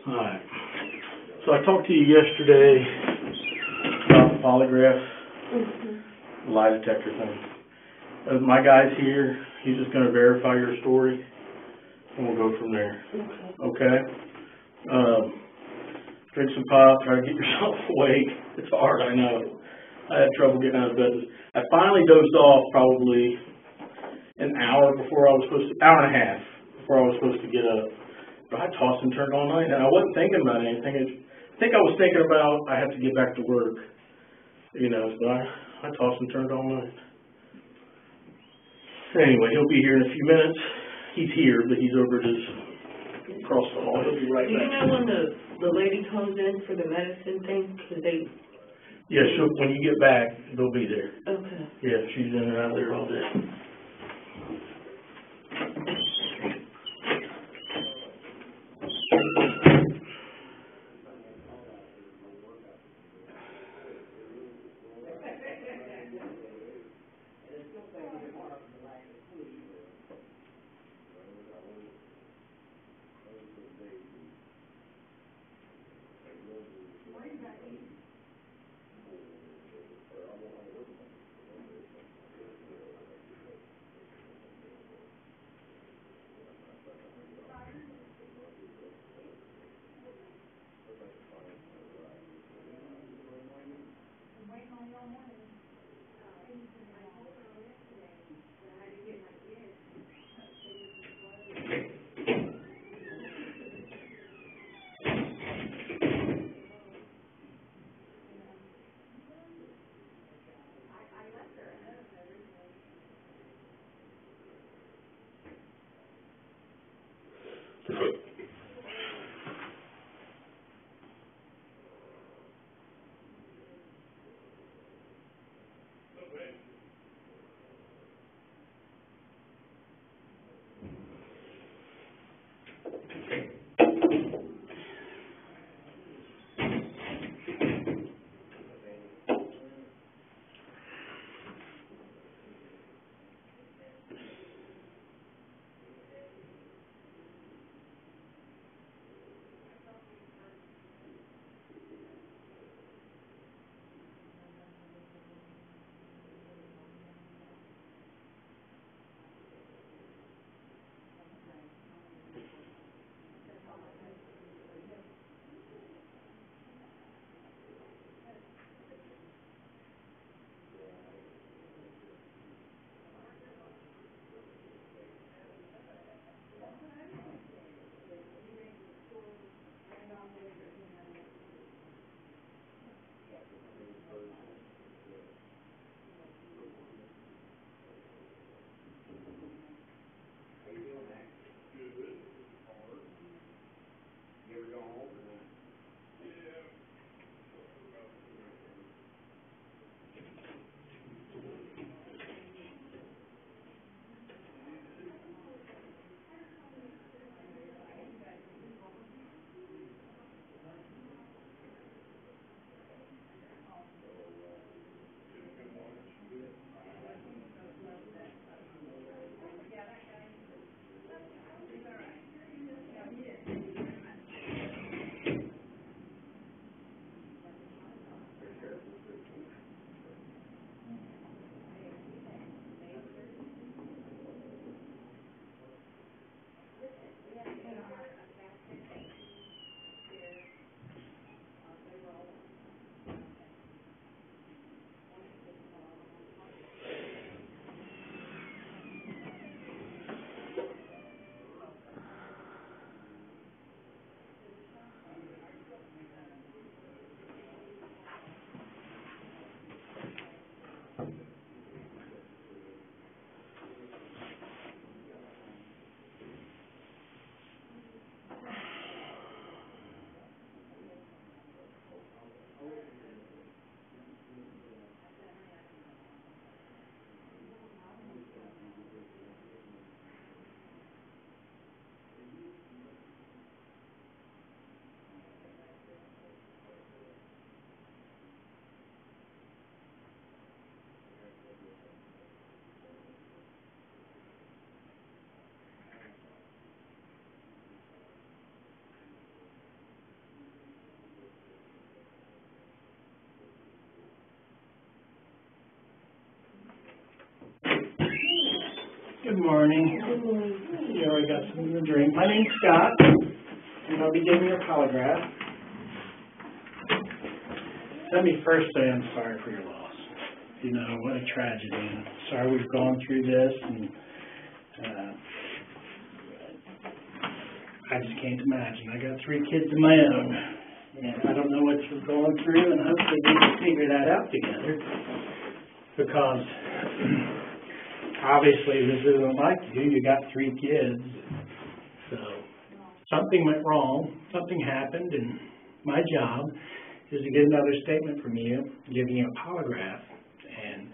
Alright. So I talked to you yesterday about the polygraph, lie detector thing. My guy's here. He's just going to verify your story, and we'll go from there. Okay? Drink some pop, try to get yourself awake. It's hard, I know. I had trouble getting out of bed. I finally dozed off probably an hour before I was supposed to, hour and a half before I was supposed to get up. But I tossed and turned all night, and I wasn't thinking about anything. I think I was thinking about I have to get back to work, you know, so I tossed and turned all night. Anyway, he'll be here in a few minutes. He's here, but he's over at his across the hall. He'll be right back. Do you know when the lady comes in for the medicine thing? Cause they... Yeah, when you get back, they'll be there. Okay. Yeah, she's in and out there all day. Good morning. Good morning. You already got something to drink. My name's Scott, and I'll be giving you a polygraph. Let me first say I'm sorry for your loss. You know, what a tragedy. I'm sorry we've gone through this, and I just can't imagine. I got 3 kids of my own, and I don't know what you're going through, and hopefully we can figure that out together, because obviously this isn't like you. You got 3 kids, so something went wrong, something happened, and my job is to get another statement from you, giving you a polygraph, and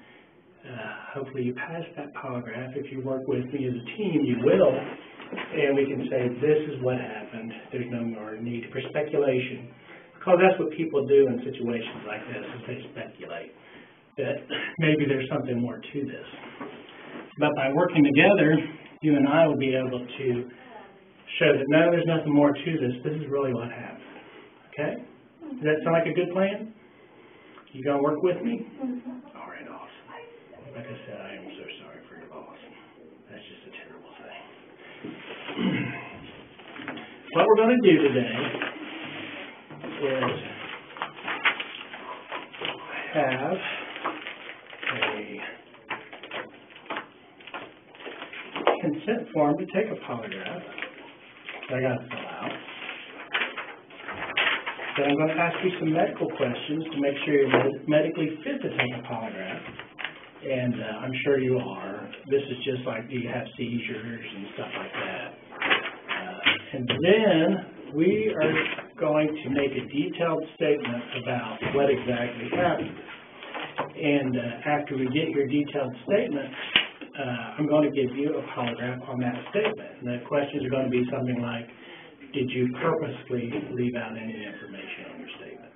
hopefully you pass that polygraph. If you work with me as a team, you will, and we can say this is what happened. There's no more need for speculation, because that's what people do in situations like this, is they speculate that maybe there's something more to this. But by working together, you and I will be able to show that no, there's nothing more to this. This is really what happened. Okay? Does that sound like a good plan? You gonna work with me? Mm-hmm. All right, awesome. Like I said, I am so sorry for your loss. That's just a terrible thing. What we're gonna do today is have a consent form to take a polygraph that I got to fill out. Then I'm going to ask you some medical questions to make sure you're medically fit to take a polygraph. And I'm sure you are. This is just like, do you have seizures and stuff like that. And then we are going to make a detailed statement about what exactly happened. And after we get your detailed statement, I'm going to give you a polygraph on that statement. And the questions are going to be something like, did you purposely leave out any information on your statement?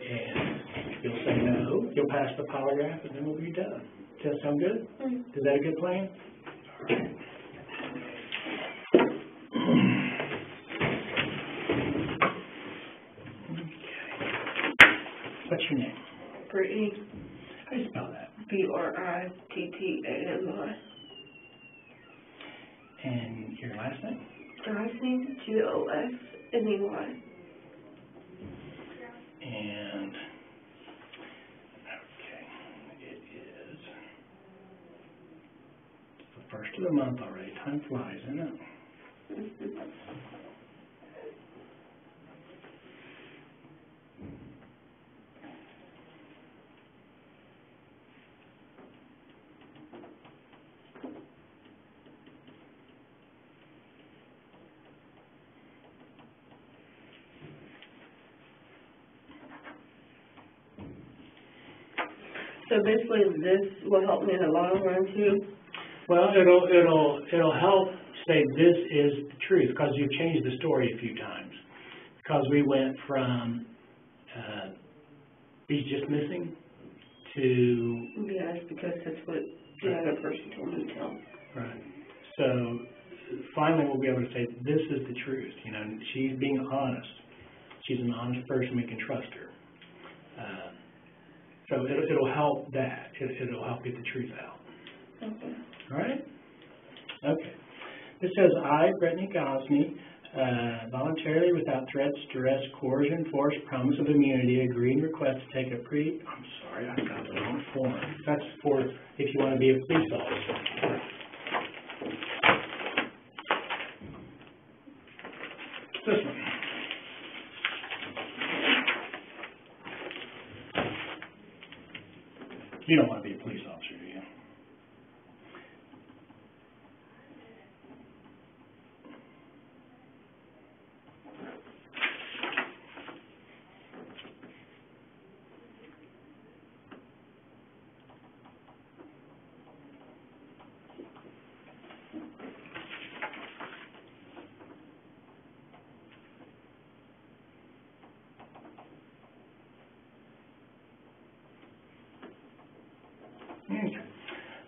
And you'll say no, you'll pass the polygraph, and then we'll be done. Does that sound good? Mm-hmm. Is that a good plan? All right. Okay. What's your name? Brittany. How do you spell that? Brittany. And your last name? Last name Gosney. And, okay, it is the first of the month already. Time flies, isn't it? Mm-hmm. So basically, this will help me in the long run too. Well, it'll help say this is the truth, because you've changed the story a few times. Because we went from he's just missing to Yeah, it's because that's what the other person told me to tell. right. So finally, we'll be able to say this is the truth. You know, she's being honest. She's an honest person. We can trust her. So it'll help that. It'll help get the truth out. Okay. All right? Okay. This says, I, Brittany Gosney, voluntarily, without threats, duress, coercion, force, promise of immunity, agree and request to take a I'm sorry, I got the wrong form. That's for if you want to be a police officer. This one. You don't want to be a police officer, do you?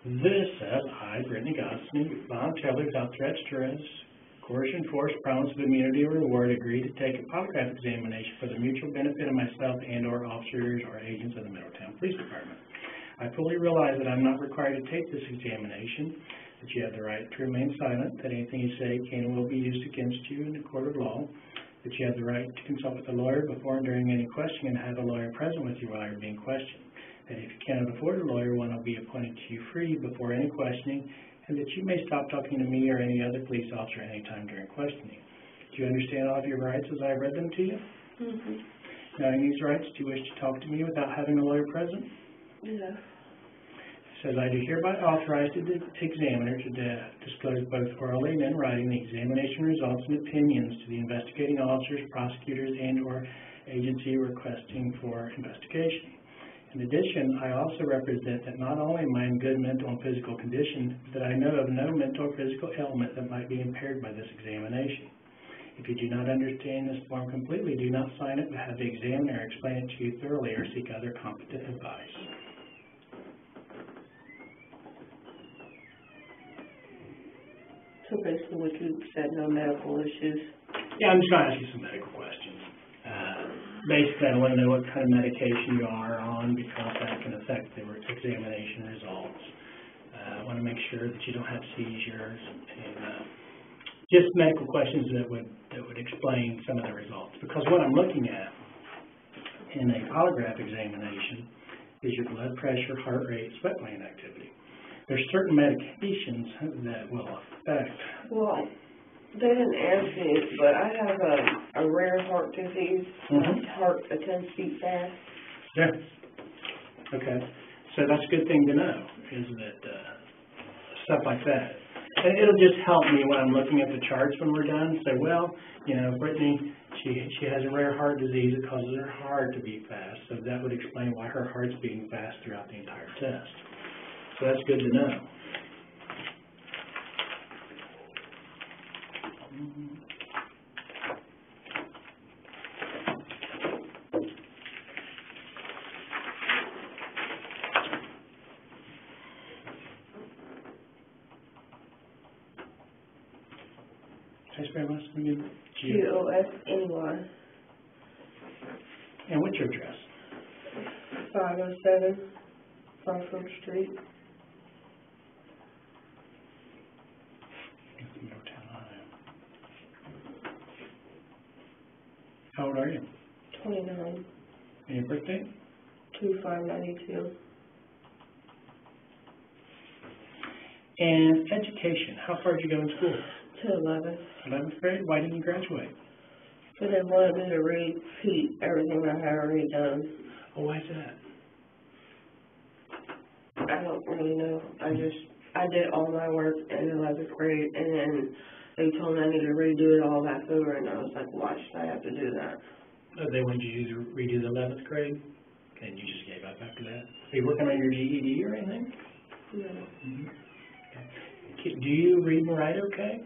This says, I, Brittany Gosney, voluntarily, without threats, duress, coercion, force, promise of immunity, or reward, agree to take a polygraph examination for the mutual benefit of myself and or officers or agents of the Middletown Police Department. I fully realize that I'm not required to take this examination, that you have the right to remain silent, that anything you say can and will be used against you in a court of law, that you have the right to consult with a lawyer before and during any questioning and have a lawyer present with you while you're being questioned, that if you cannot afford a lawyer, one will be appointed to you free before any questioning, and that you may stop talking to me or any other police officer anytime during questioning. Do you understand all of your rights as I have read them to you? Mm-hmm. Knowing these rights, do you wish to talk to me without having a lawyer present? Yeah. Says, I do hereby authorize the examiner to disclose both orally and in writing the examination results and opinions to the investigating officers, prosecutors, and or agency requesting for investigation. In addition, I also represent that not only am I in good mental and physical condition, but that I know of no mental or physical ailment that might be impaired by this examination. If you do not understand this form completely, do not sign it, but have the examiner explain it to you thoroughly or seek other competent advice. So basically what you said, no medical issues. Yeah, I'm just going to ask you some medical questions. Basically, I want to know what kind of medication you are on because that can affect the examination results. I want to make sure that you don't have seizures and just medical questions that would explain some of the results. Because what I'm looking at in a polygraph examination is your blood pressure, heart rate, sweat gland activity. There's certain medications that will affect. Well, they didn't ask me, but I have a rare heart disease. My heart attempts to beat fast. Yeah. Okay. So that's a good thing to know, is that stuff like that. And it'll just help me when I'm looking at the charts when we're done. Say, well, you know, Brittany, she has a rare heart disease that causes her heart to beat fast. So that would explain why her heart's beating fast throughout the entire test. So that's good to know. Can I spell last name again? Gosney. And what's your address? 507 Crawford Street. Middletown, Ohio. How old are you? 29. And your birthday? 2592. And education. How far did you go in school? To 11. 11th grade? Why didn't you graduate? So they wanted me to repeat everything I had already done. Oh, why is that? I don't really know. I did all my work in 11th grade, and then they told me I needed to redo it all back over, and I was like, why should I have to do that? Oh, they wanted you to redo the 11th grade? And you just gave up after that? Are you working on your GED or anything? No. Mm-hmm. Okay. Do you read and write okay?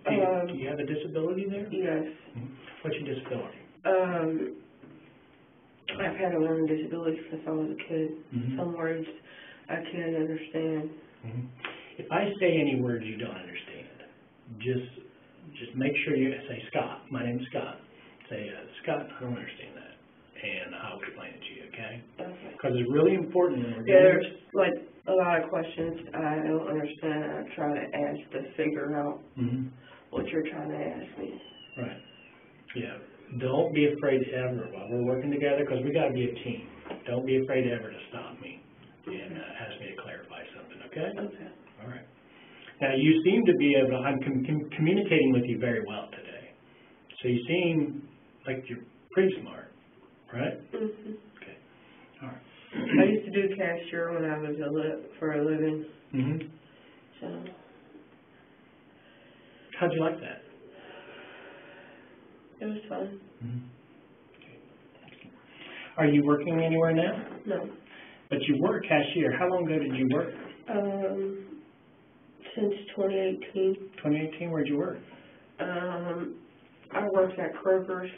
Do you have a disability there? Yes. Mm-hmm. What's your disability? I've had a learning disability since I was a kid. Mm-hmm. Some words I can't understand. Mm-hmm. If I say any words you don't understand, just make sure you say, Scott, my name's Scott. Say, Scott, I don't understand that. And I'll explain it to you, okay? Okay. Because it's really important when we're There's like a lot of questions I don't understand. I try to ask to figure out what you're trying to ask me. Right. Yeah. Don't be afraid ever while we're working together, because we got to be a team. Don't be afraid ever to stop me and ask me to clarify something, okay? Okay. All right. Now, you seem to be able to, I'm communicating with you very well today. So you seem like you're pretty smart, right? Mm-hmm. Okay. All right. I used to do cashier when I was for a living. Mm-hmm. So. How'd you like that? It was fun. Mm-hmm. Okay. Are you working anywhere now? No. But you were a cashier. How long ago did you work? Since 2018. 2018, where'd you work? I worked at Kroger's.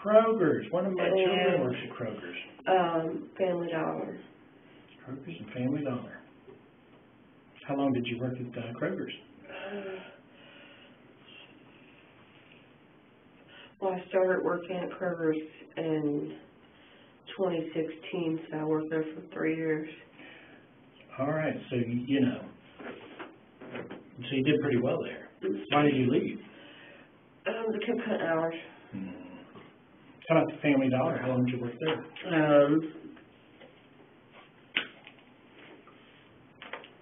Kroger's. One of my children works at Kroger's. Family Dollar. Kroger's and Family Dollar. How long did you work at Kroger's? Well, I started working at Kroger's in 2016, so I worked there for 3 years. All right, so you know. So you did pretty well there. Why did you leave? They kept cutting hours. How about the Family Dollar? How long did you work there?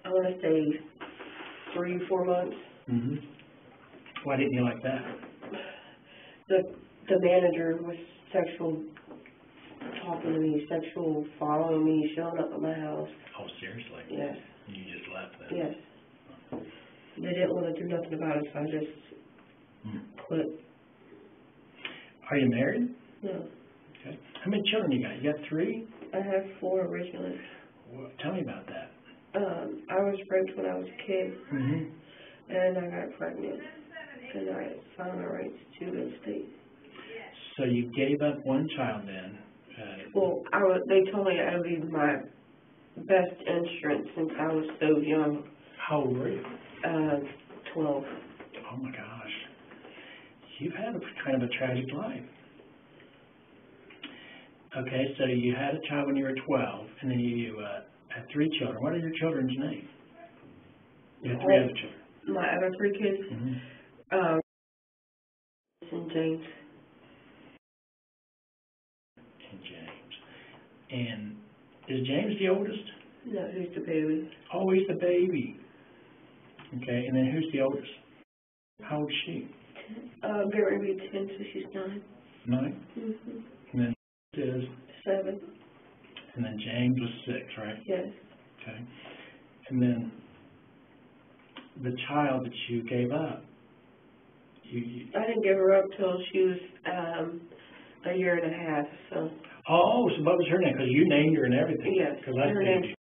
I want to say 3-4 months. Why didn't you like that? The manager was sexual talking to me, sexual following me, showing up at my house. Oh, seriously? Yes. You just left then? Yes. They didn't want to do nothing about it, so I just quit. Are you married? No. Okay. How many children you got? You got 3? I have 4 originally. Well, tell me about that. I was raped when I was a kid, and I got pregnant, and I filed my rights to the state. So you gave up one child then? Well, they told me I would be my best insurance since I was so young. How old were you? 12. Oh my gosh. You've had a kind of a tragic life. Okay, so you had a child when you were 12, and then you had 3 children. What are your children's names? You had 3 other children. My other 3 kids? And James. And James. And is James the oldest? No, he's the baby. Oh, he's the baby. Okay, and then who's the oldest? How old is she? Get ready to be 10, so she's 9. 9? And then is? 7. And then James was 6, right? Yes. Okay. And then the child that you gave up, I didn't give her up till she was a year and a half, so. Oh, so what was her name? Because you named her and everything. Yes, her name.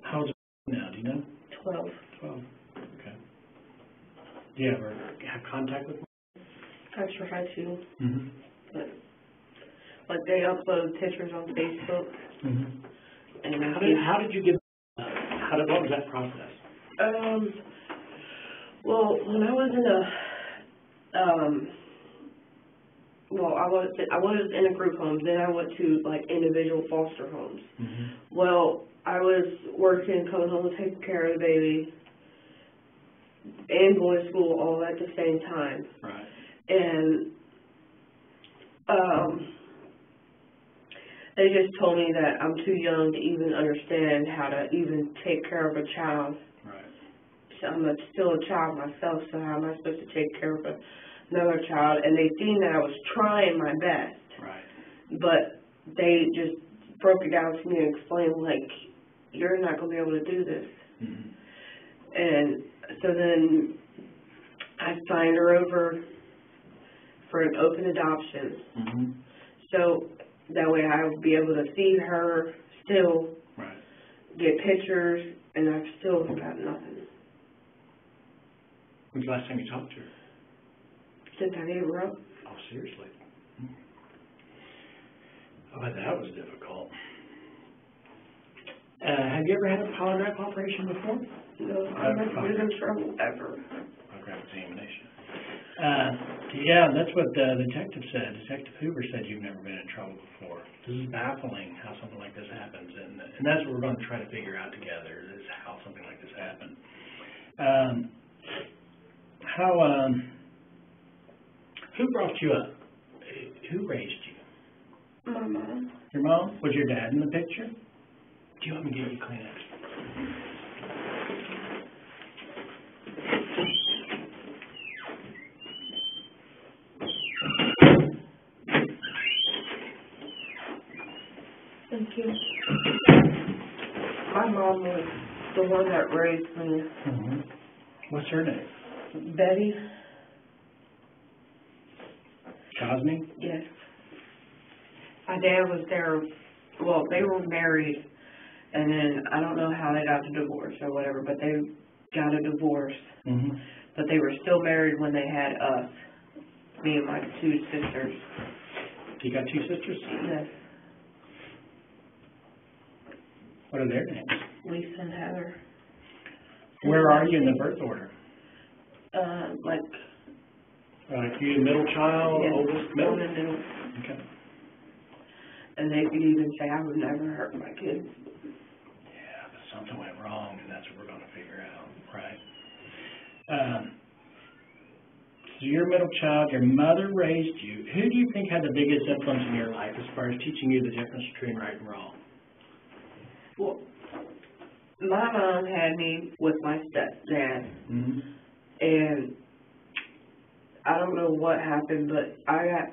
How old is she now? Do you know? 12. 12. Okay. Do you ever have contact with her? I try to. But, like, they upload pictures on Facebook. And how did you get? What was that process? Well, when I was in I was in a group home. Then I went to like individual foster homes. Well, I was working, coming home and taking care of the baby, and going to school all at the same time. Right. And they just told me that I'm too young to even understand how to even take care of a child. Right. So I'm still a child myself, so how am I supposed to take care of another child? And they seen that I was trying my best. Right. But they just broke it down to me and explained, like, you're not going to be able to do this. And so then I signed her over for an open adoption. So that way I would be able to see her still, get pictures, and I've still got nothing. When's the last time you talked to her? Since I gave her up. Oh, seriously? I bet that was difficult. Have you ever had a polygraph operation before? No, I've never been in trouble ever. Polygraph examination. Yeah, that's what the detective said. Detective Hoover said you've never been in trouble before. This is baffling how something like this happens, and that's what we're going to try to figure out together, is how something like this happened. Who brought you up? Who raised you? My mom. Your mom? Was your dad in the picture? Do you want me to get you Kleenex? Thank you. My mom was the one that raised me. What's her name? Betty. Gosney? Yes. My dad was there. Well, they were married, and then I don't know how they got the divorce or whatever, but they got a divorce. But they were still married when they had us, me and my 2 sisters. You got 2 sisters? Yes. What are their names? Lisa and Heather. Where are you in the birth order? Like you middle child, yes, oldest, middle? middle. Okay. And they could even say, I would never hurt my kids. Yeah, but something went wrong, and that's what we're gonna figure out, right? So you're a middle child, your mother raised you. Who do you think had the biggest influence in your life as far as teaching you the difference between right and wrong? Well, my mom had me with my stepdad, and I don't know what happened, but I got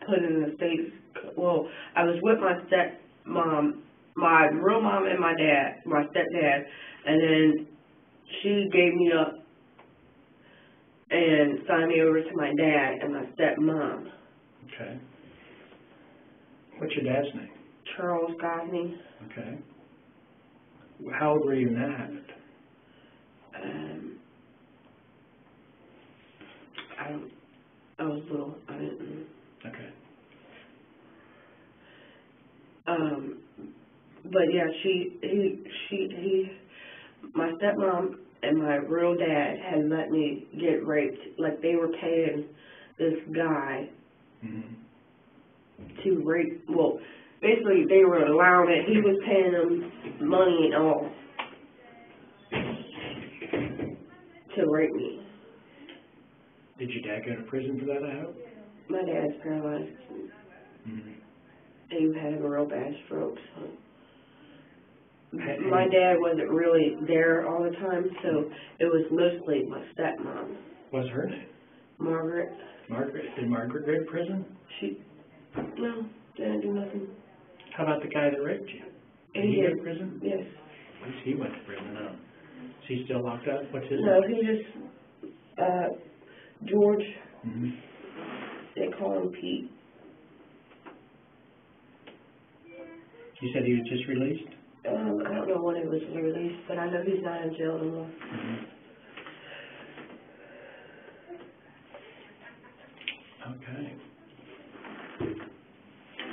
put in the state. Well, I was with my stepmom, my real mom, and my dad, my stepdad, and then she gave me up and signed me over to my dad and my stepmom. Okay. What's your dad's name? Charles Gosney. Okay. How old were you when that happened? I was little. I didn't. Okay. But yeah, my stepmom and my real dad had let me get raped. Like they were paying this guy to rape. Well, basically they were allowing it. He was paying them money and all to rape me. Did your dad go to prison for that, I hope? My dad's paralyzed. He had a real bad stroke, so. My dad wasn't really there all the time, so it was mostly my stepmom. What's her name? Margaret. Margaret. Did Margaret go to prison? No, didn't do nothing. How about the guy that raped you? Did he go to prison? Yes. At least he went to prison, huh? Is he still locked up? What's his No, name? he just, George. They call him Pete. You said he was just released? I don't know when he was released, but I know he's not in jail anymore. Okay.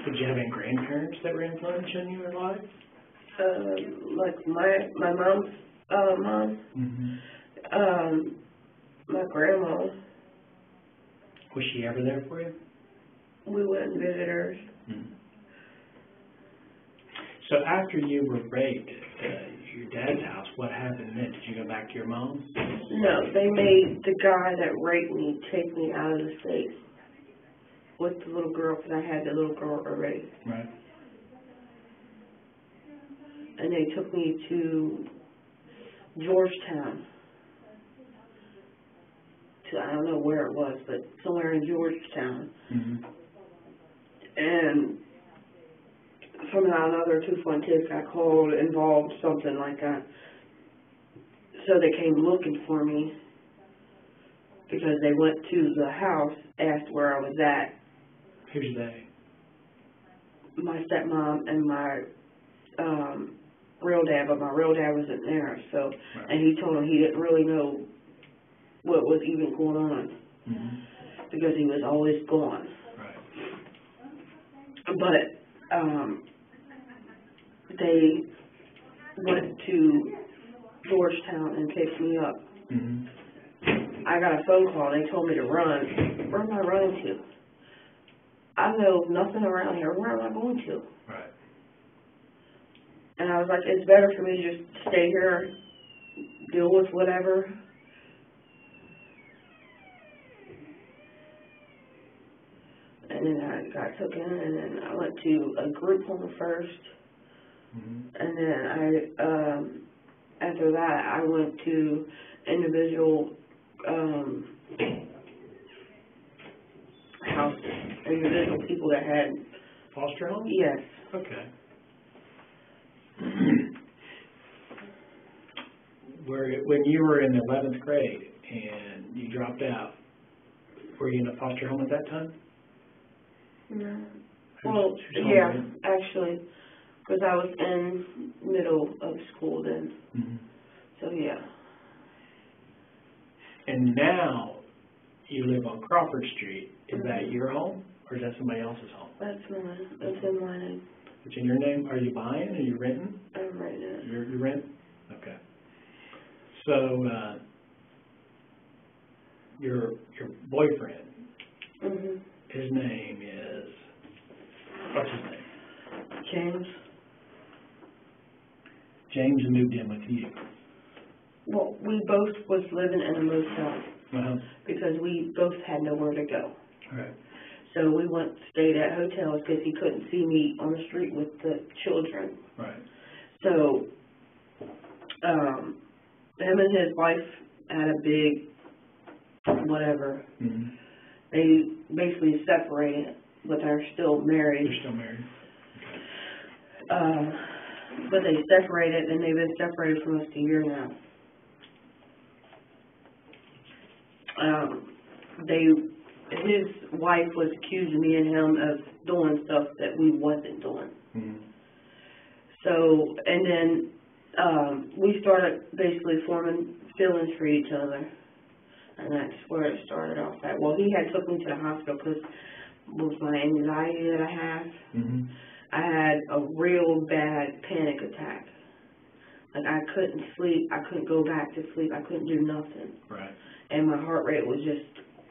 Did you have any grandparents that were influential in your life? Like my mom's mom. My grandma. Was she ever there for you? We went and visited her. So after you were raped at your dad's house, what happened then? Did you go back to your mom's? No, they made the guy that raped me take me out of the state with the little girl, because I had the little girl already. Right. And they took me to Georgetown. I don't know where it was, but somewhere in Georgetown. And somehow another 2 fun kids got called, involved, something like that. So they came looking for me because they went to the house, asked where I was at. Who's they? My stepmom and my real dad, but my real dad wasn't there. So, and he told them he didn't really know what was even going on because he was always gone. But they went to Georgetown and picked me up. I got a phone call. They told me to run. Where am I running to? I know nothing around here. Where am I going to? Right. And I was like, it's better for me to just stay here, deal with whatever. And then I got taken, and then I went to a group home first. And then after that, I went to individual houses, individual people that had foster home? Yes. Okay. When you were in the 11th grade and you dropped out, were you in a foster home at that time? No. Well, yeah, actually, because I was in middle of school then. So, yeah. And now you live on Crawford Street. Is that your home, or is that somebody else's home? That's mine. That's in my name. It's in your name. Are you buying? Are you renting? I'm renting it. You're renting? Okay. So, your boyfriend, his name is, what's his name? James, James moved in with you. well, we both was living in a motel Uh-huh. because we both had nowhere to go. Right. So we stayed at hotels because he couldn't see me on the street with the children. Right. So, him and his wife had a big, whatever. Mm-hmm. They basically separated, but they're still married. They're still married. But they separated, and they've been separated for almost a year now. His wife was accusing me and him of doing stuff that we wasn't doing. Mm-hmm. So, and then, we started basically forming feelings for each other. And that's where it started off at. Well, he had took me to the hospital because with my anxiety that I have, Mm-hmm. I had a real bad panic attack. Like, I couldn't sleep. I couldn't go back to sleep. I couldn't do nothing. Right. And my heart rate was just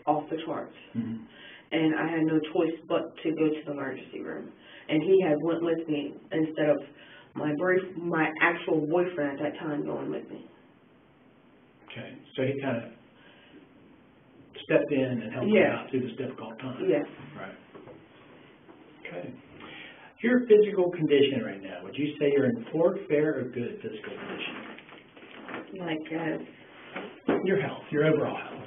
off the charts. Mm-hmm. And I had no choice but to go to the emergency room. And he had went with me instead of my actual boyfriend at that time going with me. Okay. So he kind of stepped in and helped you out through this difficult time. Yes. Right. Okay. Your physical condition right now, would you say you're in poor, fair, or good physical condition? Like, Your health, your overall health.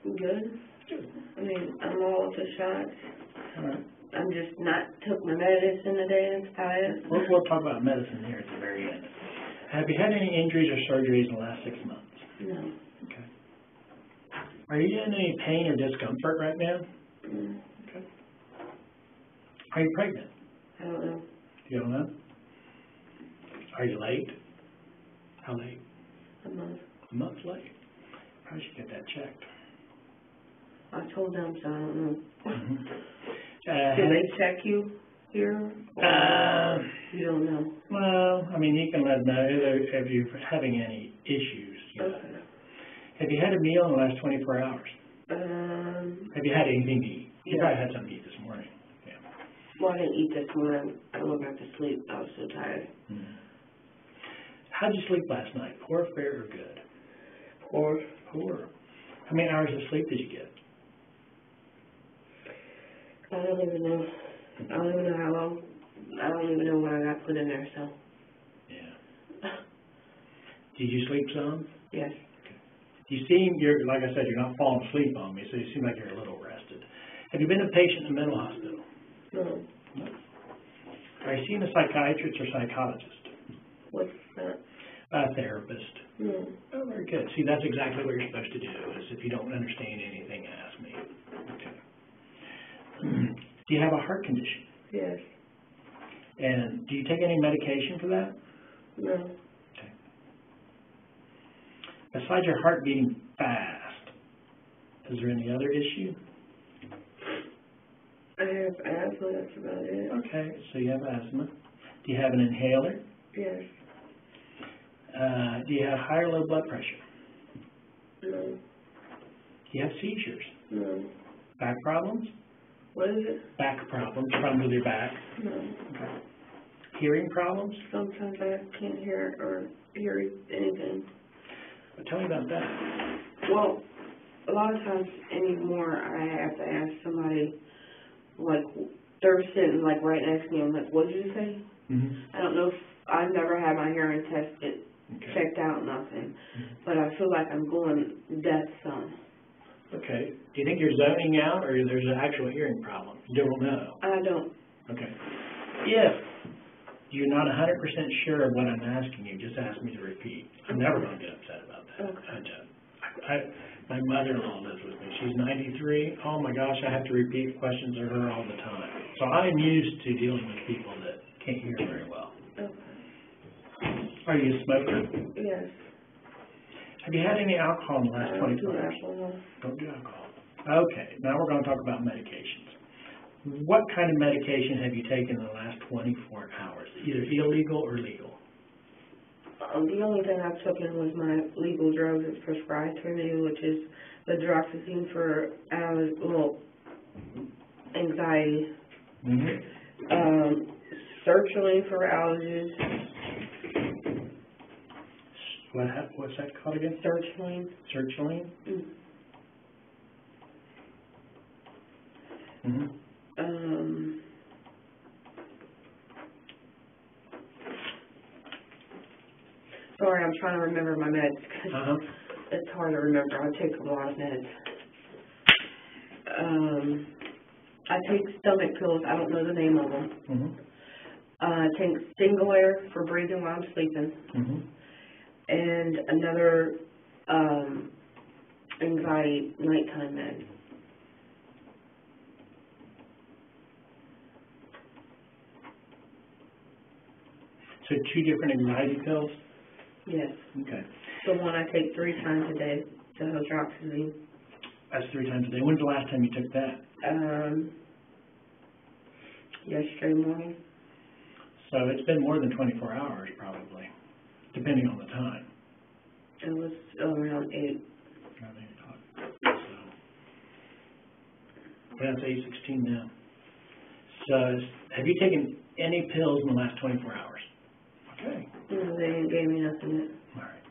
good. Good. I mean, I'm all with the shots. All right. I'm just not took my medicine today and tired. We'll talk about medicine here at the very end. Have you had any injuries or surgeries in the last 6 months? No. Okay. Are you in any pain or discomfort right now? Mm. Okay. Are you pregnant? I don't know. You don't know? Are you late? How late? A month. A month late. Probably should get that checked. I told them, so I don't know. Mm-hmm. Do they check you here? Or you don't know? Well, I mean, you can let them know if you're having any issues. Okay. Have you had a meal in the last 24 hours? Have you had anything to eat? You probably had something to eat this morning. Yeah. Well, I didn't eat this morning. I went back to sleep. I was so tired. Mm-hmm. How did you sleep last night? Poor, fair, or good? Poor. Poor. How many hours of sleep did you get? I don't even know. I don't even know how long. I don't even know when I got put in there, so. Yeah. Did you sleep some? Yes. You seem, like I said, you're not falling asleep on me, so you seem like you're a little rested. Have you been a patient in a mental hospital? No. No. Are you seeing a psychiatrist or psychologist? What's that? A therapist. No. Oh, very good. See, that's exactly what you're supposed to do, is if you don't understand anything, ask me. Okay. Do you have a heart condition? Yes. And do you take any medication for that? No. Okay. Besides your heart beating fast, is there any other issue? I have asthma, that's about it. Okay, so you have asthma. Do you have an inhaler? Yes. Do you have high or low blood pressure? No. Do you have seizures? No. Back problems? What is it? Back problems with your back? No. Okay. Hearing problems? Sometimes I can't hear or hear anything. Well, tell me about that. Well, a lot of times anymore I have to ask somebody, like, they're sitting, like, right next to me. I'm like, what did you say? Mm-hmm. I don't know if I've never had my hearing tested, checked out, nothing. Mm-hmm. But I feel like I'm going deaf some. Okay. Do you think you're zoning out or there's an actual hearing problem? You don't know. I don't. Okay. If you're not 100% sure of what I'm asking you, just ask me to repeat. I'm never going to get upset about that. Okay. My mother-in-law lives with me. She's 93. Oh my gosh, I have to repeat questions of her all the time. So I'm used to dealing with people that can't hear very well. Okay. Are you a smoker? Yes. Have you had any alcohol in the last 24 hours? Alcohol. Don't do alcohol. Okay, now we're going to talk about medications. What kind of medication have you taken in the last 24 hours, either illegal or legal? The only thing I've taken was my legal drugs that's prescribed for me, which is the droxazine for anxiety, Mm-hmm. searching for allergies, What's that called again? searching. Searchling? Mm-hmm. Sorry, I'm trying to remember my meds, because it's hard to remember. I take a lot of meds. I take stomach pills. I don't know the name of them. Mm-hmm. I take Singulair for breathing while I'm sleeping. Mm-hmm. And another anxiety nighttime med. So 2 different anxiety pills? Yes. Okay. The one I take 3 times a day, the hydroxyzine. That's 3 times a day. When's the last time you took that? Yesterday morning. So it's been more than 24 hours, probably, depending on the time. It was around 8. Around 8 o'clock. So, well, it's 8:16 now. So, have you taken any pills in the last 24 hours? Okay. No, they didn't give me nothing yet. All right.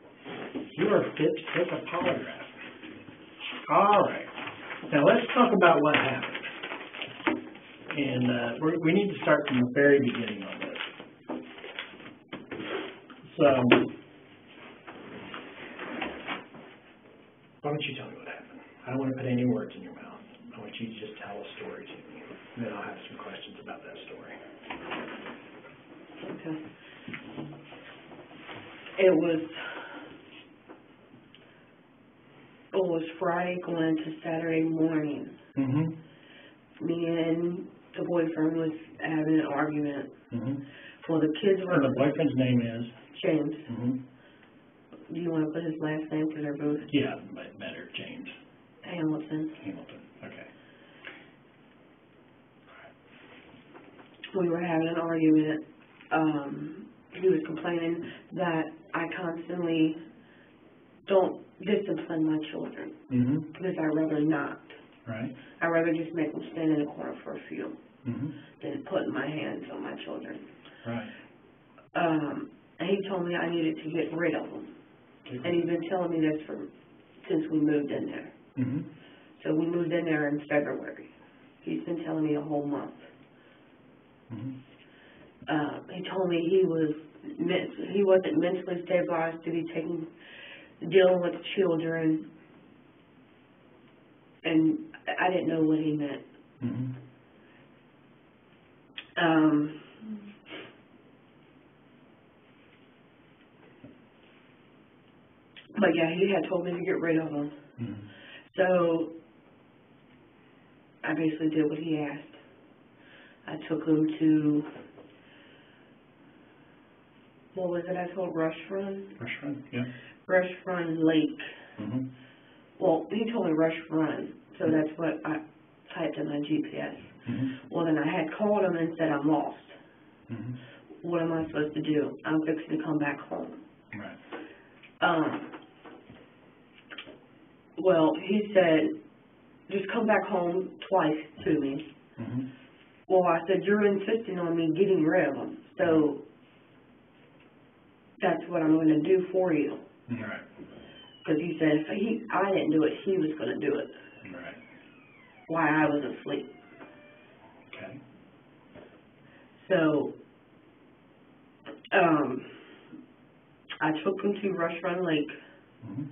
You are fit to take a polygraph. All right. Now, let's talk about what happened. And we need to start from the very beginning on this. So, why don't you tell me what happened? I don't want to put any words in your mouth. I want you to just tell a story to me. And then I'll have some questions about that story. Okay. It was Friday going to Saturday morning. Mm-hmm. Me and the boyfriend was having an argument. Mm-hmm. Well, the kids were... And the boyfriend's name is? James. Mm-hmm. Do you want to put his last name? Because they're both... Yeah, better, James. Hamilton. Okay. We were having an argument. He was complaining that I constantly don't discipline my children. Mm-hmm. Because I'd rather not. Right. I'd rather just make them stand in a corner for a few Mm-hmm. than putting my hands on my children. Right. And he told me I needed to get rid of them. Okay. And he's been telling me this since we moved in there. Mm-hmm. So we moved in there in February. He's been telling me a whole month. Mm-hmm. He told me he wasn't mentally stabilized to be dealing with children, and I didn't know what he meant. Mm-hmm. But yeah, he had told me to get rid of them. Mm-hmm. So I basically did what he asked. I took him to, what was it I told? Rush Run? Rush Run, yeah. Rush Run Lake. Mm-hmm. Well, he told me Rush Run, so that's what I typed in my GPS. Mm-hmm. Well, then I had called him and said, I'm lost. Mm-hmm. What am I supposed to do? I'm fixing to come back home. Right. Well, he said, just come back home twice to me. Mm-hmm. Well, I said, you're insisting on me getting rid of them, so that's what I'm going to do for you. Right. Because he said if I didn't do it, he was going to do it. Right. While I was asleep. Okay. So, I took him to Rush Run Lake. Mm-hmm.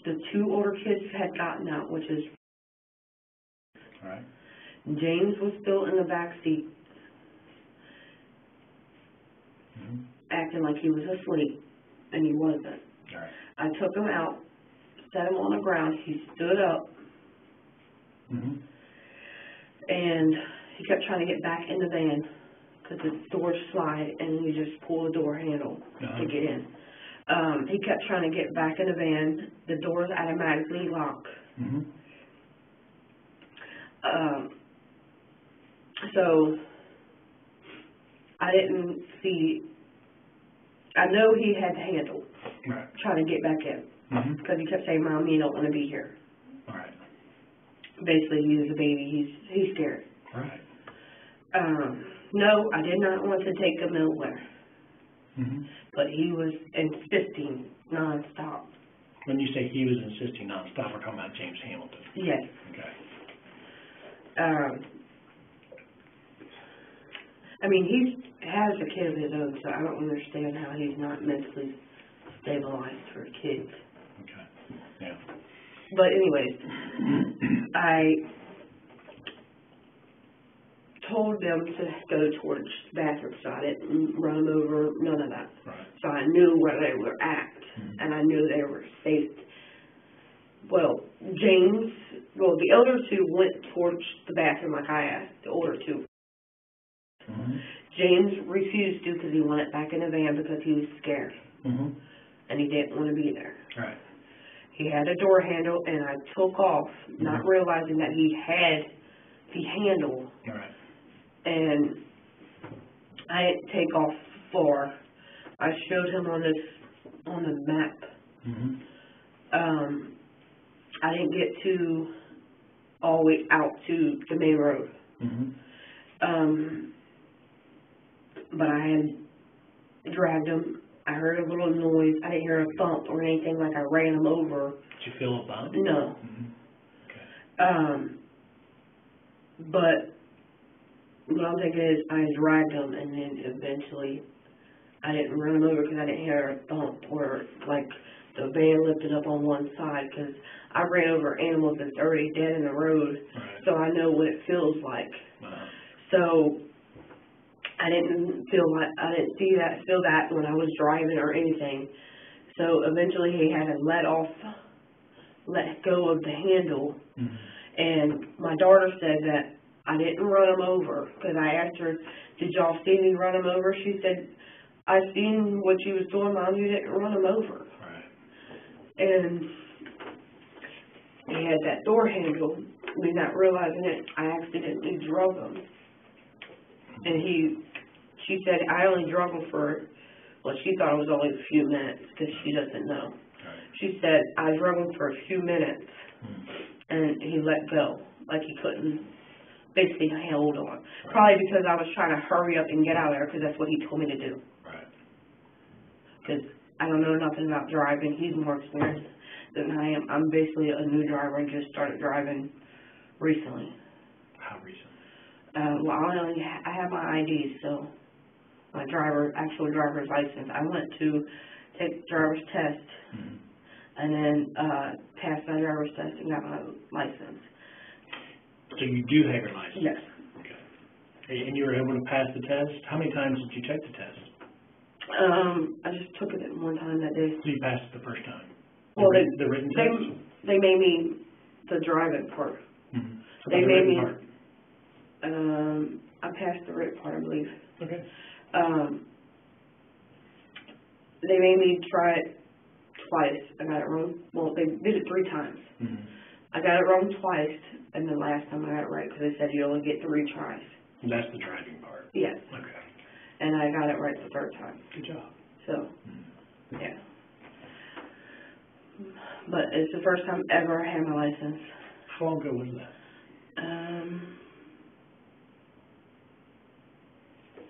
The 2 older kids had gotten out, which is... All right. James was still in the back seat, Mm-hmm. acting like he was asleep, and he wasn't. All right. I took him out, set him on the ground. He stood up, Mm-hmm. and he kept trying to get back in the van because the doors slide, and you just pull the door handle to get in. He kept trying to get back in the van. The doors automatically lock. Mm-hmm. So I didn't see. I know he had the handle. Right. Trying to get back in Mm-hmm. because he kept saying, "Mom, you don't want to be here." All right. basically he was a baby, he's scared. Right. No, I did not want to take him nowhere, Mm-hmm. but he was insisting nonstop. When you say he was insisting nonstop, we're talking about James Hamilton. Yes. Okay. I mean, he has a kid of his own, so I don't understand how he's not mentally stabilized for kids. Okay. Yeah. But anyways, I told them to go towards the bathroom, so I didn't run them over, none of that. Right. So I knew where they were at, and I knew they were safe. Well, the elder two went towards the bathroom like I asked, the older two. Mm-hmm. James refused to because he wanted back in the van because he was scared, Mm-hmm. and he didn't want to be there. Right. He had a door handle, and I took off, not realizing that he had the handle, Right. and I didn't take off far. I showed him on the map. Mm-hmm. I didn't get all the way out to the main road. Mm-hmm. But I had dragged him. I heard a little noise. I didn't hear a thump or anything like I ran him over. Did you feel a bump? No. Mm-hmm. Okay. But what I'm thinking is I dragged him, and then eventually I didn't run him over because I didn't hear a thump or like the van lifted up on one side, because I ran over animals that's already dead in the road, Right. so I know what it feels like. Wow. So I didn't feel that when I was driving or anything. So eventually he had to let go of the handle. Mm-hmm. And my daughter said that I didn't run him over, because I asked her, did y'all see me run him over? She said, I seen what you was doing, Mom, you didn't run him over. Right. And he had that door handle. Me not realizing it, I accidentally drug him. And she said, I only drug him she thought it was only a few minutes, because she doesn't know. Right. She said, I drug him for a few minutes, Mm-hmm. and he let go, like he couldn't, basically hold on. Right. Probably because I was trying to hurry up and get out of there, because that's what he told me to do. Right. Because I don't know nothing about driving. He's more experienced than I am. I'm basically a new driver and just started driving recently. How recent? Well, I have my ID, so my actual driver's license. I went to take driver's test, Mm-hmm. and then passed my driver's test and got my license. So you do have your license? Yes. Okay. And you were able to pass the test? How many times did you take the test? I just took it one time that day. So you passed it the first time? Well, the written test? They made me the driving part. Mm-hmm. So They the made written me. part? I passed the written part, I believe. Okay. They made me try it twice. I got it wrong. Well, they did it 3 times. Mm-hmm. I got it wrong twice, and the last time I got it right, because they said you only get 3 tries. And that's the driving part? Yes. Okay. And I got it right the 3rd time. Good job. So, Mm-hmm. yeah. But it's the first time ever I had my license. How long ago was that?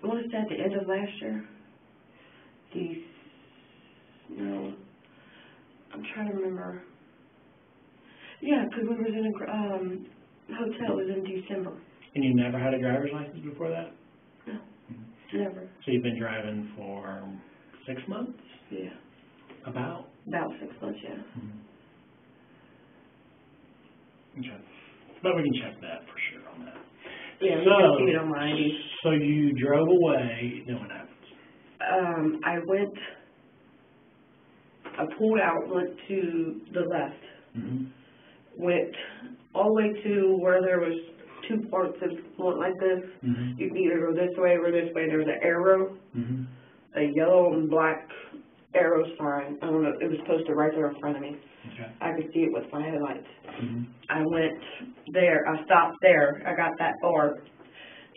I want to say at the end of last year. No, I'm trying to remember. Yeah, because we was in a hotel. It was in December. And you never had a driver's license before that? No, Mm-hmm. never. So you've been driving for 6 months? Yeah. About 6 months, yeah. Mm-hmm. Okay. But we can check that for sure on that. Yeah, you can see it on my ID. So you drove away, then what happens? I pulled out, went to the left, Mm-hmm. went all the way to where there was 2 parts that went like this. Mm-hmm. You can either go this way or this way. There was an arrow, Mm-hmm. a yellow and black arrow sign. I don't know, it was posted right there in front of me. Okay. I could see it with my headlights. Mm-hmm. I went there, I stopped there, I got that far,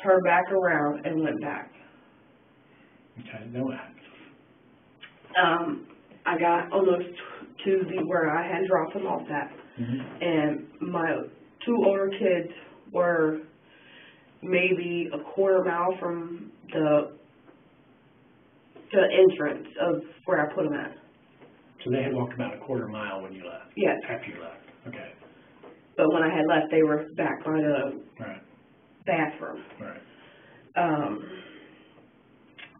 turned back around and went back. Okay, then what happens? I got almost to where I had dropped him off at, Mm-hmm. and my two older kids were maybe a quarter mile from the entrance of where I put them at. So they had walked about a quarter mile when you left? Yes. After you left, okay. But when I had left, they were back by the Right. bathroom. Right.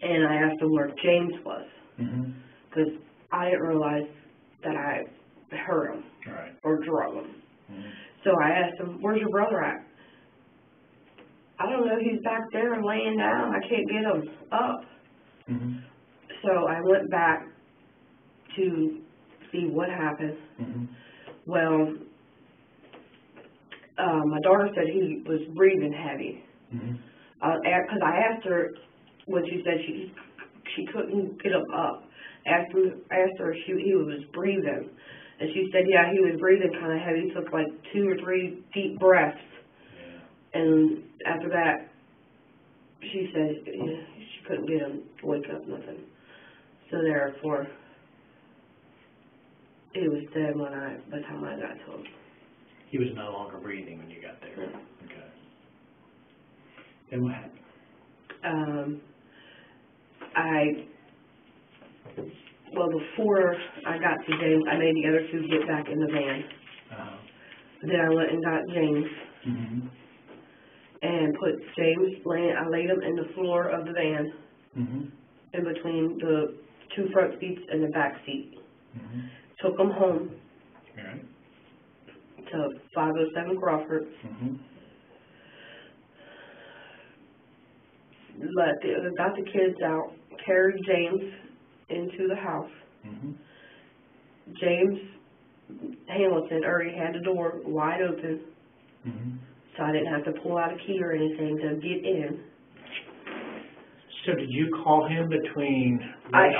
And I asked them where James was, because I didn't realize that I hurt him Right. or drug him. So I asked him, where's your brother at? I don't know, he's back there laying down. I can't get him up. So I went back to see what happened. Well, my daughter said he was breathing heavy. Because I asked her when she said she couldn't get him up. Asked her if he was breathing. And she said, yeah, he was breathing kind of heavy. He took like 2 or 3 deep breaths. And after that, she said she couldn't get him to wake up, nothing. So therefore, he was dead by the time I got to him. He was no longer breathing when you got there? Yeah. Okay. Then what happened? Before I got to James, I made the other 2 get back in the van. Then I went and got James. And put James, I laid him in the floor of the van, in between the 2 front seats and the back seat. Took him home to 507 Crawford. Got the kids out, carried James into the house. James Hamilton already had the door wide open. So I didn't have to pull out a key or anything to get in. So did you call him between I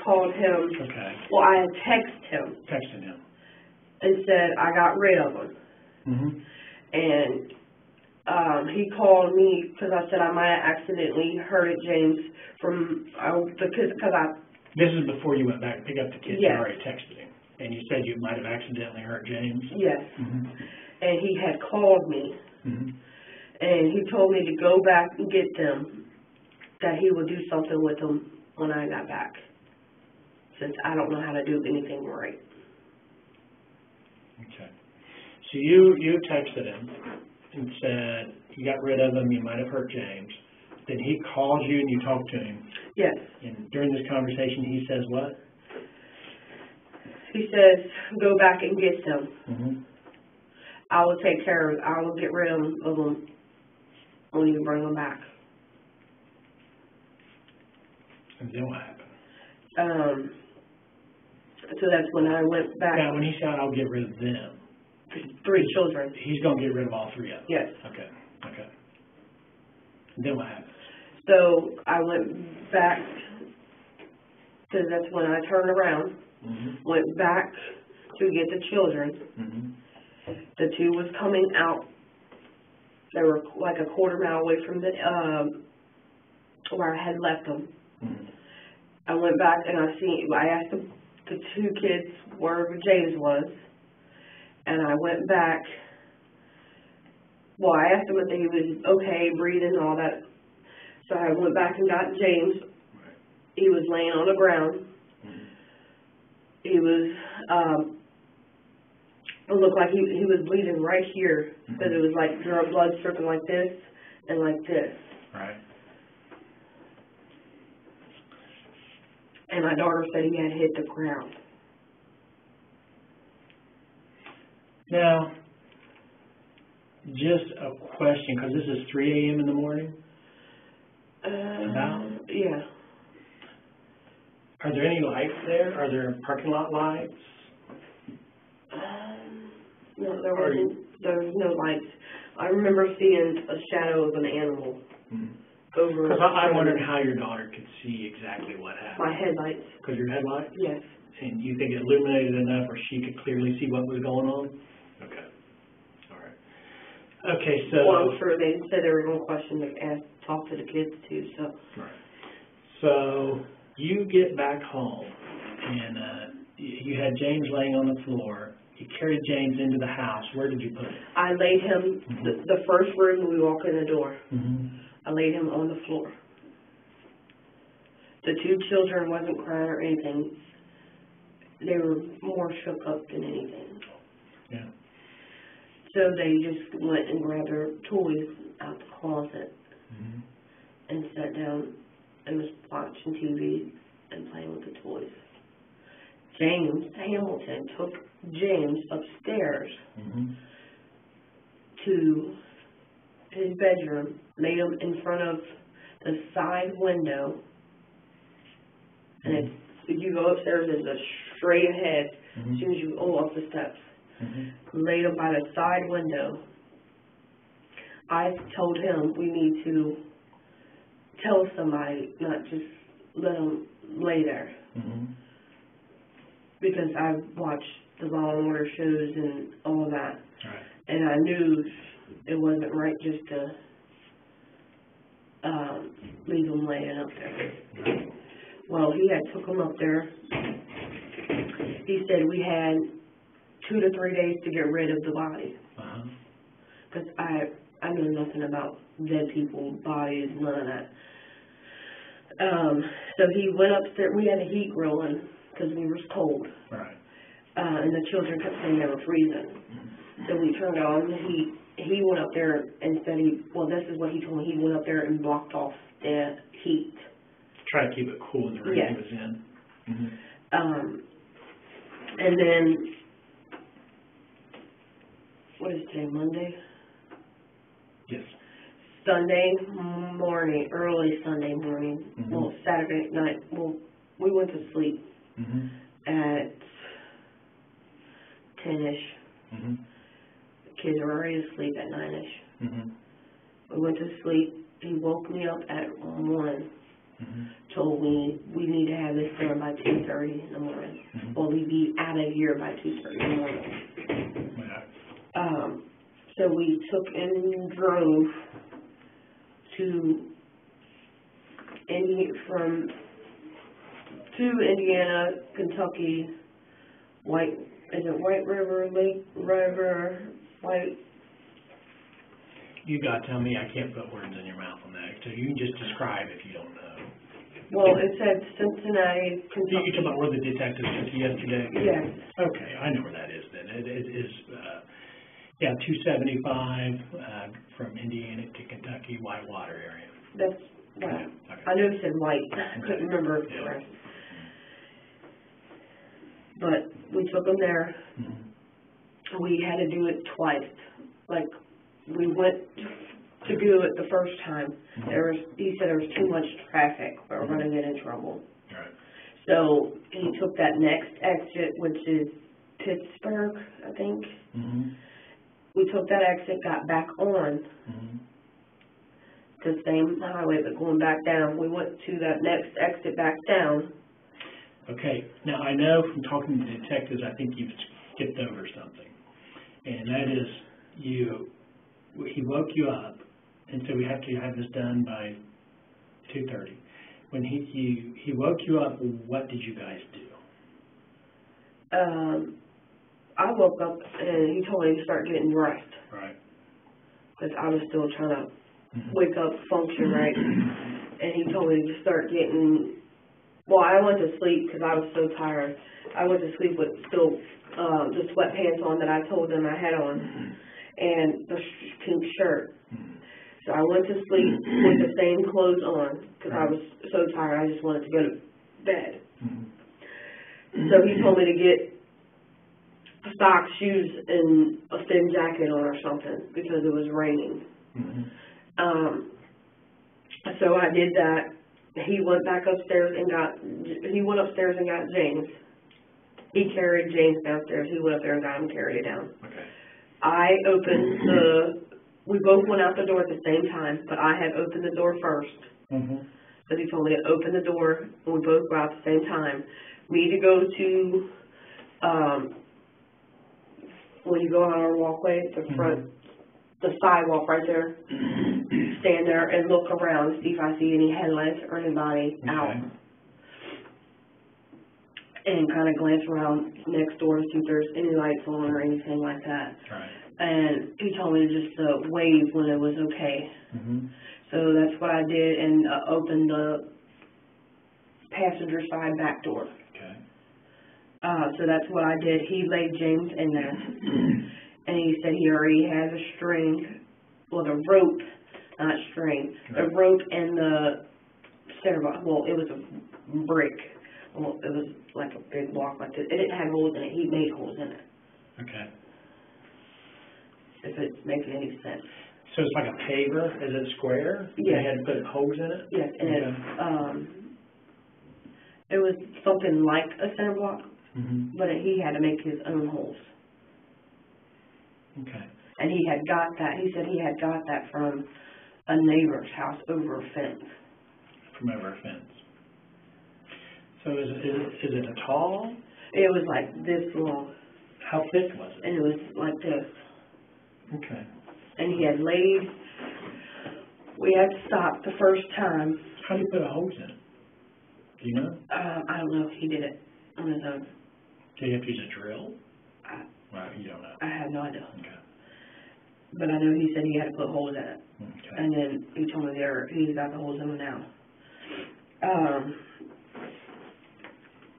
called him. Okay. Well, I had texted him. And said I got rid of him. And he called me because I said I might have accidentally hurted James because This is before you went back to pick up the kids. Yes. You already texted him. And you said you might have accidentally hurt James? Yes. And he had called me. And he told me to go back and get them, that he would do something with them when I got back, since I don't know how to do anything right. Okay. So you texted him and said you got rid of him, you might have hurt James. Then he called you and you talked to him. Yes. And during this conversation he says what? He says, go back and get them. I will take care of it. I will get rid of them when you bring them back. And then what happened? So that's when I went back. Now, when he said, I'll get rid of them. 3 children. He's going to get rid of all 3 of them? Yes. Okay. And then what happened? So I went back, because that's when I turned around, went back to get the children. The 2 was coming out. They were like a quarter mile away from the where I had left them. I went back and I asked the 2 kids where James was, and I went back. Well, I asked him if he was okay, breathing and all that. So I went back and got James. He was laying on the ground. He was, it looked like he was bleeding right here, because it was like blood dripping like this and like this. Right. And my daughter said he had hit the ground. Now, just a question, because this is 3 a.m. in the morning? Yeah. Are there any lights there? Are there parking lot lights? No, there was no lights. I remember seeing a shadow of an animal over. Because I'm wondering how your daughter could see exactly what happened. My headlights. Because your headlights? Yes. And you think it illuminated enough where she could clearly see what was going on? Okay. All right. Okay, so... Well, I'm sure they said they were going to question and talk to the kids too, so... Right. So, you get back home, and you had James laying on the floor. you carried James into the house. Where did you put him? I laid him, the first room when we walk in the door, Mm-hmm. I laid him on the floor. The two children wasn't crying or anything. They were more shook up than anything. Yeah. So they just went and grabbed their toys out the closet Mm-hmm. and sat down and was watching TV and playing with the toys. James Hamilton took James upstairs Mm-hmm. to his bedroom, laid him in front of the side window, and it's, if you go upstairs, there's a straight ahead Mm-hmm. as soon as you go up the steps. Mm-hmm. Laid him by the side window. I told him we need to tell somebody, not just let him lay there. Mm-hmm. Because I've watched the Law and Order shows and all of that. Right. And I knew it wasn't right just to leave him laying up there. Right. Well, he had took him up there. He said we had 2 to 3 days to get rid of the body. Uh-huh. Because I know nothing about dead people's bodies, none of that. So he went upstairs. We had a heat rolling because we were cold. Right. And the children kept saying they were freezing. So we turned on the heat. He went up there and said this is what he told me. He went up there and blocked off the heat. Try to keep it cool in the room Yes. he was in. Mm-hmm. And then, what is today, Monday? Yes. Sunday morning, early Sunday morning, Mm-hmm. well, Saturday night, we went to sleep Mm-hmm. at 10-ish. Mm-hmm. The kids were already asleep at 9-ish. Mm-hmm. We went to sleep. He woke me up at 1, Mm-hmm. told me we need to have this done by 2:30 in the morning. Mm-hmm. Well, we'd be out of here by 2:30 in the morning. Yeah. So we took and drove to Indiana, Kentucky, White River, Lake River, White. You gotta tell me, I can't put words in your mouth on that, so you can just describe if you don't know. Well, it said Cincinnati, You Kentucky. talking about where the detective took you yesterday? Yes. Okay, I know where that is then. It is, 275, from Indiana to Kentucky, Whitewater area. That's right. Okay. I knew it said white. I couldn't remember the Yeah. rest. But we took them there. Mm-hmm. We had to do it twice. Like, we went to do it the first time. He said there was too much traffic. We were going to get in trouble. Right. So he took that next exit, which is Pittsburgh, I think. Mm-hmm. We took that exit, got back on Mm-hmm. the same highway, but going back down. We went to that next exit back down. Okay, now I know from talking to detectives, I think you've skipped over something. And that is, he woke you up, and so we have to have this done by 2:30. When he woke you up, what did you guys do? I woke up and he told me to start getting dressed. Right. Because I was still trying to wake up, function right. And he told me to start getting, well, I went to sleep because I was so tired. I went to sleep with still the sweatpants on that I told them I had on and the pink shirt. So I went to sleep with the same clothes on because I was so tired. I just wanted to go to bed. So he told me to get socks, shoes, and a thin jacket on or something because it was raining. So I did that. He went back upstairs and got James. He carried James downstairs. He went up there and got him, carried it down. Okay. I opened we both went out the door at the same time, but I had opened the door first. Because he told me to open the door, and we both go out at the same time. Me to go to, when you go on our walkway, the front, the sidewalk right there, stand there and look around, see if I see any headlights or anybody out. and kind of glance around next door to see if there's any lights on or anything like that. Right. And he told me to just wave when it was okay. Mm-hmm. So that's what I did, and opened the passenger side back door. Okay. So that's what I did. He laid James in there, and he said he already has a string, well, the rope, not string, the rope and the center block. Well, it was a brick. Well, it was like a big block like this. It didn't have holes in it. He made holes in it. Okay. If it's making any sense. So it's like a paver? Is it square? Yeah. You had to put holes in it? Yes, and Okay. it was something like a center block, Mm-hmm. but he had to make his own holes. Okay. And he had got that. He said he had got that from a neighbor's house over a fence. From over a fence. So is it a tall? It was like this long, How thick was it? and it was like this. Okay. And he had laid. We had to stop the first time. How do you put a hose in it? Do you know? I don't know if he did it on his own. Do you have to use a drill? Well, you don't know. I have no idea. Okay. But I know he said he had to put holes in it. Okay. And then he told me he's got the holes in them now.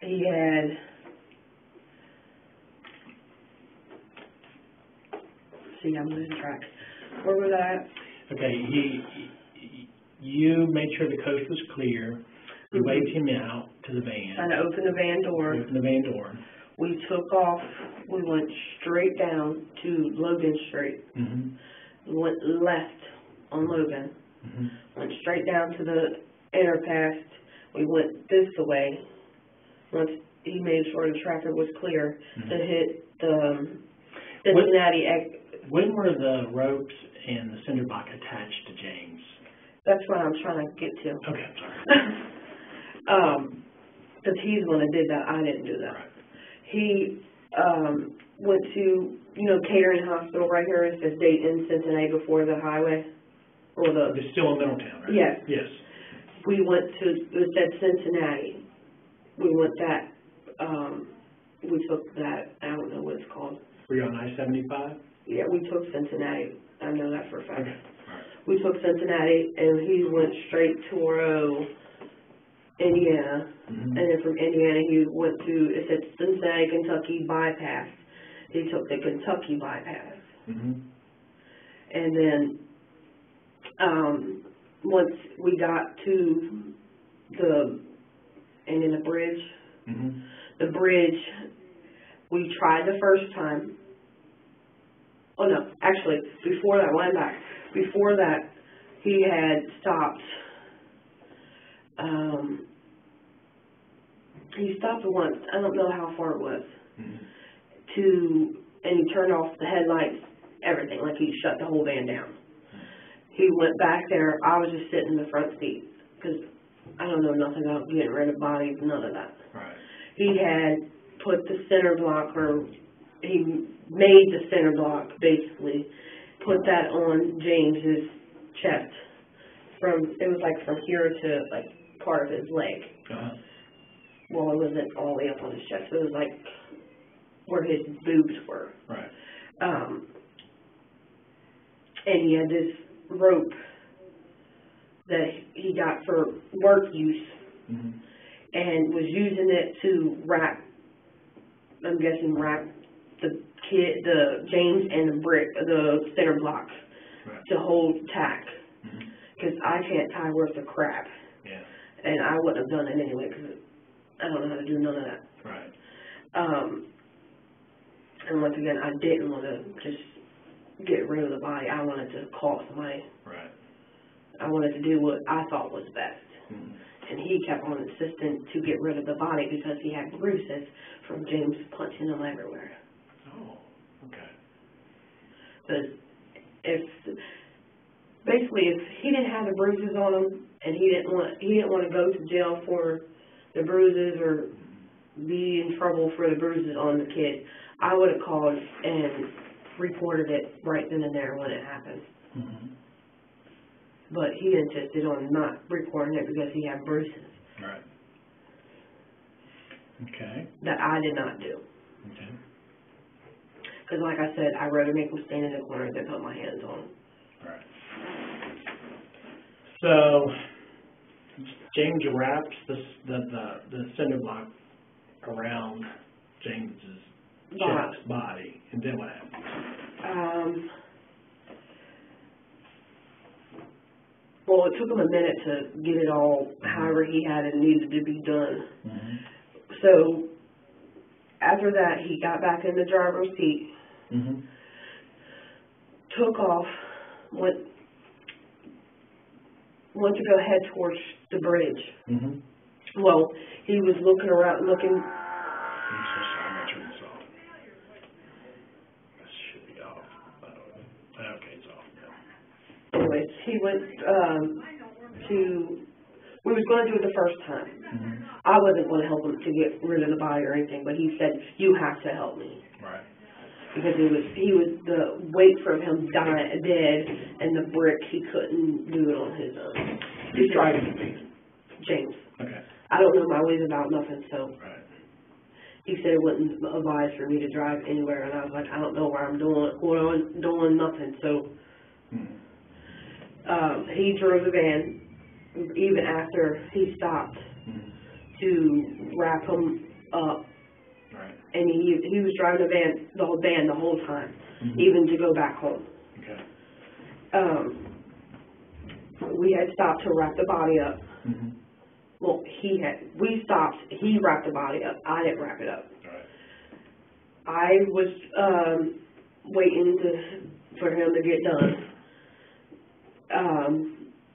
He had, see, I'm losing track. Where was I? Okay, you made sure the coast was clear. You waved him out to the van. Trying to open the van door. Opened the van door. We took off. We went straight down to Logan Street. Mm-hmm. Went left on Logan. Mm-hmm. Went straight down to the interpass. We went this way. Once he made sure the traffic was clear to hit the Cincinnati. When were the ropes and the cinder block attached to James? That's what I'm trying to get to. Okay, sorry. Because he's the one that did that. I didn't do that. Right. He went to, Catering Hospital right here. It says Dayton, Cincinnati, before the highway. Or It's still in Middletown, right? Yes. Yes. We went to, it said Cincinnati. We went that, we took that, I don't know what it's called. Were you on I-75? Yeah, we took Cincinnati. I know that for a fact. Okay. All right. We took Cincinnati, and he went straight to Indiana. Mm-hmm. And then from Indiana, he went to, it said Cincinnati, Kentucky bypass. He took the Kentucky bypass. Mm-hmm. And then once we got to the bridge, Mm-hmm. the bridge, we tried the first time. Oh no, actually, before that, went back. Before that, he had stopped. He stopped once. I don't know how far it was. Mm-hmm. And he turned off the headlights, everything, like he shut the whole van down. He went back there. I was just sitting in the front seat because I don't know nothing about getting rid of bodies, none of that. Right. He had put the center block, or he made the center block, basically, put that on James's chest. It was like from here to like part of his leg. Uh-huh. Well, it wasn't all the way up on his chest. It was like where his boobs were. Right. And he had this rope that he got for work use, Mm-hmm. and was using it to wrap the James and the center block, Right. to hold tack. Mm-hmm. Because I can't tie worth of crap. Yeah. And I wouldn't have done it anyway, because I don't know how to do none of that. Right. And once again, I didn't want to just get rid of the body. I wanted to call somebody. Right. I wanted to do what I thought was best. Mm-hmm. And he kept on insisting to get rid of the body because he had bruises from James punching him everywhere. Oh, okay. But if he didn't have the bruises on him, and he didn't want to go to jail for the bruises or be in trouble for the bruises on the kid, I would have called and reported it right then and there when it happened. Mm-hmm. But he insisted on not reporting it because he had bruises. Right. Okay. that I did not do. Okay. Because like I said, I'd rather make them stand in the corner than put my hands on them. Right. So, James wraps the cinder block around James's chest, body, and then what happened? Well, it took him a minute to get it all however he had it needed to be done. Mm-hmm. So, after that, he got back in the driver's seat, Mm-hmm. took off, went to go head towards the bridge. Mm-hmm. Well, he was looking around, looking. I'm so sorry, I'm not turning this off. This should be off. Okay, it's off now. Anyways, he went we was going to do it the first time. Mm-hmm. I wasn't going to help him to get rid of the body or anything, but he said, you have to help me. Right. Because he was the weight from him dead, and the brick, he couldn't do it on his own. Who's driving me? James. Okay. I don't know my ways about nothing, so. Right. He said it wasn't advised for me to drive anywhere, and I was like, I don't know where I'm doing nothing, so. Mm-hmm. He drove the van, even after he stopped Mm-hmm. to wrap him up. Right. And he was driving the whole time, Mm-hmm. even to go back home. Okay. We had stopped to wrap the body up. Mm-hmm. Well, we stopped, he wrapped the body up, I didn't wrap it up. Right. I was waiting for him to get done.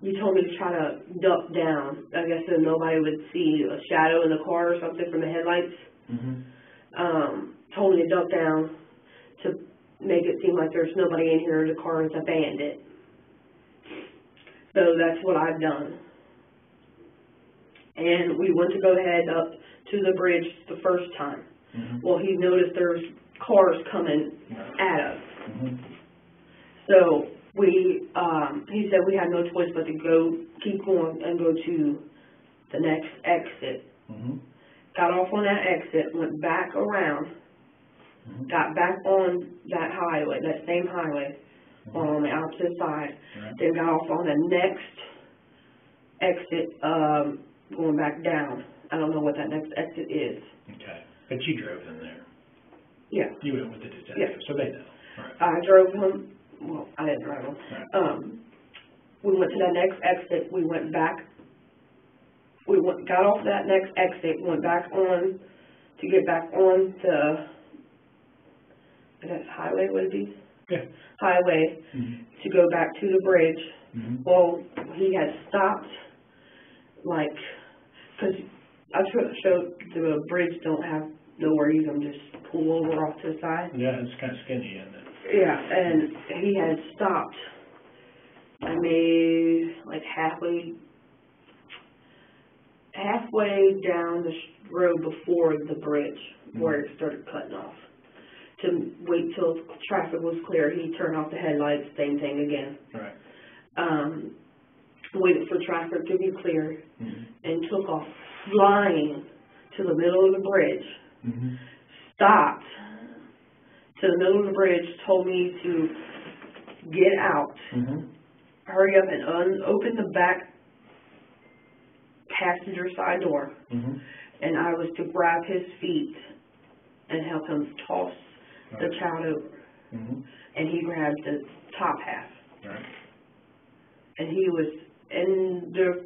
You told me to try to duck down, I guess so nobody would see a shadow in the car or something from the headlights. Mm-hmm. Told me to duck down to make it seem like there's nobody in here, the car is abandoned. So that's what I've done. And we went to go head up to the bridge the first time. Mm-hmm. Well, he noticed there's cars coming at us. Mm-hmm. So he said we had no choice but to keep going and go to the next exit. Mm-hmm. Got off on that exit, went back around, Mm-hmm. got back on that highway, that same highway, Mm-hmm. on the opposite side, Right. then got off on the next exit, going back down. I don't know what that next exit is. Okay. But you drove them there. Yeah. You went with the detective, Yeah. so they know. Right. I drove him, well, I didn't drive him. Right. We went to that next exit, we went back, got off that next exit, went back on, to get back on the, I guess highway would it be? Yeah. Highway, Mm-hmm. to go back to the bridge. Mm-hmm. Well, he had stopped, like, because I showed the bridge don't have nowhere you can just pull over off to the side. Yeah, it's kind of skinny, isn't it? Yeah, and he had stopped, I mean, like halfway down the road before the bridge, where it started cutting off. To wait till traffic was clear, he turned off the headlights, same thing again. Right. Waited for traffic to be clear, Mm-hmm. and took off flying to the middle of the bridge. Mm-hmm. Stopped to the middle of the bridge, told me to get out, Mm-hmm. hurry up and open the back passenger side door, Mm-hmm. and I was to grab his feet and help him toss the Right. child over. Mm-hmm. And he grabbed the top half. Right. And he was in the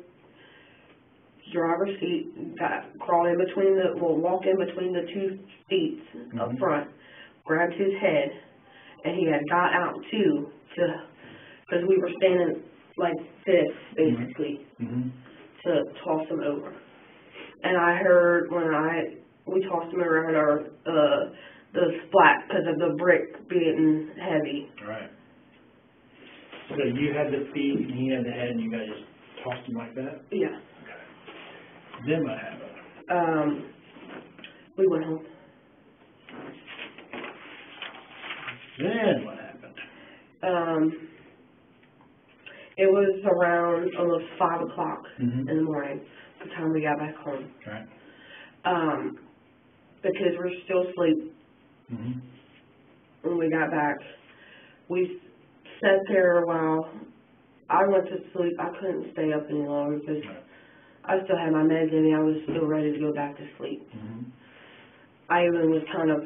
driver's seat, walk in between the two seats up Mhm. front, grabbed his head, and he had got out too, because we were standing like this, basically, Mm-hmm. to toss him over. And I heard we tossed him over, I heard the splat because of the brick being heavy. Right. So you had the feet and he had the head and you guys just tossed him like that? Yeah. Okay. Then what happened? We went home. Then what happened? It was around almost 5 o'clock Mhm. in the morning, the time we got back home. Right. The kids were still asleep when we got back. We sat there a while. I went to sleep. I couldn't stay up any longer because I still had my meds in me. I was still ready to go back to sleep. I even was kind of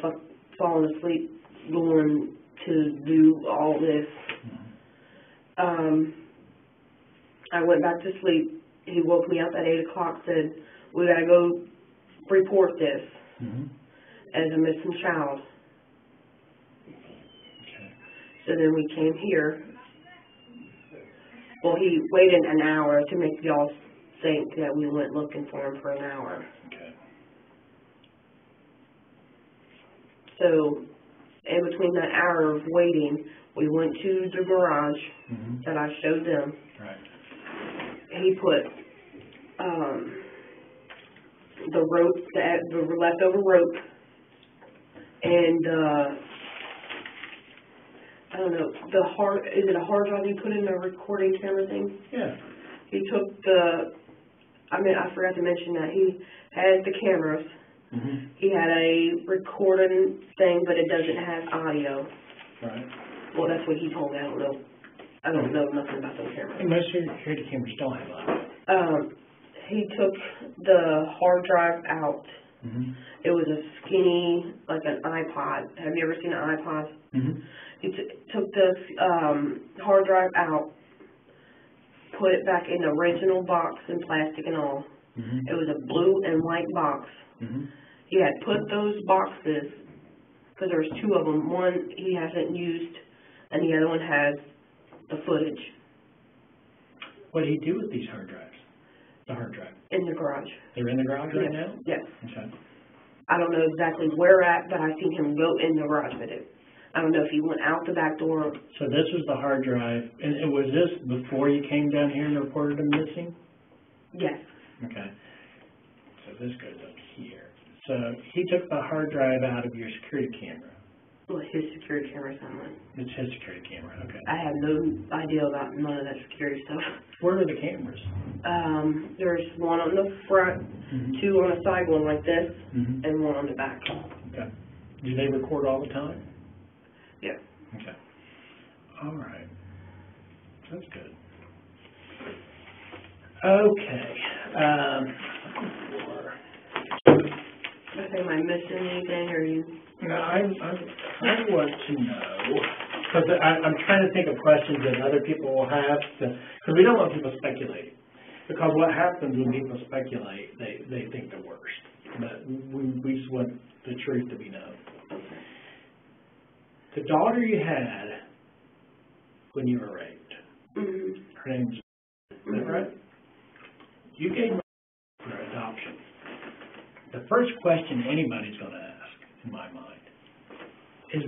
falling asleep going to do all this. I went back to sleep. He woke me up at 8 o'clock, said, we got to go report this as a missing child. So then we came here. Well, he waited an hour to make y'all think that we went looking for him for an hour. So in between that hour of waiting, we went to the garage that I showed them. He put the rope, the leftover rope, and I don't know, is it a hard drive you put in the recording camera thing? Yeah. He took I forgot to mention that he has the cameras. He had a recording thing, but it doesn't have audio. Right. Well, that's what he told me. I don't know nothing about those cameras. And most security cameras don't have audio. He took the hard drive out. It was a skinny, like an iPod. Have you ever seen an iPod? He took the hard drive out, put it back in the original box in plastic and all. It was a blue and white box. He had put those boxes, because there was two of them. One he hasn't used, and the other one has the footage. What did he do with these hard drives? The hard drive? In the garage. They're in the garage right now? Yes. Okay. I don't know exactly where at, but I seen him go in the garage with it. I don't know if he went out the back door. So this was the hard drive, and was this before you came down here and reported him missing? Yes. Okay. So this goes up here. So he took the hard drive out of your security camera. Well, his security camera's on mine. It's his security camera, okay. I have no idea about none of that security stuff. Where are the cameras? There's one on the front, two on the side, one like this, and one on the back. Okay. Do they record all the time? Yeah. Okay. All right. That's good. Okay. Am I missing anything, or you? No, I want to know, because I'm trying to think of questions that other people will have, because we don't want people speculating. Because what happens when people speculate, they think the worst. But we just want the truth to be known. The daughter you had when you were raped, her name's, is that right? You gave her for adoption. The first question anybody's going to ask, in my mind, is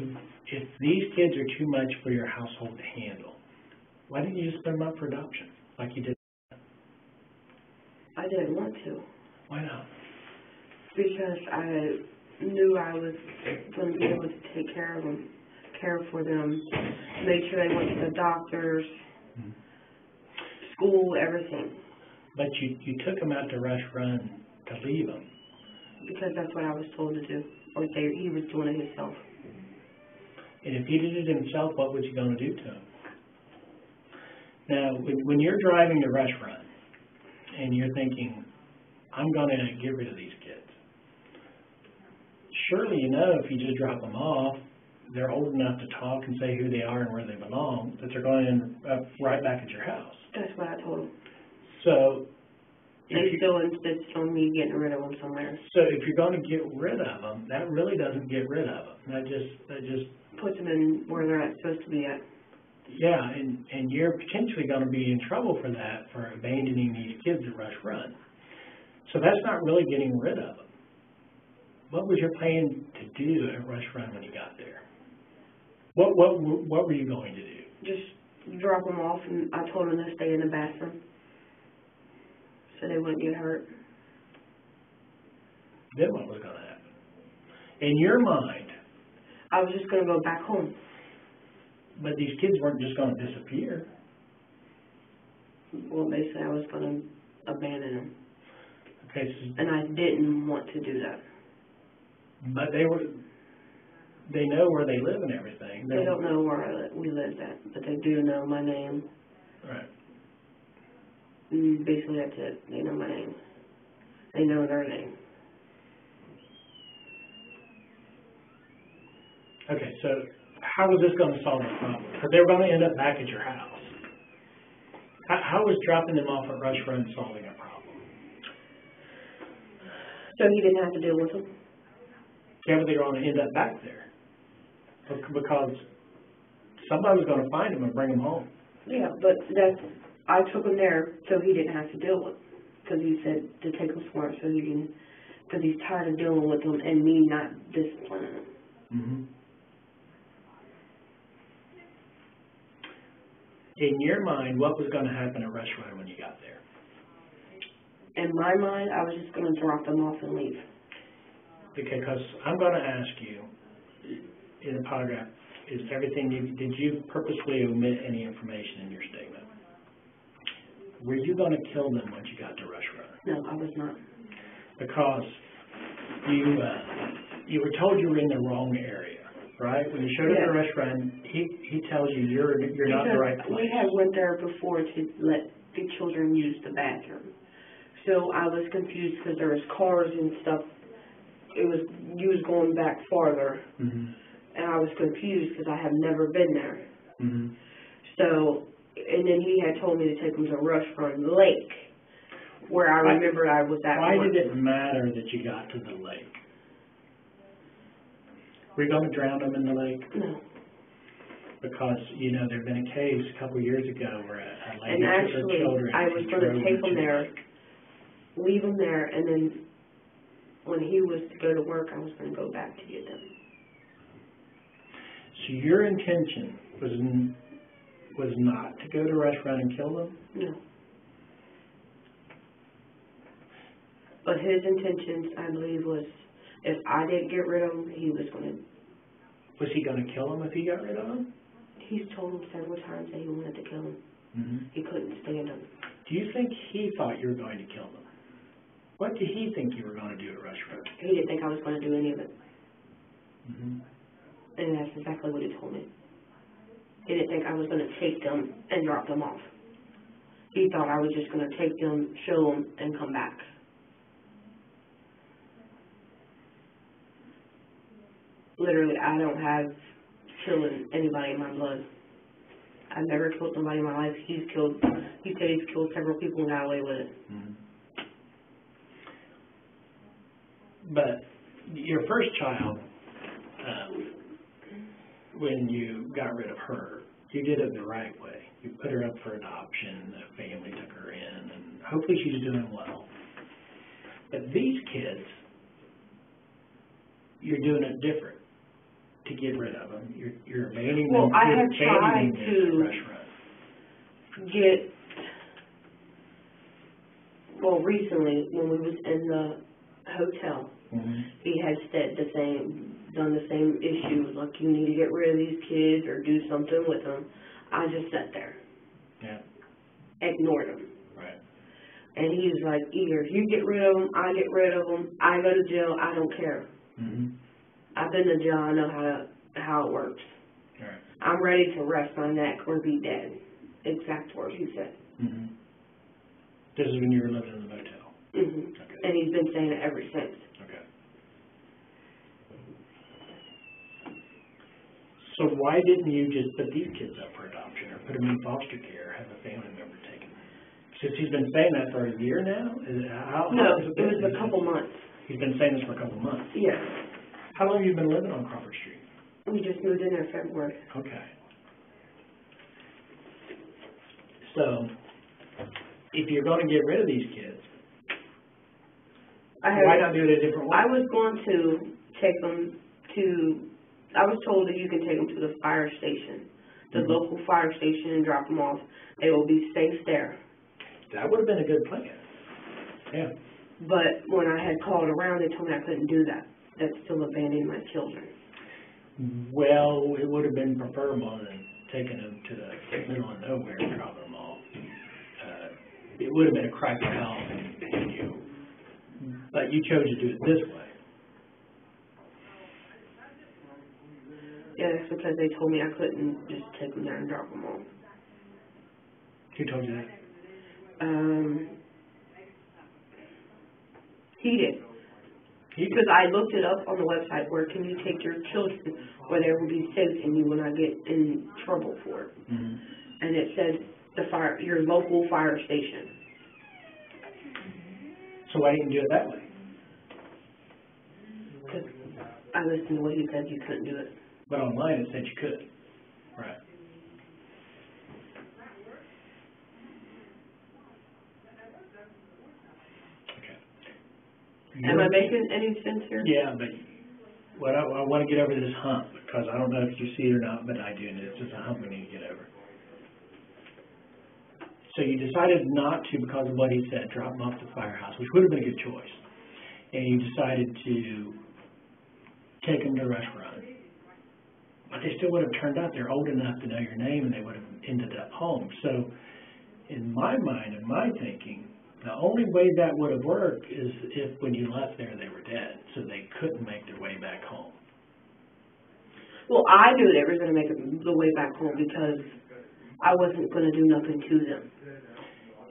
if these kids are too much for your household to handle, why didn't you just put them up for adoption like you did? I didn't want to. Why not? Because I knew I was going to be able to take care of them, care for them, make sure they went to the doctors, school, everything. But you took them out to Rush Run to leave them. Because that's what I was told to do, or he was doing it himself. And if he did it himself, what was he going to do to him? Now, when you're driving to Rush Run, and you're thinking, I'm going to get rid of these kids, surely you know if you just drop them off, they're old enough to talk and say who they are and where they belong, that they're going to end up right back at your house. That's what I told them. So they still insist on me getting rid of them somewhere. So if you're going to get rid of them, that really doesn't get rid of them. That just puts them in where they're not supposed to be at. Yeah, and you're potentially going to be in trouble for that, for abandoning these kids at Rush Run. So that's not really getting rid of them. What was your plan to do at Rush Run when you got there? What were you going to do? Just drop them off, and I told them to stay in the bathroom so they wouldn't get hurt. Then what was going to happen? In your mind, I was just going to go back home. But these kids weren't just going to disappear. Well, basically, I was going to abandon them. Okay. So, and I didn't want to do that. But they know where they live and everything. They don't know where we live at, but they do know my name. Right. Basically, that's it. They know my name. They know their name. Okay, so how is this going to solve the problem? Because they were going to end up back at your house. How is dropping them off at Rush Run solving a problem? So he didn't have to deal with them? Yeah, but they're going to end up back there. Because somebody was going to find them and bring them home. Yeah, but I took him there so he didn't have to deal with them. Because he said to take them somewhere so he can, because he's tired of dealing with them and me not disciplining them. Mm-hmm. In your mind, what was going to happen at Rush Run when you got there? In my mind, I was just going to drop them off and leave. Because I'm going to ask you, in the polygraph, did you purposely omit any information in your statement? Were you going to kill them once you got to Rush Run? No, I was not. Because you were told you were in the wrong area, right? When you showed up at Rush Run, he tells you you're not in the right place. We had went there before to let the children use the bathroom. So I was confused because there was cars and stuff. You was going back farther. Mm-hmm. And I was confused because I have never been there. Mm-hmm. So, and then he had told me to take them to Rush Run Lake, where I remembered I was at. Why did it matter that you got to the lake? Were you going to drown them in the lake? No. Because, there had been a case a couple of years ago where a lady and took her children. I was going to take them there, leave them there, and then when he was to go to work, I was going to go back to get them. So your intention was not to go to Rush Run and kill them? No. But his intentions, I believe, was if I didn't get rid of them, he was going to... Was he going to kill them if he got rid of them? He's told him several times that he wanted to kill them. Mm-hmm. He couldn't stand them. Do you think he thought you were going to kill them? What did he think you were going to do at Rush Run? He didn't think I was going to do any of it. Mm-hmm. And that's exactly what he told me. He didn't think I was going to take them and drop them off. He thought I was just going to take them, show them, and come back. Literally, I don't have killing anybody in my blood. I've never killed somebody in my life. He said he's killed several people and got away with it. Mm-hmm. But your first child, when you got rid of her, you did it the right way. You put her up for adoption, the family took her in, and hopefully she's doing well. But these kids, you're doing it different to get rid of them. You're abandoning them. Well, I have tried to recently, when we was in the hotel, mm-hmm. he had done the same issue, like you need to get rid of these kids or do something with them. I just sat there. Yeah. Ignored him. Right. And he was like, either you get rid of them, I get rid of them, I go to jail, I don't care. Mm-hmm. I've been to jail, I know how it works. Right. I'm ready to rest my neck or be dead. Exact words he said. Mm-hmm. This is when you were living in the motel? Mm-hmm. Okay. And he's been saying it ever since. Okay. So why didn't you just put these kids up for adoption or put them in foster care, have a family member take them? Since he's been saying that for a year now? No, it was a couple months. He's been saying this for a couple months? Yeah. How long have you been living on Crawford Street? We just moved in there February. Okay. So, if you're going to get rid of these kids, why not do it a different way? I was going to take them I was told that you can take them to the fire station, the mm-hmm. local fire station, and drop them off. They will be safe there. That would have been a good plan. Yeah. But when I had called around, they told me I couldn't do that. That's still abandoning my children. Well, it would have been preferable than taking them to the middle of nowhere and dropping them off. It would have been a cry for help, but you chose to do it this way. Yeah, that's because they told me I couldn't just take them there and drop them off. Who told you that? He did. Because I looked it up on the website, where can you take your children where they will be safe and you will not get in trouble for it. Mm-hmm. And it said your local fire station. So why didn't you do it that way? Because I listened to what he said, you couldn't do it. But online it said you could. Right. Am I making any sense here? Yeah, but what I want to get over this hump, because I don't know if you see it or not, but I do, and it's just a hump we need to get over. So you decided not to, because of what he said, drop them off at the firehouse, which would have been a good choice. And you decided to take them to Rush Run. But they still would have turned out. They're old enough to know your name, and they would have ended up home. So in my mind, in my thinking, the only way that would have worked is if when you left there they were dead, so they couldn't make their way back home. Well, I knew they were going to make the way back home because I wasn't going to do nothing to them.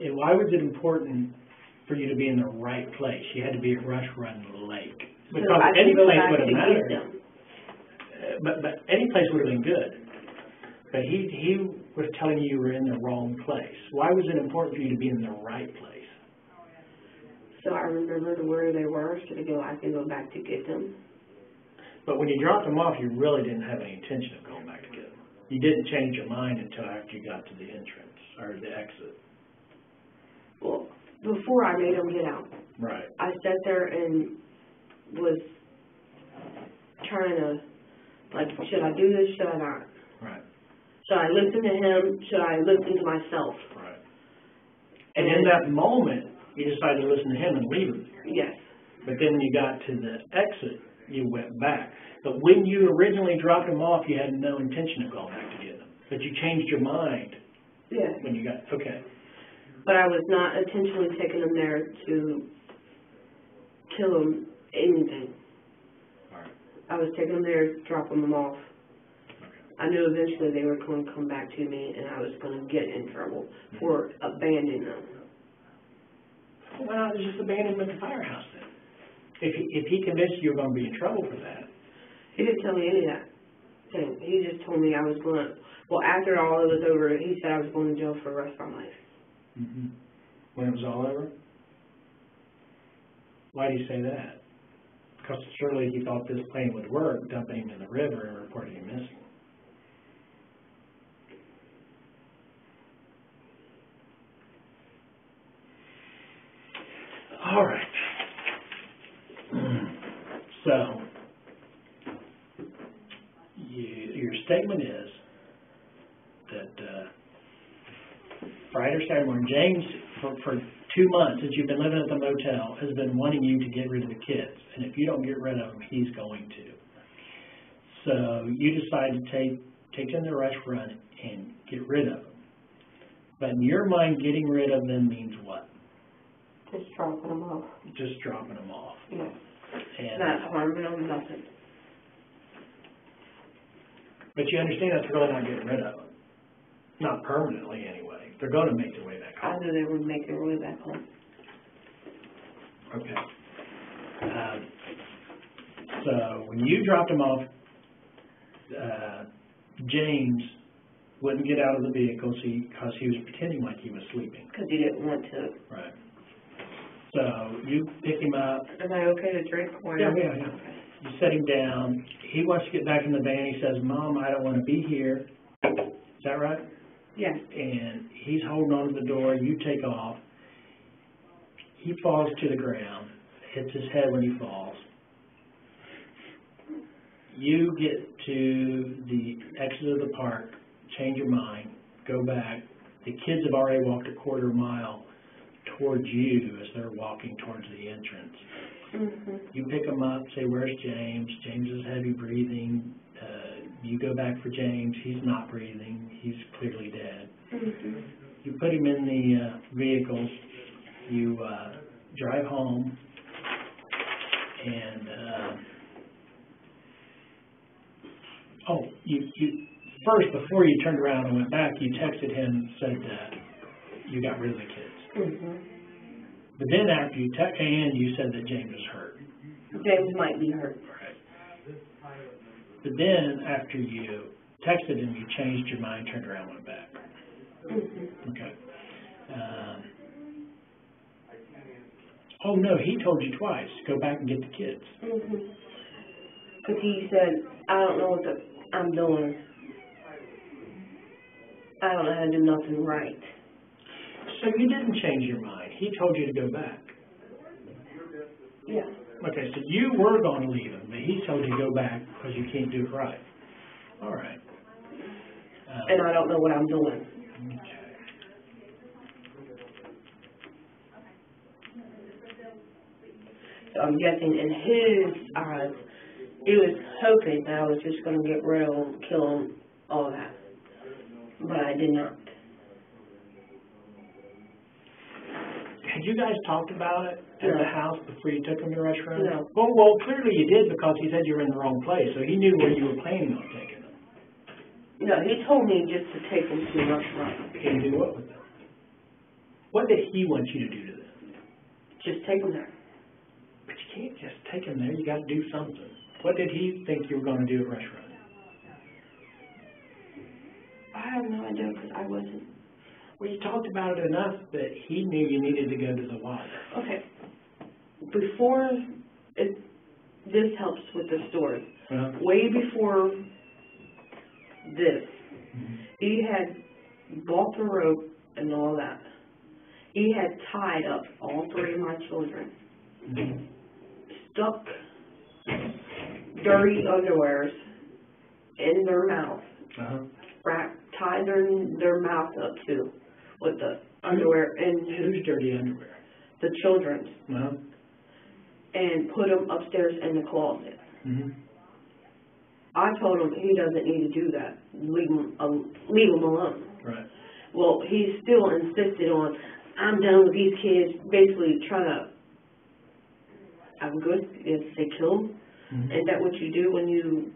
And why was it important for you to be in the right place? You had to be at Rush Run Lake. Because so any place would have mattered. But any place would have been good. But he was telling you were in the wrong place. Why was it important for you to be in the right place? So I remembered where they were, so I could go back to get them. But when you dropped them off, you really didn't have any intention of going back to get them. You didn't change your mind until after you got to the entrance, or the exit. Well, before I made them get out. Right. I sat there and was trying to, like, should I do this, should I not? Right. Should I listen to him, should I listen to myself? Right. And in that moment, you decided to listen to him and leave him there. Yes. But then when you got to the exit, you went back. But when you originally dropped them off, you had no intention of going back to get them. But you changed your mind. Yeah. When you got, okay. But I was not intentionally taking them there to kill them, anything. All right. I was taking them there, dropping them off. Okay. I knew eventually they were going to come back to me and I was going to get in trouble for abandoning them. Why not just abandon them at the firehouse then? If he convinced you were going to be in trouble for that. He didn't tell me any of that thing. He just told me I was going to, well, after all it was over, he said I was going to jail for the rest of my life. Mm-hmm. When it was all over? Why do you say that? Because surely he thought this plan would work, dumping him in the river and reporting him missing. All right. So, your statement is that Friday or Saturday morning, James, for 2 months since you've been living at the motel, has been wanting you to get rid of the kids. And if you don't get rid of them, he's going to. So you decide to take them to Rush Run and get rid of them. But in your mind, getting rid of them means what? Just dropping them off. Just dropping them off. Yeah. And, not harming them, nothing. but you understand that's really not getting rid of them. Not permanently, anyway. They're going to make their way back home. I knew they would make their way back home. Okay. So when you dropped them off, James wouldn't get out of the vehicle because he was pretending like he was sleeping. Because he didn't want to. Right. So you pick him up. Am I okay to drink? Yeah. You set him down. He wants to get back in the van. He says, "Mom, I don't want to be here." Is that right? Yes. And he's holding on to the door. You take off. He falls to the ground, hits his head when he falls. You get to the exit of the park, change your mind, go back. The kids have already walked a quarter mile towards you as they're walking towards the entrance. Mm-hmm. You pick them up, say, "Where's James?" James is heavy breathing. You go back for James. He's not breathing. He's clearly dead. Mm-hmm. You put him in the vehicle. You drive home, and Oh, you first, before you turned around and went back, you texted him and said that you got rid of the kids. Mm-hmm. But then after you and you said that James was hurt. James might be hurt. Right. But then after you texted him, you changed your mind, turned around, and went back. Mm-hmm. Okay. Oh no, he told you twice. Go back and get the kids. Mm-hmm. Because he said, I don't know what I'm doing. I don't know how to do nothing right. So you didn't change your mind. He told you to go back. Yeah. Okay, so you were going to leave him, but he told you to go back because you can't do it right. All right. And I don't know what I'm doing. Okay. So I'm guessing in his eyes, he was hoping that I was just going to get rid of him, kill him, all that. But I did not. Had you guys talked about it at the house before you took him to the restaurant? No. Well, clearly you did because he said you were in the wrong place, so he knew where you were planning on taking him. No, he told me just to take him to the restaurant. And do what with them? What did he want you to do to them? Just take him there. But you can't just take him there. You got to do something. What did he think you were going to do at the restaurant? I have no idea because I wasn't. Well, you talked about it enough that he knew you needed to go to the water. Okay. Before this helps with the story. Way before this, he had bought the rope and all that. He had tied up all three of my children, stuck dirty underwears in their mouth, tied their mouth up too with the underwear and whose dirty underwear? The children's, and put them upstairs in the closet. I told him he doesn't need to do that. Leave him alone. Right. Well, he still insisted on, I'm done with these kids, basically trying to, I'm good if they kill them. Isn't that what you do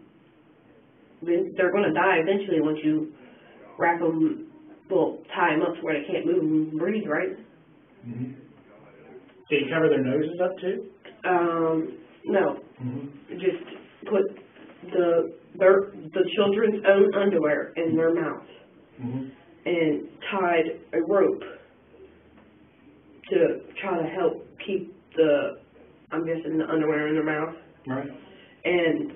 they're going to die eventually once you wrap them, tie them up to where they can't move and breathe, right? Did you cover their noses up too? No. Just put the children's own underwear in their mouth and tied a rope to try to help keep I'm guessing the underwear in their mouth. Right. And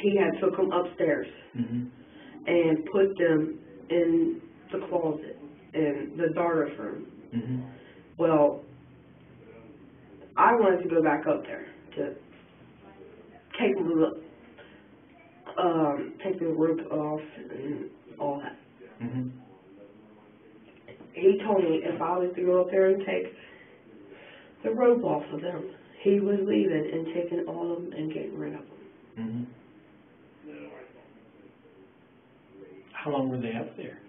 he had took them upstairs and put them in the closet in the daughter's room. Well, I wanted to go back up there to take the rope off and all that. He told me if I was to go up there and take the rope off of them, he was leaving and taking all of them and getting rid of them. How long were they up there?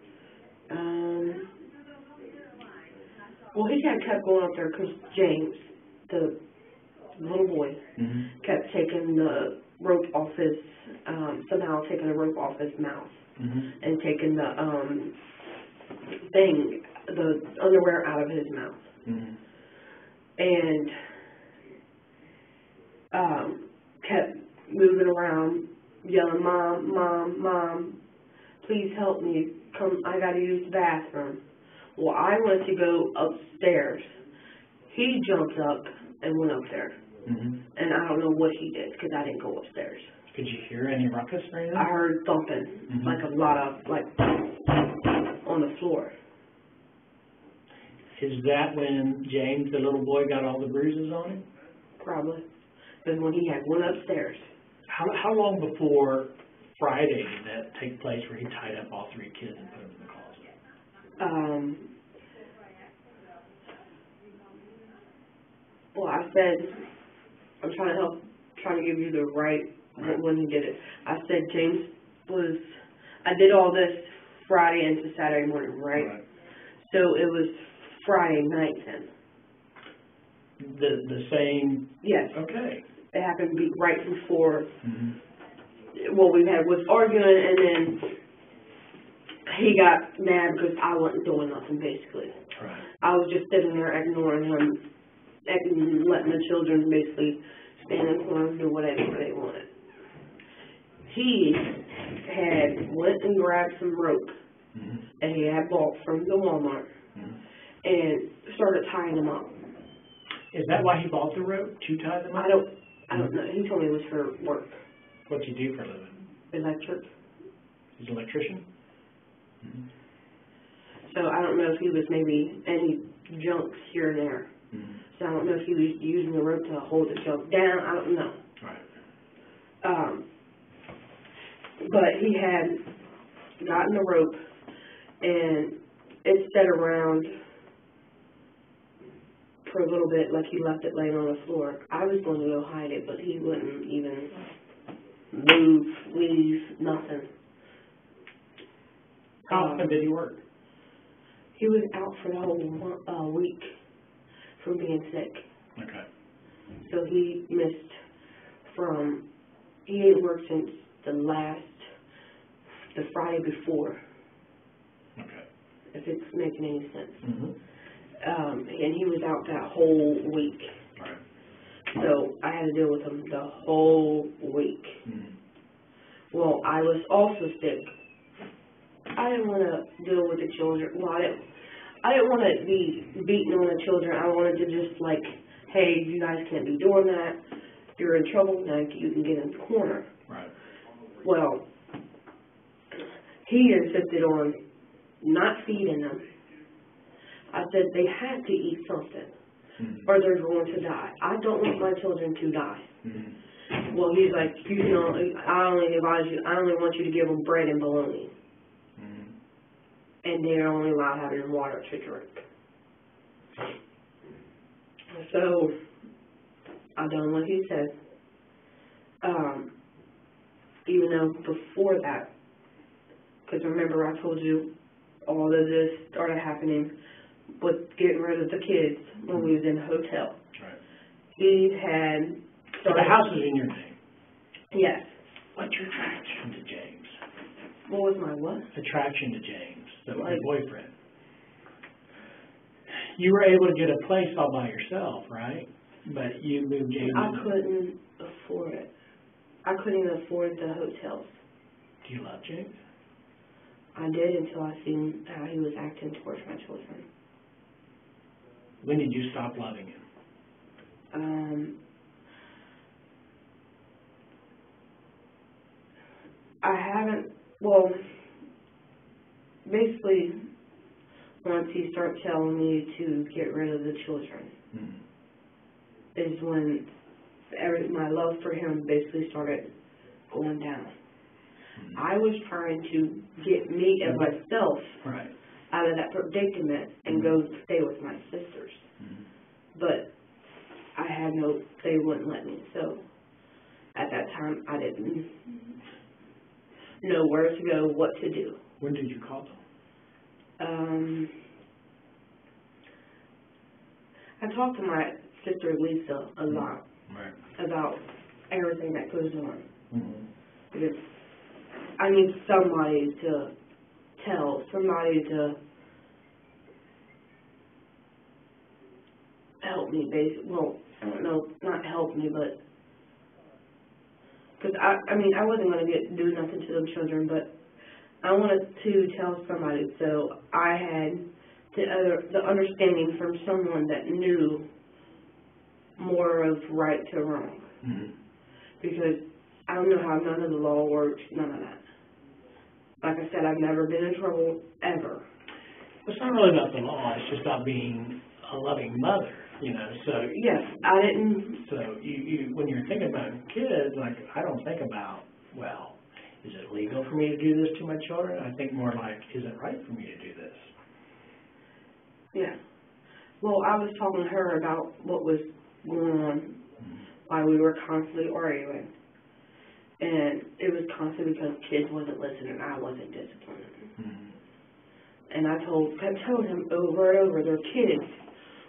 Well, he had kept going up there because James, the little boy, kept taking the rope off his, somehow taking the rope off his mouth and taking the the underwear out of his mouth. And kept moving around, yelling, Mom, Mom, Mom, please help me. Come, I got to use the bathroom. Well, I went to go upstairs. He jumped up and went up there. And I don't know what he did because I didn't go upstairs. Could you hear any ruckus or anything? I heard thumping, like a lot of, on the floor. Is that when James, the little boy, got all the bruises on him? Probably. Because when he had went upstairs. How long before Friday did that take place where he tied up all three kids and put them in the closet? Well, I said, I'm trying to give you the right when he did it. I said I did all this Friday into Saturday morning, right? So it was Friday night then. The same? Yes. Okay. It happened right before what we had was arguing, and then he got mad because I wasn't doing nothing, basically. Right. I was just sitting there ignoring him, and letting the children basically stand in corner and do whatever they wanted. He had went and grabbed some rope that he had bought from the Walmart and started tying them up. Is that why he bought the rope, to tie them up? I don't know. He told me it was for work. What'd you do for a living? Electric. He's an electrician? So I don't know if he was maybe any junks here and there. So I don't know if he was using the rope to hold the junk down. I don't know. Right. But he had gotten the rope, and it set around for a little bit, like he left it laying on the floor. I was going to go hide it, but he wouldn't even move, leave, nothing. How often did he work? He was out for the whole week from being sick. Okay. So he missed he ain't worked since the Friday before. Okay. If it's making any sense. And he was out that whole week. Right. So I had to deal with him the whole week. Well, I was also sick. I didn't want to deal with the children. Well, I didn't want to be beating on the children. I wanted to just like, hey, you guys can't be doing that. If you're in trouble, now you can get in the corner. Right. Well, he insisted on not feeding them. I said they had to eat something, or they're going to die. I don't want my children to die. Well, he's like, I only want you to give them bread and bologna. And they're only allowed having water to drink. So, I done what he said. Even though before that, because remember I told you all of this started happening with getting rid of the kids when we was in the hotel. Right. He had So the house is in your name? Yes. What's your attraction to James? What was my what? Attraction to James, your boyfriend. You were able to get a place all by yourself, right? But you moved James. I couldn't afford it. I couldn't even afford the hotels. Do you love James? I did until I seen how he was acting towards my children. When did you stop loving him? I haven't, well, basically, once he started telling me to get rid of the children, is when my love for him basically started going down. I was trying to get me and myself out of that predicament and go stay with my sisters. But I had they wouldn't let me. So at that time, I didn't know where to go, what to do. When did you call them? I talked to my sister Lisa a lot about everything that goes on. Because I need somebody to tell, somebody to help me, basically. Well, I don't know, not help me, but because I wasn't going to do nothing to them children, but I wanted to tell somebody. So I had the understanding from someone that knew more of right to wrong. Because I don't know how none of the law works, none of that. Like I said, I've never been in trouble, ever. It's not really about the law, it's just about being a loving mother, so... Yes, I didn't... So, you when you're thinking about kids, like, I don't think about, well, is it legal for me to do this to my children? I think more like, is it right for me to do this? Yeah. Well, I was talking to her about what was going on while we were constantly arguing. And it was constantly because kids wasn't listening, I wasn't disciplining. And I kept telling him over and over, they're kids.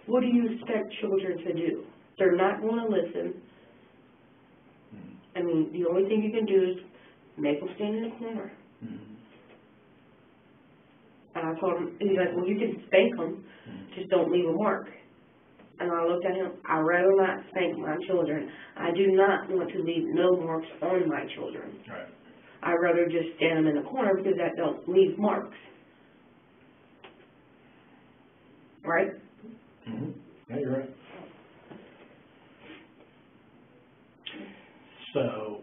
What do you expect children to do? They're not going to listen. I mean, the only thing you can do is make them stand in the corner. Mm-hmm. And I told him, he's like, well, you can spank them, just don't leave a mark. And I looked at him, I'd rather not spank my children. I do not want to leave no marks on my children. Right. I'd rather just stand them in the corner because that don't leave marks. Right? Mm-hmm. Yeah, you're right. So,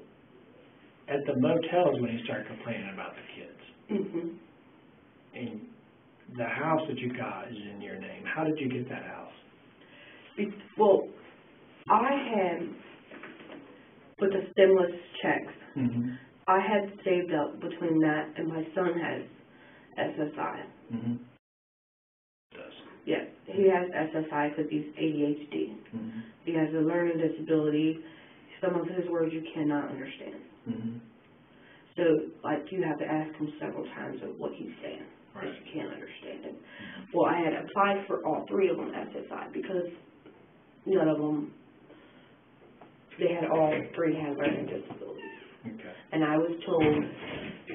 at the motels when you start complaining about the kids, Mm-hmm. and the house that you got is in your name, how did you get that house? Well, I had, with the stimulus checks, Mm-hmm. I had saved up between that and my son has SSI. Mm-hmm. Does. Yes, he has SSI because he's ADHD. Mm-hmm. He has a learning disability. Some of his words you cannot understand. Mm-hmm. So, like, you have to ask him several times of what he's saying because Right. you can't understand it. Well, I had applied for all three of them SSI because none of them, they had all three had learning disabilities. Okay. And I was told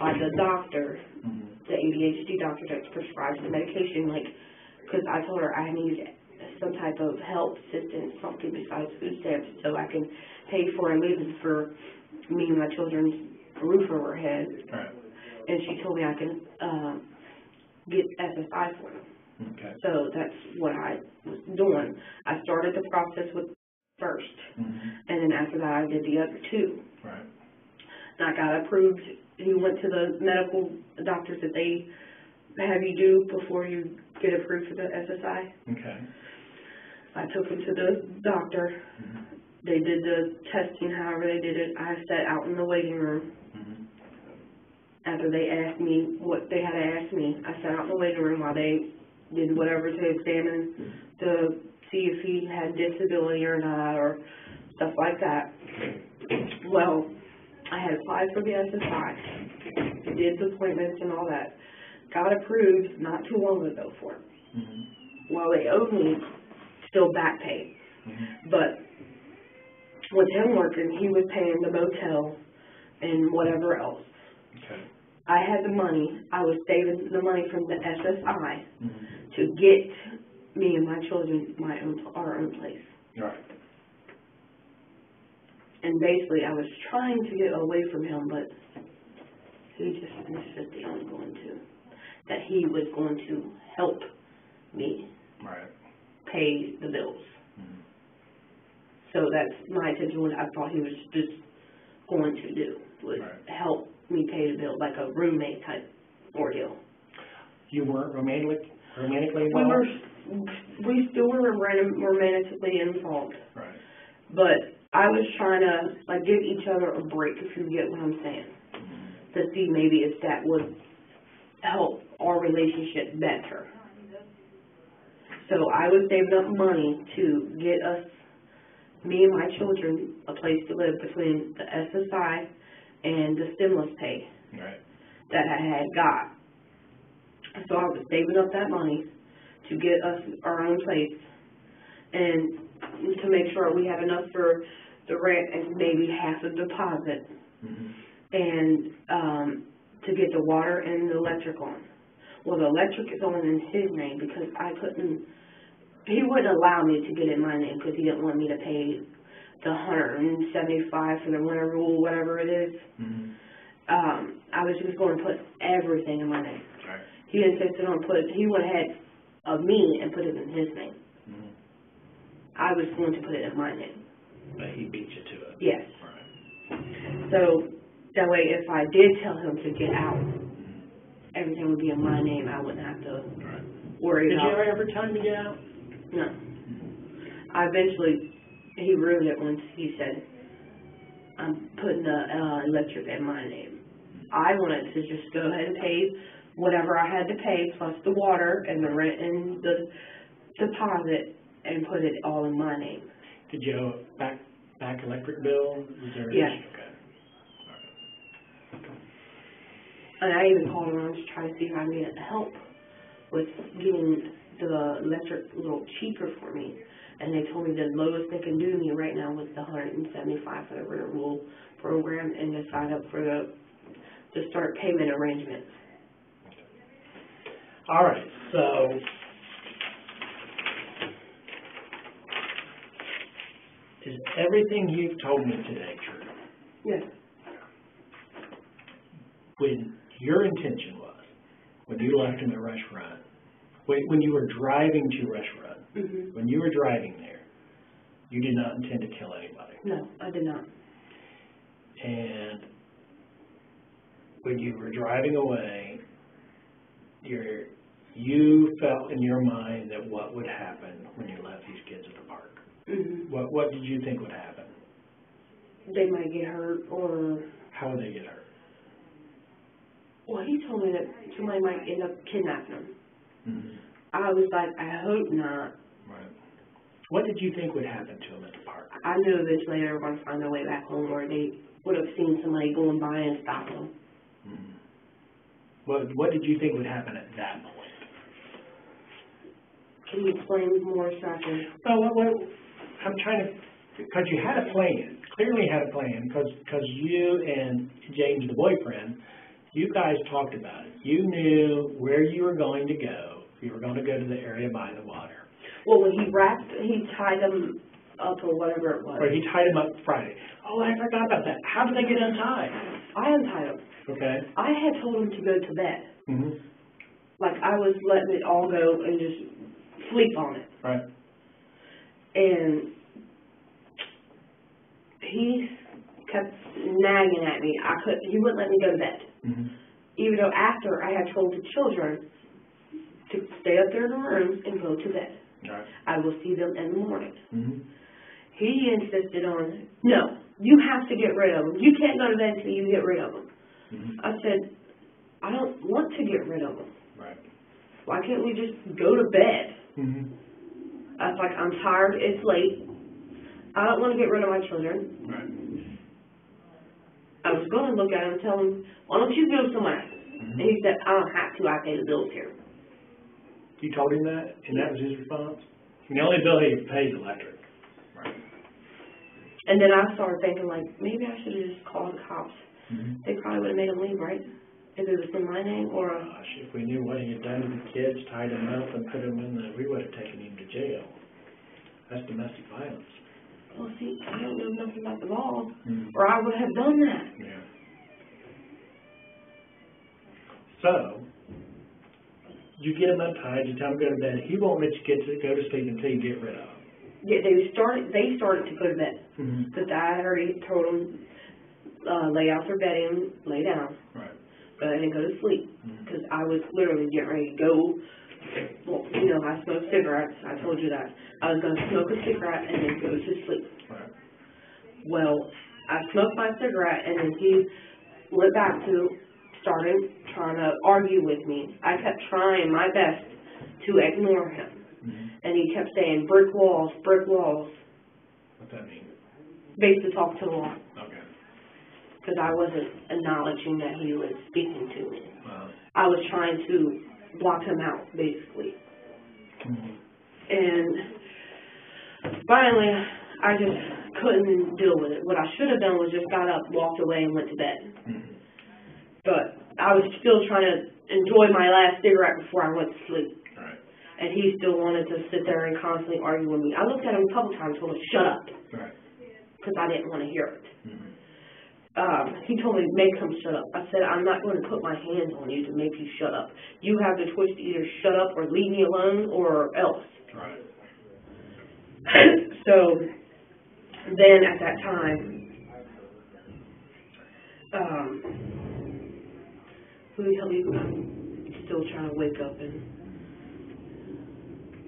by the doctor, Mm-hmm. the ADHD doctor that prescribes the medication, like, because I told her I need some type of help, assistance, something besides food stamps so I can pay for a living for me and my children's roof over our head. Right. And she told me I can get SSI for them. Okay. So that's what I was doing. I started the process with first, Mm-hmm. and then after that I did the other two. Right. And I got approved. He went to the medical doctors that they have you do before you get approved for the SSI. Okay. I took him to the doctor. Mm-hmm. They did the testing, however they did it. I sat out in the waiting room. Mm-hmm. After they asked me what they had to ask me, I sat out in the waiting room while they did whatever to examine to see if he had disability or not or stuff like that. Well, I had applied for the SSI, did the appointments and all that, got approved not too long ago for it. Mm-hmm. Well, they owed me still back pay, Mm-hmm. but with him working, he was paying the motel and whatever else. Okay. I had the money. I was saving the money from the SSI Mm-hmm. to get me and my children our own place. Right. And basically, I was trying to get away from him, but he just insisted on going to. That he was going to help me Right. pay the bills. Mm-hmm. So that's my intention. What I thought he was just going to do was Right. help me pay the bill, like a roommate type ordeal. You weren't romantically We involved? we still were romantically involved, Right. but I was trying to like give each other a break, if you get what I'm saying, Mm-hmm. to see maybe if that would help our relationship better. So I was saving up money to get us, me and my children, a place to live between the SSI and the stimulus pay Right. that I had got. So I was saving up that money to get us our own place and to make sure we had enough for the rent and maybe half a deposit Mm-hmm. and to get the water and the electric on. Well, the electric is on in his name because he wouldn't allow me to get it in my name because he didn't want me to pay the $175 for the winter rule, whatever it is. Mm-hmm. I was just going to put everything in my name. Right. He insisted on he went ahead of me and put it in his name. Mm-hmm. I was going to put it in my name. But he beat you to it. Yes. Right. So that way, if I did tell him to get out, Mm-hmm. everything would be in my name. I wouldn't have to Right. worry Did about. you ever tell him to get out? No. I eventually, he ruined it once he said, I'm putting the electric in my name. I wanted to just go ahead and pay whatever I had to pay, plus the water and the rent and the deposit, and put it all in my name. Did you owe back electric bill? Was there an Yes. issue? Okay. And I even called around to try to see if I needed help with getting the electric a little cheaper for me. And they told me the lowest they can do me right now was the $175 for the rent rule program and to sign up for the to start payment arrangements. All right, so is everything you've told me today true? Yes. When your intention was, when you left him at Rush Run, when you were driving to Rush Run, Mm-hmm. when you were driving there, you did not intend to kill anybody. No, I did not. And when you were driving away, you felt in your mind that what would happen when you left these kids at the park? Mm-hmm. What did you think would happen? They might get hurt, or... How would they get hurt? Well, he told me that somebody might end up kidnapping them. Mm-hmm. I was like, I hope not. Right. What did you think would happen to them at the park? I knew eventually they were going to find their way back home, or they would have seen somebody going by and stop them. Mm-hmm. What did you think would happen at that point? Can you explain more, so I can... Well, I'm trying to, because you had a plan, clearly had a plan, because you and James, the boyfriend, you guys talked about it. You knew where you were going to go. You were going to go to the area by the water. Well, when he tied them up or whatever it was. Or he tied them up Friday. Oh, I forgot about that. How did they get untied? I untied them. Okay. I had told him to go to bed. Mm-hmm. Like, I was letting it all go and just sleep on it. Right. And he kept nagging at me. He wouldn't let me go to bed. Mm-hmm. Even though after I had told the children to stay up there in the rooms and go to bed. Right. I will see them in the morning. Mm-hmm. He insisted on, no, you have to get rid of them. You can't go to bed until you get rid of them. Mm-hmm. I said, I don't want to get rid of them. Right. Why can't we just go to bed? Mm-hmm. I was like, I'm tired. It's late. I don't want to get rid of my children. Right. I was going to look at him and tell him, why don't you go somewhere? Mm-hmm. And he said, I don't have to. I pay the bills here. You told him that, and that was his response? And the only bill he pays is electric. Right. And then I started thinking, like, maybe I should have just called the cops. Mm-hmm. They probably would have made him leave, right? If it was in my name or... Gosh, if we knew what he had done to the kids, tied them up and put them in we would have taken him to jail. That's domestic violence. Well, see, I don't know nothing about the law, Mm-hmm. or I would have done that. Yeah. So, you get him untied, you tell him to go to bed. He won't let you go to sleep until you get rid of him. Yeah, they started to go to bed. Mm-hmm. Because I already told them, lay out their bedding, lay down. Right. But I didn't go to sleep. Mm-hmm. Because I was literally getting ready to go. Well, you know, I smoke cigarettes. I told you that. I was going to smoke a cigarette and then go to sleep. Right. Well, I smoked my cigarette and then he went back to started trying to argue with me. I kept trying my best to ignore him. Mm-hmm. And he kept saying, brick walls, brick walls. What's that mean? Basically talk to the wall. Okay. Because I wasn't acknowledging that he was speaking to me. Wow. I was trying to block him out, basically. Mm-hmm. And finally, I just couldn't deal with it. What I should have done was just got up, walked away, and went to bed. Mm-hmm. But I was still trying to enjoy my last cigarette before I went to sleep. Right. And he still wanted to sit there and constantly argue with me. I looked at him a couple times and told him, shut up. Right. Because I didn't want to hear it. Mm-hmm. He told me to make him shut up. I said, I'm not going to put my hands on you to make you shut up. You have the choice to either shut up or leave me alone or else. Right. So then at that time, let me tell you, I'm still trying to wake up. And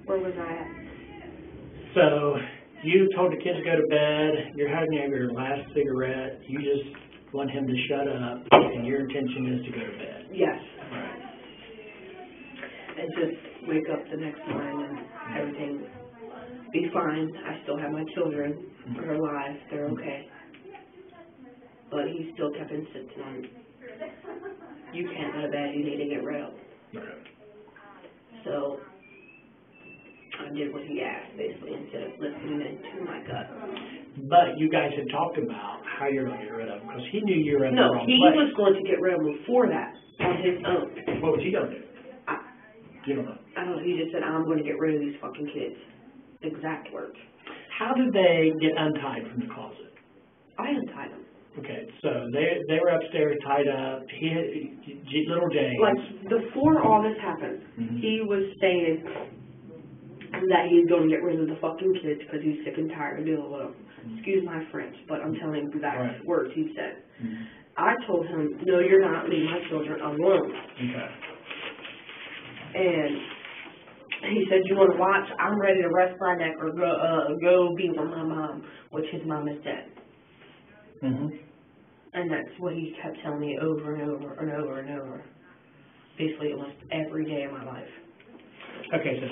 where was I at? So, you told the kids to go to bed, you're having your last cigarette, you just want him to shut up, and your intention is to go to bed. Yes. Right. And just wake up the next morning and everything be fine. I still have my children. They're alive. They're okay. But he still kept insisting on, you can't go to bed. You need to get rid of them. Right. So I did what he asked, basically, instead of listening fucking into my gut. But you guys had talked about how you're going to get rid of him, because he knew you were in the No, wrong he place. was going to get rid of him before that, on his own. What was he going to do? I- You don't know. I don't know, he just said, I'm going to get rid of these fucking kids. Exact words. How did they get untied from the closet? I untied them. Okay, so they were upstairs tied up. He had, little James. Like, before all this happened, he was saying that he's going to get rid of the fucking kids because he's sick and tired of dealing with them. Excuse my French, but I'm telling you exact words he said. I told him, no, you're not, leave my children alone. Okay. And he said, you want to watch? I'm ready to rest my neck or go be with my mom, which his mom is dead. And that's what he kept telling me over and over and over and over. Basically, almost every day of my life. Okay, so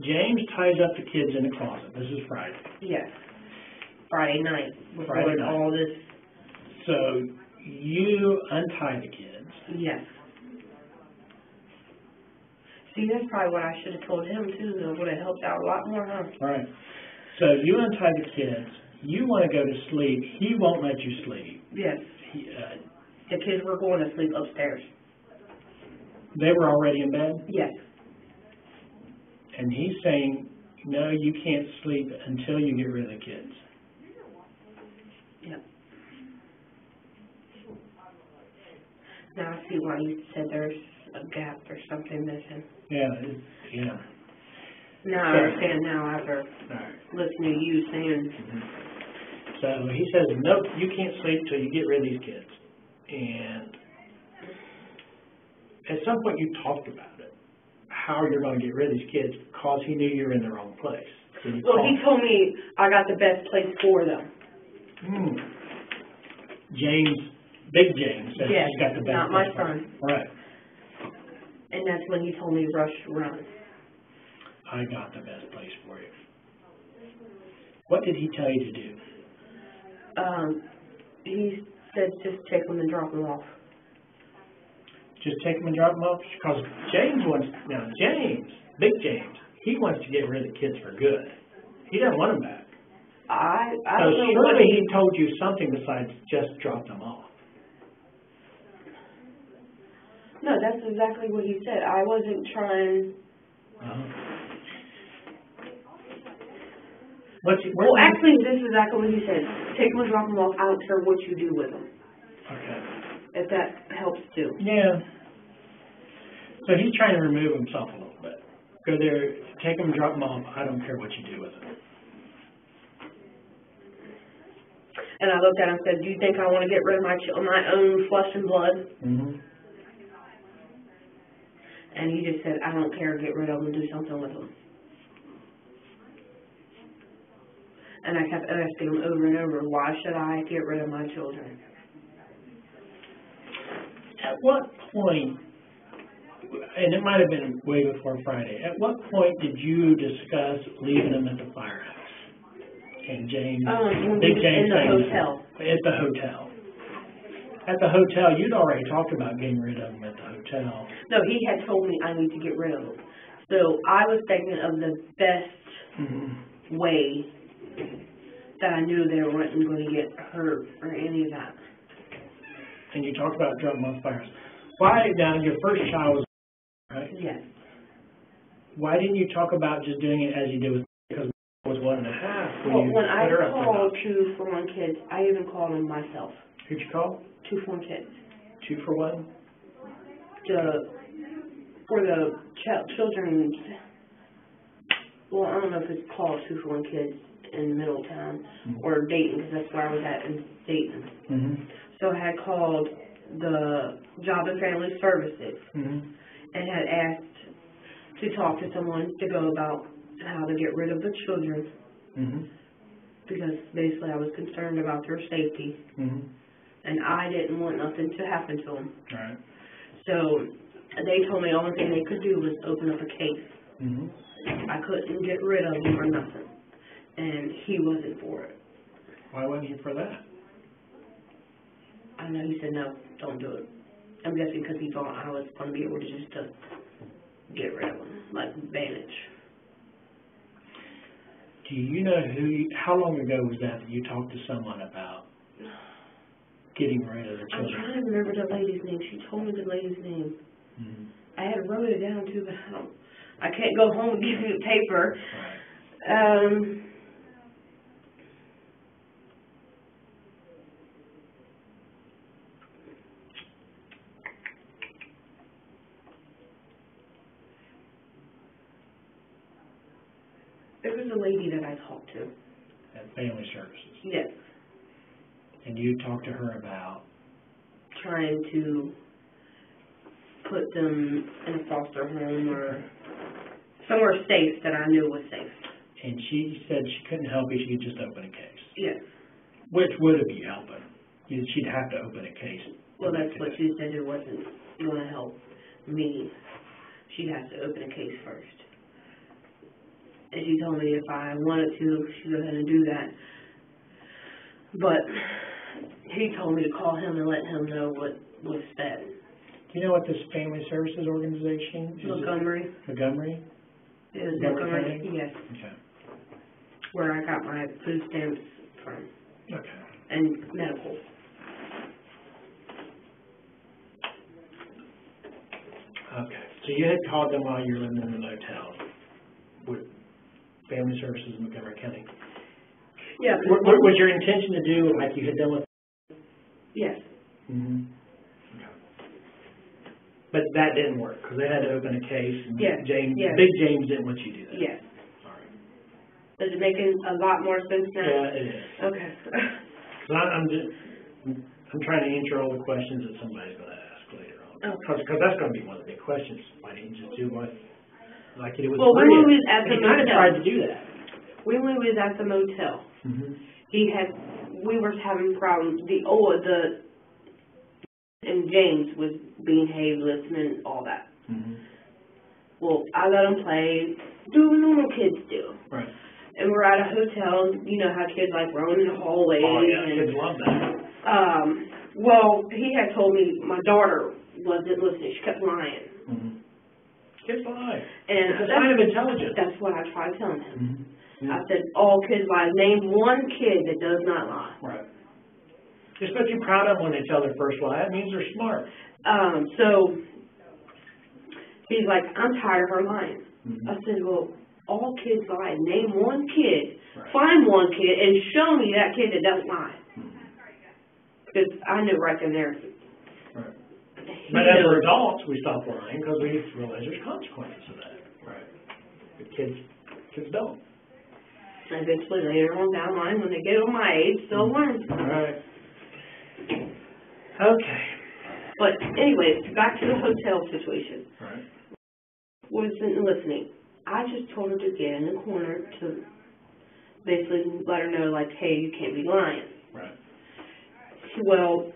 James ties up the kids in the closet. This is Friday. Yes. Friday night. Friday night. All this. So you untie the kids. Yes. See, that's probably what I should have told him, too, though. Would have helped out a lot more, huh? All right. So you untie the kids. You want to go to sleep. He won't let you sleep. Yes. The kids were going to sleep upstairs. They were already in bed? Yes. And he's saying, no, you can't sleep until you get rid of the kids. Yep. Now I see why you said there's a gap or something missing. Yeah. Now I understand now after listening to you saying. So he says, nope, you can't sleep till you get rid of these kids. And at some point you talked about it, how you're going to get rid of these kids, because he knew you were in the wrong place. So well, he told me I got the best place for them. James, Big James, says he's got the best not my place for son. them. Right. And that's when he told me rush, run. I got the best place for you. What did he tell you to do? He said just take them and drop them off. Just take them and drop them off? Because James, Big James, he wants to get rid of the kids for good. He doesn't want them back. I so don't know surely he told you something besides just drop them off. No, that's exactly what he said. I wasn't trying. Actually, this is exactly what he said. Take them and drop them off. I don't care what you do with them. Okay. If that helps too. Yeah. So he's trying to remove himself a little bit. Go there, take them and drop them off. I don't care what you do with them. And I looked at him and said, do you think I want to get rid of my own flesh and blood? And he just said, I don't care, get rid of them, do something with them. And I kept asking him over and over, why should I get rid of my children? At what point, and it might have been way before Friday, at what point did you discuss leaving them at the firehouse? And James, Big James, in the hotel. At the hotel. At the hotel, you'd already talked about getting rid of them at the hotel. No, he had told me I need to get rid of them. So I was thinking of the best way that I knew they weren't going to get hurt or any of that. And you talked about dropping off fires. Why, now, your first child was, right? Yes. Why didn't you talk about just doing it as you did with, because it was 1.5? Well, when I called 2 for 1 kids, I even called them myself. Who'd you call? 2 for 1 kids. 2 for 1? For the children's, well, I don't know if it's called 2 for 1 kids in Middletown or Dayton, because that's where I was at in Dayton. So I had called the Job and Family Services and had asked to talk to someone to go about how to get rid of the children because basically I was concerned about their safety and I didn't want nothing to happen to them. Right. So they told me the only thing they could do was open up a case. I couldn't get rid of them or nothing. And he wasn't for it. Why wasn't he for that? I know he said, no, don't do it. I'm guessing because he thought I was going to be able to just get rid of them, like bandage. Do you know how long ago was that you talked to someone about getting rid of the I'm children? trying to remember the lady's name. She told me the lady's name. Mm-hmm. I had wrote it down too, but I can't go home and give you the paper. Right. There was a lady that I talked to. At Family Services. Yes. And you talked to her about? Trying to put them in a foster home or somewhere safe that I knew was safe. And she said she couldn't help you, she could just open a case. Yes. Which would be helping? She'd have to open a case. Well, that's what she said. It wasn't going to help me. She'd have to open a case first. And she told me if I wanted to, she'd go ahead and do that. But he told me to call him and let him know what was said. Do you know what this Family Services organization is? Montgomery. Montgomery? It was Montgomery Montgomery, County? yes. Okay. Where I got my food stamps from. Okay. And medical. Okay. So you had called them while you were living in the motel with Family Services in Montgomery County. Yeah. Was your intention to do like you had done with? Yes. Mm-hmm. Okay. But that didn't work because they had to open a case. And yes. James, yes. Big James didn't want you to do that. Yes. All right. Does it make a lot more sense now? Yeah, it is. Okay. So I'm trying to answer all the questions that somebody's going to ask later on. Because that's going to be one of the big questions. Why didn't you just do what like you did with when we was at the motel, kind of tried to do that. When we was at the motel, mm-hmm. we were having problems. And James was being behaved, listening, all that. Mm-hmm. Well, I let him play, do what normal kids do. Right. And we're at a hotel, you know how kids like roaming in the hallways. Oh yeah, kids love that. Well, he had told me my daughter wasn't listening. She kept lying. Mm-hmm. Kids lie. And it's a sign of intelligence. That's what I tried telling him. Mm-hmm. Yeah. I said, all kids lie. Name one kid that does not lie. Right. You're supposed to be proud of them when they tell their first lie. That means they're smart. So he's like, I'm tired of her lying. Mm-hmm. I said, well, all kids lie. Name one kid. Right. Find one kid and show me that kid that doesn't lie. Because I knew right then there. Right. But as we're adults, we stop lying because we realize there's consequences of that. Right. But kids don't. Eventually, later on down the line, when they get on my age, they'll learn. Right. Okay. But anyways, back to the hotel situation. Right. Wasn't listening. I just told her to get in the corner to basically let her know, like, hey, you can't be lying. Right. Well,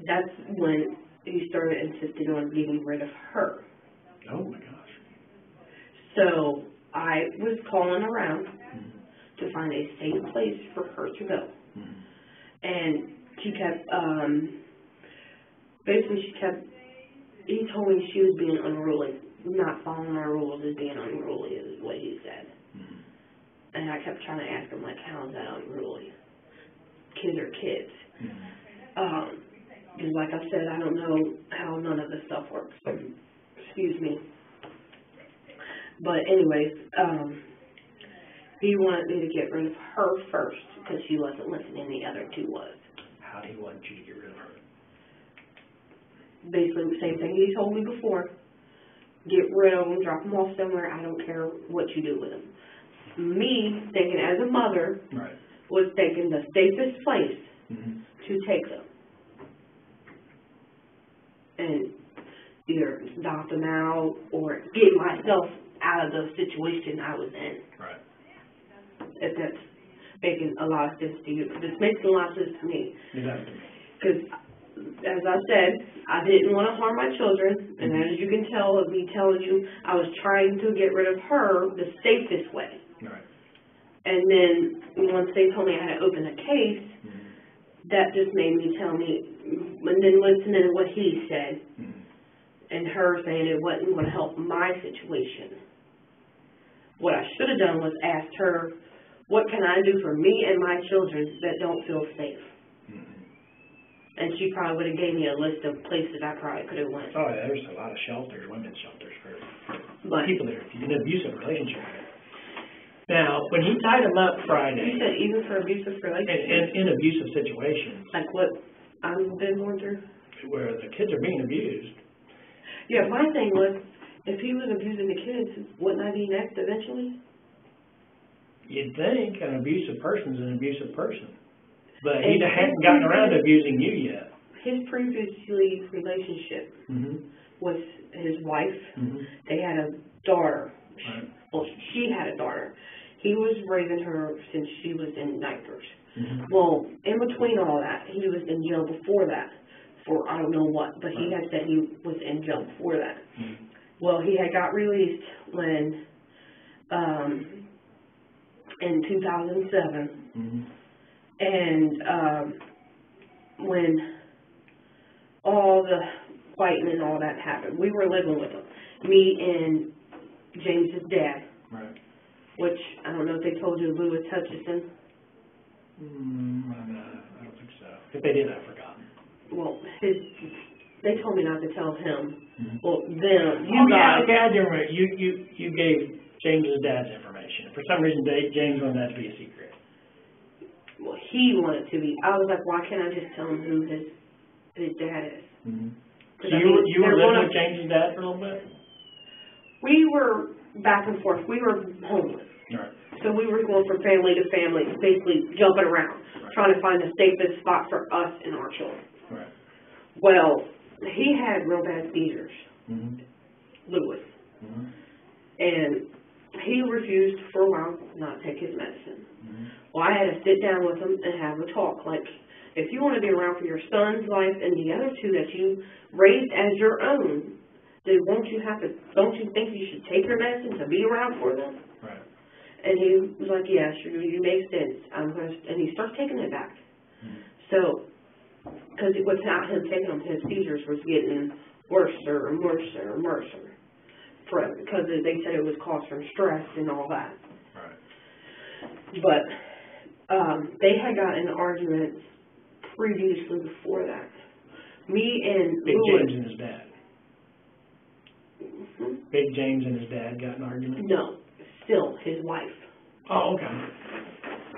that's when he started insisting on getting rid of her. Oh my gosh. So I was calling around to find a safe place for her to go. Mm-hmm. And she kept, he told me she was being unruly. Not following our rules is being unruly is what he said. Mm-hmm. And I kept trying to ask him, like, how is that unruly? Kids are kids. Mm-hmm. Because like I said, I don't know how none of this stuff works. Excuse me. But anyways, he wanted me to get rid of her first because she wasn't listening. The other two was. How did he want you to get rid of her? Basically the same thing he told me before. Get rid of them, drop them off somewhere. I don't care what you do with them. Me, thinking as a mother, right. was thinking the safest place mm-hmm. to take them. And either adopt them out or get myself out of the situation I was in. Right. If that's making a lot of sense to you. This makes a lot of sense to me. It does to me. Because, as I said, I didn't want to harm my children. And as you can tell of me telling you, I was trying to get rid of her the safest way. Right. And then once they told me I had to open a case, that just made me tell me, and then listening to what he said, and her saying it wasn't going to help my situation, What I should have done was asked her, what can I do for me and my children that don't feel safe? And she probably would have gave me a list of places I probably could have went. Oh, yeah, there's a lot of shelters, women's shelters for But people that are in an abusive relationship. Now, when he tied him up Friday, you said even for abusive relationships? in abusive situations, Like what I've been going through? where the kids are being abused. Yeah, my thing was, if he was abusing the kids, wouldn't I be next eventually? You'd think an abusive person's an abusive person. But he hadn't gotten around to abusing you yet. His previously relationship was his wife. They had a daughter. Right. Well, she had a daughter. He was raising her since she was in diapers. Well, in between all that, he was in jail before that for I don't know what, but he had said he was in jail before that. Well, he had got released when, in 2007. And when all the fighting and all that happened, we were living with him. Me and James's dad, Right. which I don't know if they told you, Louis Hutchinson. I don't think so. If they did, I've forgotten. Well, they told me not to tell him. Well, them, You guys. Okay, I do remember. You gave James's dad's information. For some reason, James wanted that to be a secret. Well, he wanted to be. I was like, why can't I just tell him who his dad is? So you were living with James's dad for a little bit? We were back and forth. We were homeless. Right. So we were going from family to family, basically jumping around, trying to find the safest spot for us and our children. Right. Well, he had real bad seizures, Louis. And he refused for a while not to take his medicine. Well, I had to sit down with him and have a talk. Like, if you want to be around for your son's life and the other two that you raised as your own, then don't you think you should take your medicine to be around for them? Right. And he was like, yeah, sure, you make sense. And he started taking it back. So, because without him taking them, his seizures was getting worse and worse and worse. Because they said it was caused from stress and all that. Right. But they had gotten in arguments previously before that. Me and Big Louis, James and his dad. Big James and his dad got in an argument? No, still his wife. Oh, okay.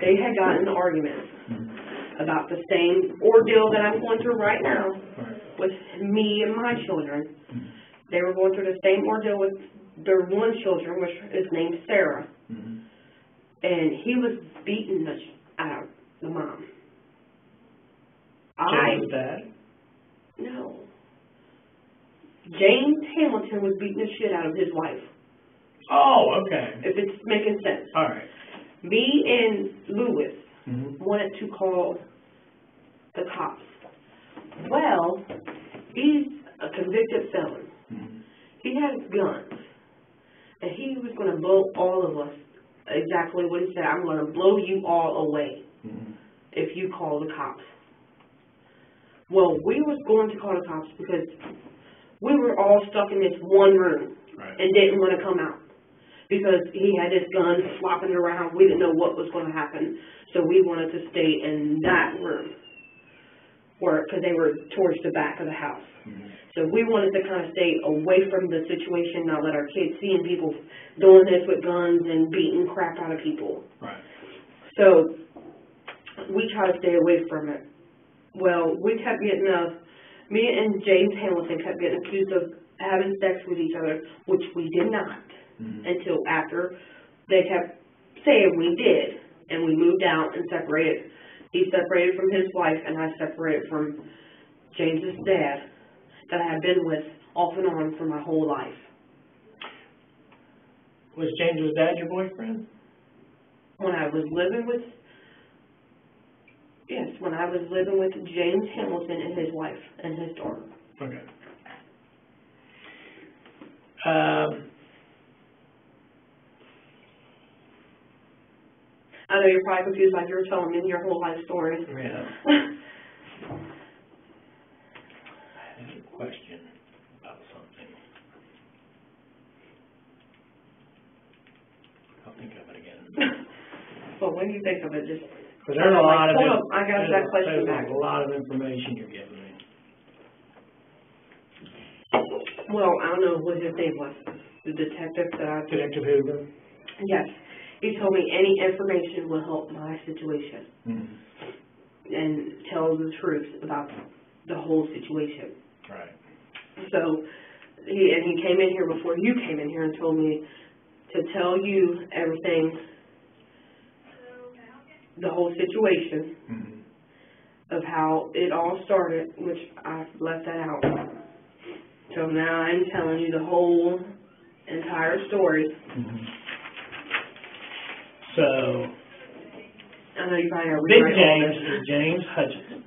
They had gotten in arguments about the same ordeal that I'm going through right now with me and my children. They were going through the same ordeal with their one children, which is named Sarah. And he was beating the out of the mom. James's dad? No. James Hamilton was beating the shit out of his wife. Oh, okay. If it's making sense. All right. Me and Louis wanted to call the cops. Well, he's a convicted felon. He had guns. And he was going to blow all of us. Exactly what he said. I'm going to blow you all away if you call the cops. Well, we was going to call the cops because we were all stuck in this one room and didn't want to come out because he had this gun flopping around. We didn't know what was going to happen, so we wanted to stay in that room because they were towards the back of the house. So we wanted to kind of stay away from the situation, not let our kids seeing people doing this with guns and beating crap out of people. Right. So we try to stay away from it. Well, we kept getting me and James Hamilton kept getting accused of having sex with each other, which we did not until after they kept saying we did. And we moved out and separated. He separated from his wife and I separated from James's dad that I had been with off and on for my whole life. Was James's dad your boyfriend? When I was living with James Hamilton and his wife and his daughter. Okay. I know you're probably confused like you were telling me your whole life story. Yeah. I had a question about something. Well, when you think of it, just, Because there's a lot of, hold on, I got that question back. there's a lot of information you're giving me. Well, I don't know what his name was, the detective that I... Detective Hoover? Yes, he told me any information will help my situation. And tell the truth about the whole situation. Right. So, he came in here before you came in here and told me to tell you everything, the whole situation of how it all started, which I left that out. So now I'm telling you the whole entire story. So, I know you probably have Big James is James Hutchinson.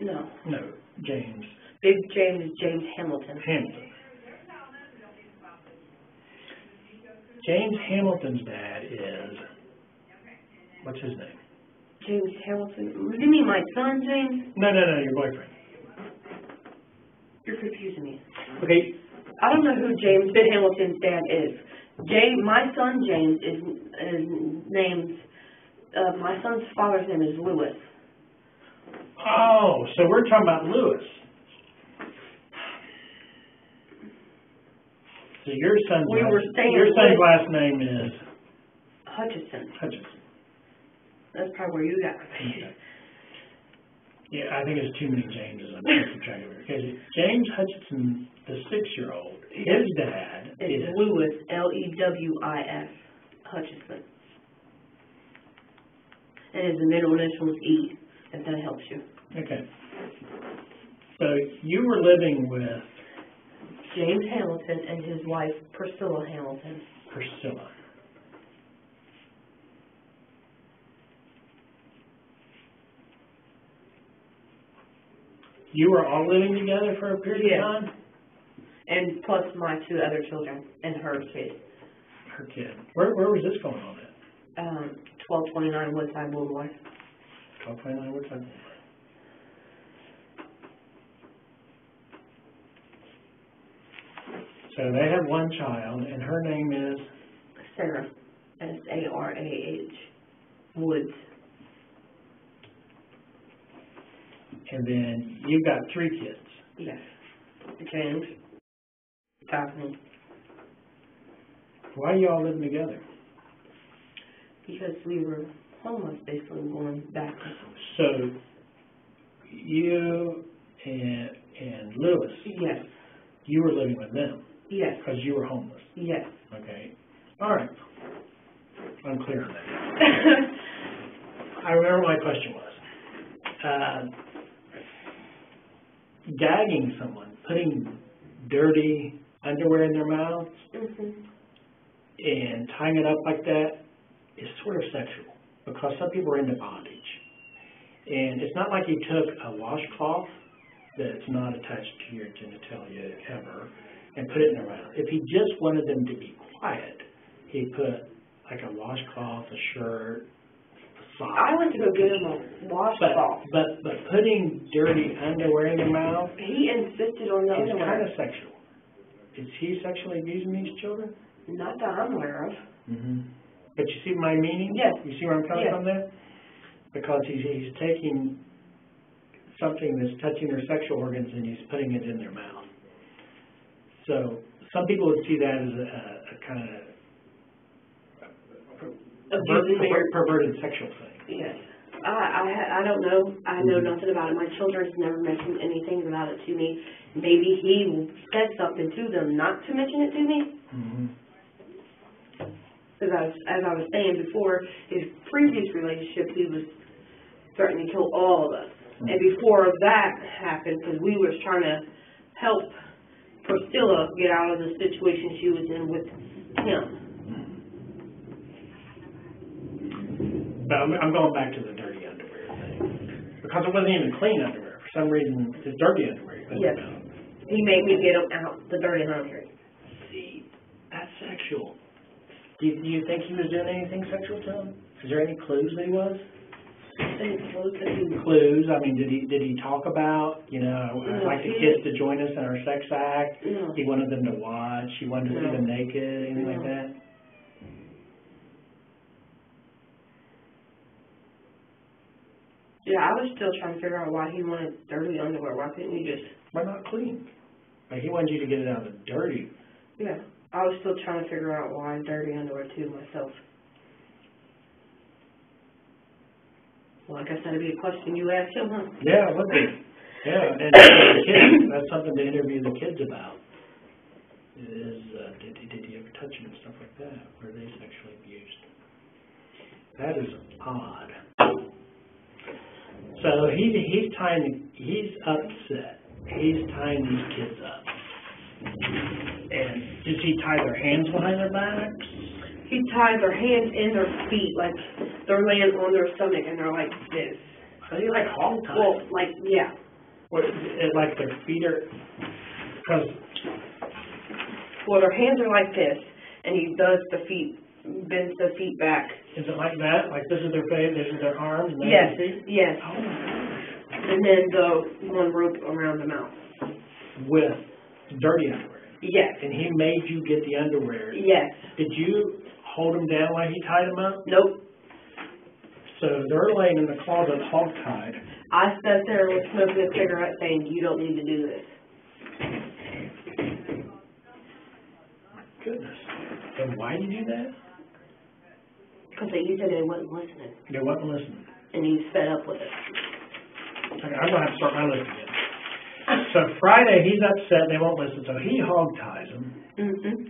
No. No, James. Big James is James Hamilton. Hamilton. James Hamilton's dad is, what's his name? James Hamilton. You mean my son, James? No, your boyfriend. You're confusing me. Okay. I don't know who James Hamilton's dad is. My son James is named. My son's father's name is Lewis. Oh, so we're talking about Lewis. So your son's last name is Hutchinson. Hutchinson. That's probably where you got confused. Yeah, I think there's too many Jameses. I'm keeping track of it. Okay, James Hutchinson, the 6-year-old, his dad is Lewis, Lewis, Hutchinson. And his middle initial is E, if that helps you. Okay. So you were living with James Hamilton and his wife, Priscilla Hamilton. Priscilla. You were all living together for a period of time? And plus my 2 other children and her kid. Her kid. Where was this going on at? 1229 Woodside Boulevard. 1229 Woodside Boulevard. So they have one child, and her name is? Sarah. Sarah. Woods. And then you've got 3 kids. Yes. James. Daphne. Why are you all living together? Because we were homeless, basically, going back. So you and Lewis. Yes. You were living with them. Yes. Because you were homeless. Yes. Okay. All right. I'm clear on that. I remember my question was. Gagging someone, putting dirty underwear in their mouths, and tying it up like that is sort of sexual, because some people are into bondage. And it's not like he took a washcloth that's not attached to your genitalia ever and put it in their mouth. If he just wanted them to be quiet, he put like a washcloth, a shirt, I went to go get him a washcloth. But putting dirty underwear in their mouth, he insisted on the it's underwear. kind of sexual. Is he sexually abusing these children? Not that I'm aware of. But you see my meaning? Yes. You see where I'm coming from there? Because he's taking something that's touching their sexual organs and he's putting it in their mouth. So some people would see that as a kind of perverted sexual thing. Yes. I don't know. I know nothing about it. My children's never mentioned anything about it to me. Maybe he said something to them not to mention it to me. Because as I was saying before, his previous relationship, he was threatening to kill all of us. And before that happened, because we were trying to help Priscilla get out of the situation she was in with him. But I'm going back to the dirty underwear thing. Because it wasn't even clean underwear. For some reason, it's dirty underwear. Yes. He made me get him out the dirty underwear. See, that's sexual. Do you think he was doing anything sexual to him? Is there any clues that he was? Any clues that he was? Clues? I mean, did he talk about, I'd like the kids to join us in our sex act? No. He wanted them to watch. He wanted to see them naked, anything like that? Yeah, I was still trying to figure out why he wanted dirty underwear. Why couldn't you just... Why not clean? Like, he wanted you to get it out of the dirty. Yeah, I was still trying to figure out why dirty underwear too myself. Well, I guess that'd be a question you ask him, huh? Yeah, look at yeah, and the kids, that's something to interview the kids about. Is, did he ever touch him and stuff like that? Were they sexually abused? That is odd. So he's upset. He's tying these kids up. And does he tie their hands behind their backs? He ties their hands in their feet, like they're laying on their stomach and they're like this. Are they like hog ties? Well, like, yeah. What, like their feet are, because... Well, their hands are like this, and he does the feet, bends the feet back. Is it like that? Like this is their face, this is their arms, and yes, their feet? Yes. Oh my gosh. And then the one rope around the mouth. With dirty underwear? Yes. And he made you get the underwear? Yes. Did you hold them down while he tied them up? Nope. So they're laying in the closet hog-tied. I sat there with smoking a cigarette saying, you don't need to do this. Goodness. And why did you do that? Because you said they wasn't listening. They wasn't listening. And he's fed up with it. Okay, I'm going to have to start my list again. So Friday, he's upset, they won't listen, so he hog-ties them. Mm-hmm.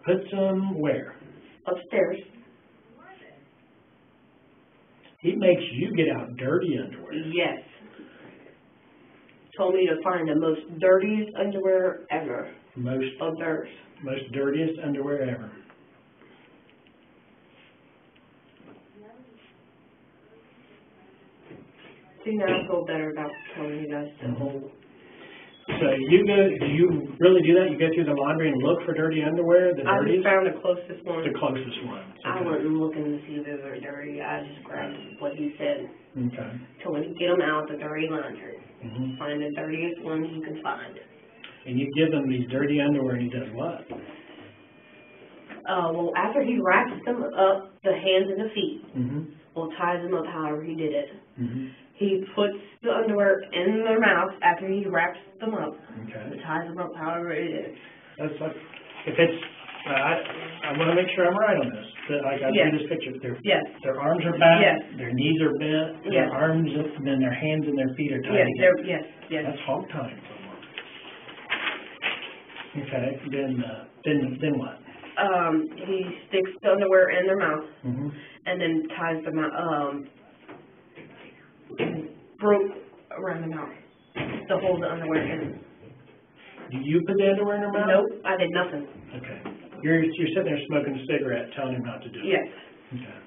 Puts them where? Upstairs. He makes you get out dirty underwear. Yes. Told me to find the most dirtiest underwear ever. Most of theirs. Most dirtiest underwear ever. See, now I feel better about telling you guys. Mm-hmm. So do you really do that? You go through the laundry and look for dirty underwear? The I dirtiest? just found the closest one. The closest one. I wasn't looking to see if they were dirty. I just grabbed what he said. Okay. Told him to get them out the dirty laundry. Mm-hmm. Find the dirtiest ones you can find. And you give him these dirty underwear and he does what? Well, after he wraps them up, the hands and the feet, Mm-hmm. well, ties them up however he did it. Mm-hmm. He puts the underwear in their mouth after he wraps them up. Okay. Ties them up however it is. That's like, if it's, I want to make sure I'm right on this. That, like I Yes. see this picture. Yes. Their arms are back. Yes. Their knees are bent. Yes. Their arms, and then their hands and their feet are tied Yes. together. Yes. Yes. That's hog tying. Okay. Then what? He sticks the underwear in their mouth, Mm-hmm. and then ties the rope around the mouth to hold the underwear in. Do you put the underwear in their mouth? Nope, I did nothing. Okay. You're sitting there smoking a cigarette, telling him not to do it. Yes. Okay.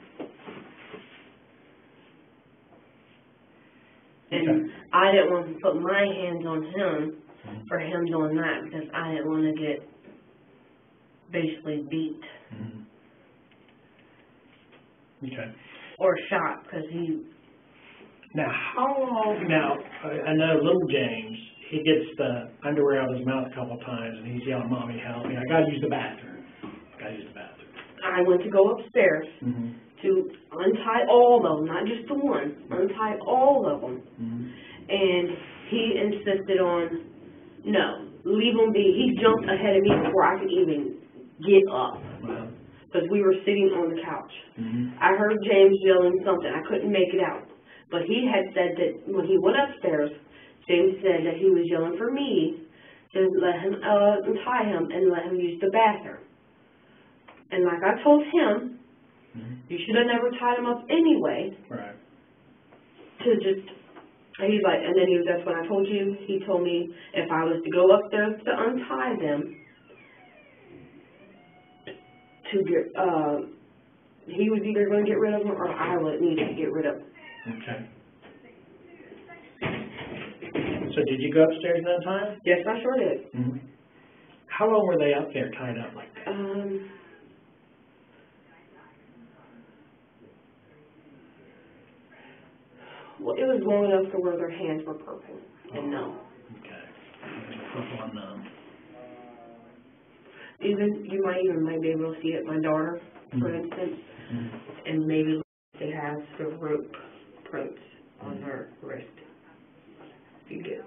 And Okay. I didn't want to put my hands on him for him doing that because I didn't want to get basically beat Mm-hmm. Okay. or shot because he... Now, how long, I know little James, he gets the underwear out of his mouth a couple of times and he's yelling, Mommy, help me. I got to use the bathroom. I went to go upstairs Mm-hmm. to untie all of them, not just the one, untie all of them. Mm-hmm. And he insisted on, no, leave him be. He jumped ahead of me before I could even get up Wow. because we were sitting on the couch. Mm-hmm. I heard James yelling something. I couldn't make it out. But he had said that when he went upstairs, James said that he was yelling for me to let him untie him and let him use the bathroom. And like I told him, Mm-hmm. you should have never tied him up anyway. Right. He's like, and then that's when I told you, he told me if I was to go up there to untie them, he was either going to get rid of them or I would need to get rid of them. Okay. So did you go upstairs that time? Yes, I sure did. Mm-hmm. How long were they up there tied up like that? Well, it was long enough to where their hands were purple and numb. Okay. Purple and numb. You might be able to see it, my daughter, for instance, and maybe they have the rope prints on their wrist. If you get.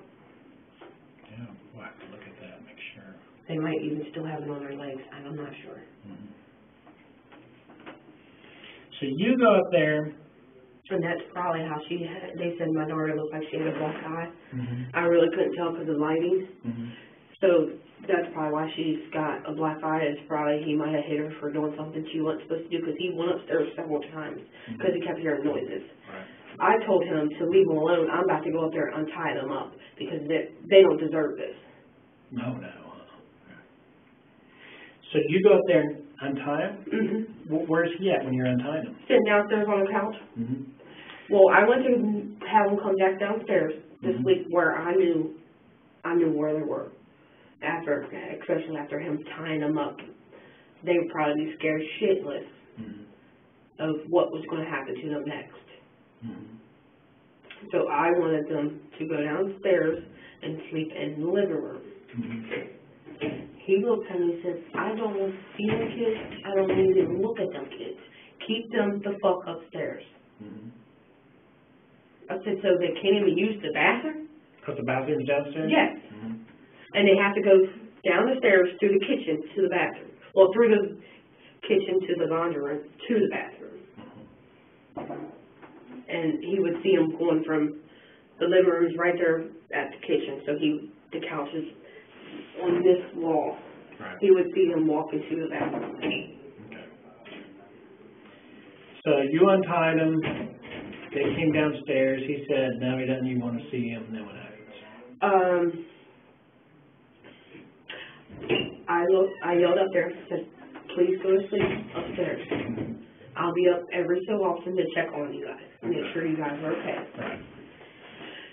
Yeah, we'll have to look at that, make sure. They might even still have it on their legs. I'm not sure. Mm-hmm. So you go up there. And that's probably how they said my daughter looked like she had a black eye. Mm-hmm. I really couldn't tell because of lighting. Mm-hmm. So that's probably why she's got a black eye. It's probably he might have hit her for doing something she wasn't supposed to do because he went upstairs several times because he kept hearing noises. Right. I told him to leave them alone. I'm about to go up there and untie them up because they don't deserve this. No. So you go up there and untie him? Mm-hmm. Where's he at when you're untying him? Sitting downstairs on the couch. Mm-hmm. Well, I went to have them come back downstairs this Mm-hmm. week where I knew where they were. Especially after him tying them up, they would probably be scared shitless of what was going to happen to them next. Mm-hmm. So I wanted them to go downstairs and sleep in the living room. Mm-hmm. He looked at me and said, I don't want to see them kids. I don't want to even look at them kids. Keep them the fuck upstairs. Mm-hmm. I said, so they can't even use the bathroom? Because the bathroom's downstairs? Yes. Mm-hmm. And they have to go down the stairs through the kitchen to the bathroom. Well, through the kitchen to the laundry room to the bathroom. Mm-hmm. And he would see them going from the living room's right there at the kitchen. So the couch is on this wall. Right. He would see them walking to the bathroom. Okay. So you untied him. They came downstairs. He said, no, he doesn't even want to see him. Then what happens? I yelled up there and said, please go to sleep upstairs. I'll be up every so often to check on you guys, make sure you guys are okay. Right.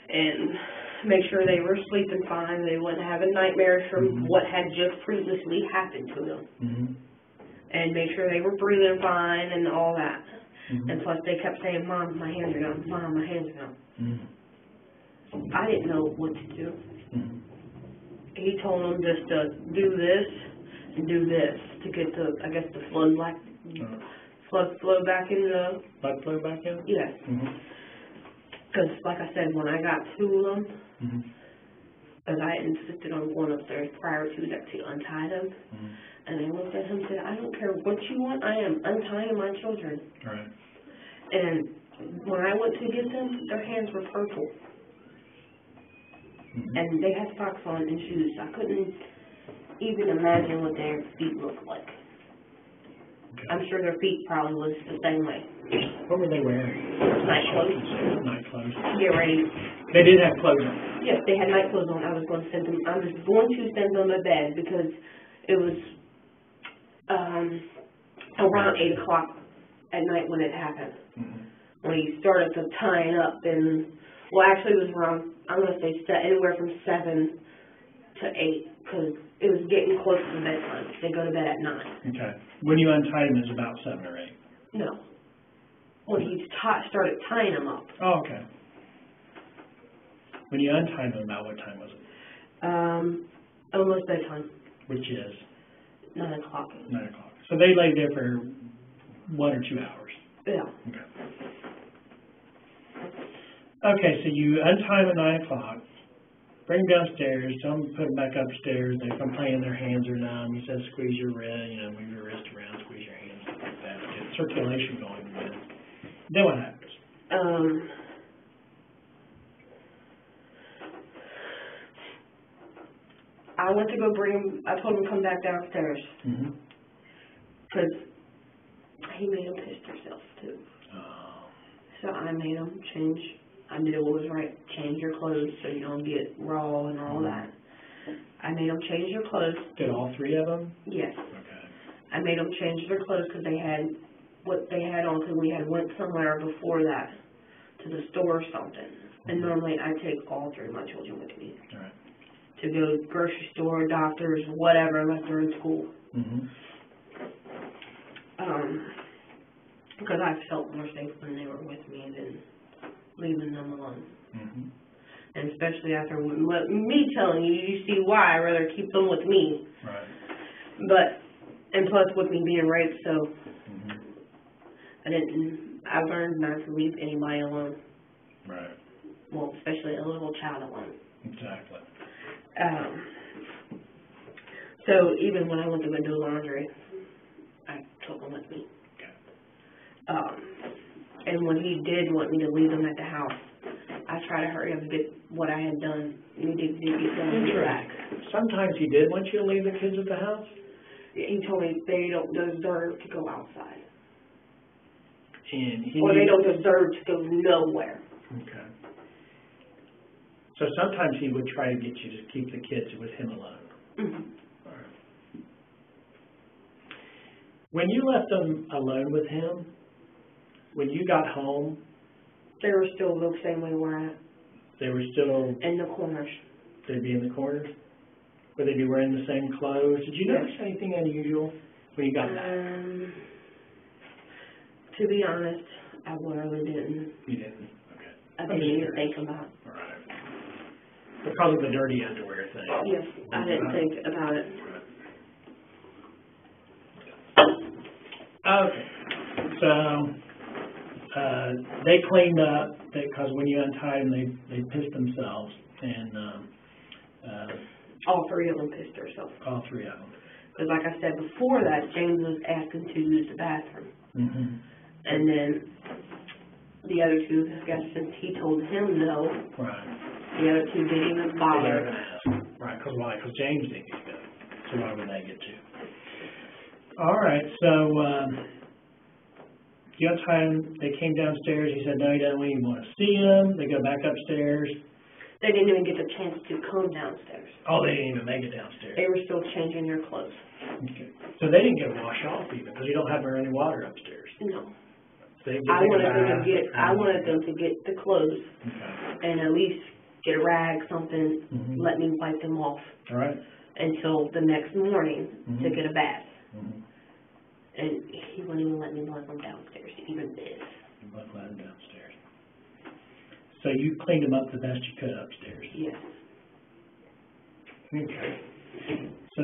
And make sure they were sleeping fine, they wouldn't have nightmares from what had just previously happened to them. Mm-hmm. And make sure they were breathing fine and all that. Mm-hmm. And plus they kept saying, Mom, my hands are numb, Mom, my hands are numb. Mm-hmm. I didn't know what to do. Mm-hmm. He told them just to do this and do this to get the flow back in the... Blood flow back in? Yes. Because, like I said, when I got two of them, because I insisted on going upstairs prior to that to untie them, and they looked at him and said, I don't care what you want, I am untying my children. Right. And when I went to get them, their hands were purple. And they had socks on and shoes. I couldn't even imagine what their feet looked like. Okay. I'm sure their feet probably was the same way. What were they wearing? Night clothes. Night clothes. Get ready. They did have clothes on? Yes, they had night clothes on. I was going to send them to bed because it was around 8 o'clock at night when it happened. When he started to tying up and, well, actually it was around, I'm going to say anywhere from 7 to 8 because it was getting close to bedtime. They go to bed at 9. Okay. When you untied him, it was about 7 or 8? No. When he started tying them up. Oh, okay. When you untied him, about what time was it? Almost bedtime. Which is? 9 o'clock. 9 o'clock. So they lay there for 1 or 2 hours? Yeah. Okay. Okay, so you untie them at 9 o'clock, bring them downstairs, tell them to put them back upstairs. They complain their hands are numb. You said squeeze your wrist, move your wrist around, squeeze your hands, stuff like that. Get circulation going again. Then what happens? I went to go bring him, I told him to come back downstairs. Because he made him piss himself too. So I made him change. I did what was right. Change your clothes so you don't get raw and all that. I made them change their clothes. Did all 3 of them? Yes. Okay. I made them change their clothes because they had what they had on because we had went somewhere before that to the store or something. And normally I take all 3 of my children with me. All right. To go to the grocery store, doctors, whatever, unless they're in school. Because I felt more safe when they were with me than leaving them alone. And especially after me telling you, you see why I'd rather keep them with me. Right. But, and plus with me being raped, so I learned not to leave anybody alone. Right. Well, especially a little child alone. Exactly. So even when I went to go do laundry, I took him with me. Okay. And when he did want me to leave him at the house, I tried to hurry up and get what I had done. Needed to get done and get back. Sometimes he did want you to leave the kids at the house? He told me they don't deserve to go outside. And Or they don't deserve to go nowhere. Okay. So sometimes he would try to get you to keep the kids with him alone. Mm-hmm. All right. When you left them alone with him, when you got home, They were still the same way we're at. they were still, In the corners. they'd be in the corners? Would they be wearing the same clothes? Did you notice anything unusual when you got back? To be honest, I really didn't. You didn't? Okay. I didn't even think about it. All right. Because of the dirty underwear thing. Yes, I didn't think about it. Okay. So, they cleaned up because when you untied them, they pissed themselves, and All three of them pissed themselves. all three of them. Because like I said before that, James was asking to use the bathroom. Mm-hmm. And then the other two, I guess since he told him no, Right. the other two didn't even They're bother. gonna ask. Right, because why? Because James didn't get to go. So why would they get to? All right, so, the other time they came downstairs, he said, no, he doesn't even want to see them. They go back upstairs. They didn't even get the chance to come downstairs. Oh, they didn't even make it downstairs. They were still changing their clothes. Okay. So they didn't get a wash off even, because you don't have any water upstairs. No. So they I wanted them to get the clothes Okay. and at least get a rag, something, Mhm. let me wipe them off All right. until the next morning to Mhm. get a bath. Mm-hmm. And he wouldn't even let me let them downstairs, even this. You must let them downstairs. So you cleaned them up the best you could upstairs. Yes. Okay. So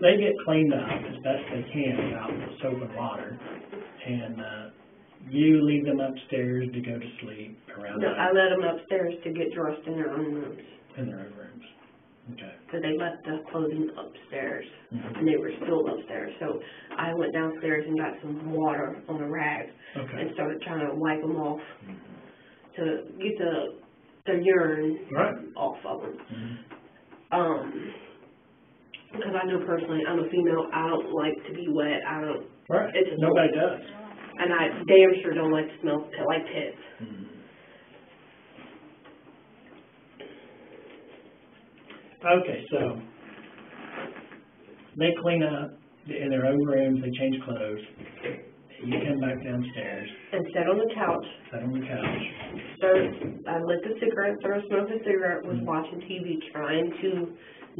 they get cleaned up as best they can without soap and water, and you leave them upstairs to go to sleep around No, I let them upstairs to get dressed in their own rooms. in their own rooms. Okay. So they left the clothing upstairs, Mhm. and they were still upstairs. So I went downstairs and got some water on a rag Okay. and started trying to wipe them off Mhm. to get the urine Right. off of them. Mhm. Because I know personally, I'm a female, I don't like to be wet, Right. It's a Nobody does. and I damn sure don't like to smell like piss. Mhm. Okay, so they clean up in their own rooms, they change clothes, you come back downstairs, And sat on the couch, sat on the couch. I lit the cigarette, started smoking a cigarette, was watching TV, trying to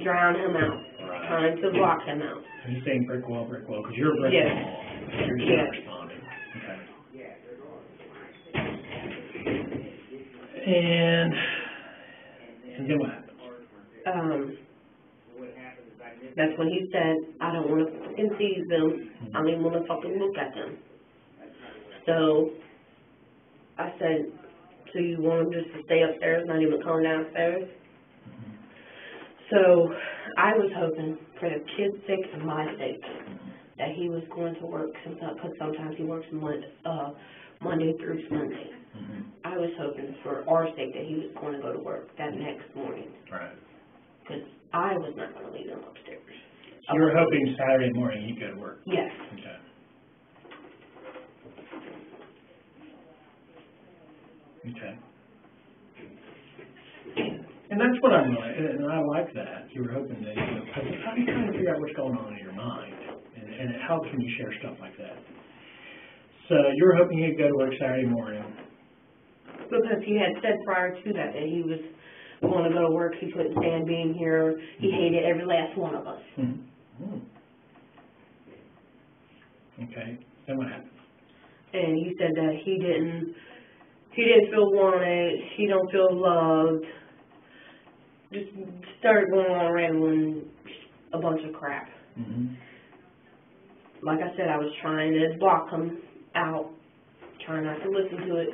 drown him out, Right. trying to block him out. And he's saying brick wall, because you're a brick Yes. wall. You're just Yes. not responding. Okay. And then what happens? That's when he said, I don't want to fucking see them, I don't even want to fucking look at them. So, I said, so you want him just to stay upstairs, not even come downstairs? So, I was hoping, for the kid's sake and my sake, that he was going to work, because sometimes he works Monday through Sunday. Mm-hmm. I was hoping for our sake that he was going to go to work that next morning, Right. because I was not going to leave him upstairs. So you were hoping Saturday morning he'd go to work? Yes. Okay. Okay. And that's what I'm like, and I like that. You were hoping that, because how do you kind of figure out what's going on in your mind? And how can you share stuff like that? So you were hoping he'd go to work Saturday morning. Because he had said prior to that he was going to go to work, he couldn't stand being here, he hated every last one of us. Mm-hmm. Okay, then what happened? And he said that he didn't feel wanted, he don't feel loved, just started going on rambling a bunch of crap. Mm-hmm. Like I said, I was trying to block him out trying not to listen to it.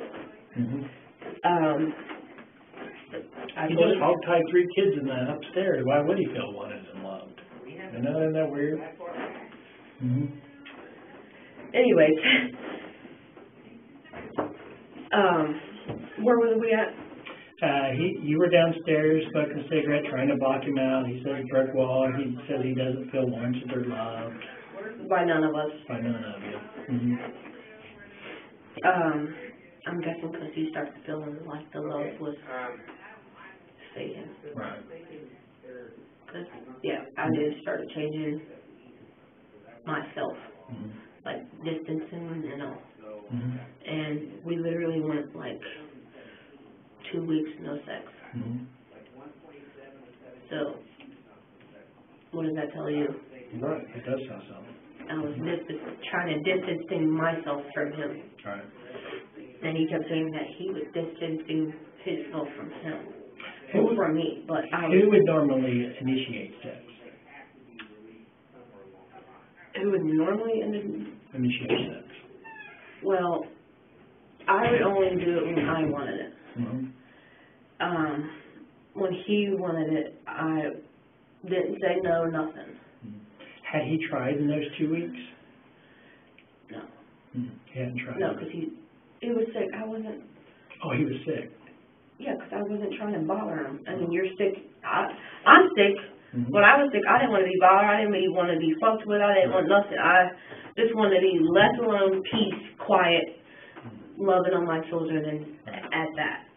I He told just him, hog-tied 3 kids in that upstairs. Why would he feel wanted and loved? You know, isn't that weird? anyways, where was we at? You were downstairs smoking a cigarette, trying to block him out. He said he broke wall. He says he doesn't feel wanted or loved. By none of us. By none of you. I'm guessing because he started feeling like the love was fading. Right. Cause, yeah, I just started changing myself, like distancing and all. And we literally went like 2 weeks no sex. So, what does that tell you? Right, it does sound something. I was trying to distance myself from him. Right. And he kept saying that he was distancing himself from him. From me, but Who would normally initiate sex? Who would normally Initiate sex. Well, I would only do it when I wanted it. When he wanted it, I didn't say no, nothing. Had he tried in those 2 weeks? No. He hadn't tried? No, because he was sick. I wasn't. Oh, he was sick. Yeah, because I wasn't trying to bother him. I mean, you're sick. I'm sick. When I was sick, I didn't want to be bothered. I didn't want to be fucked with. I didn't want nothing. I just wanted to be left alone, peace, quiet, loving on my children, and at that.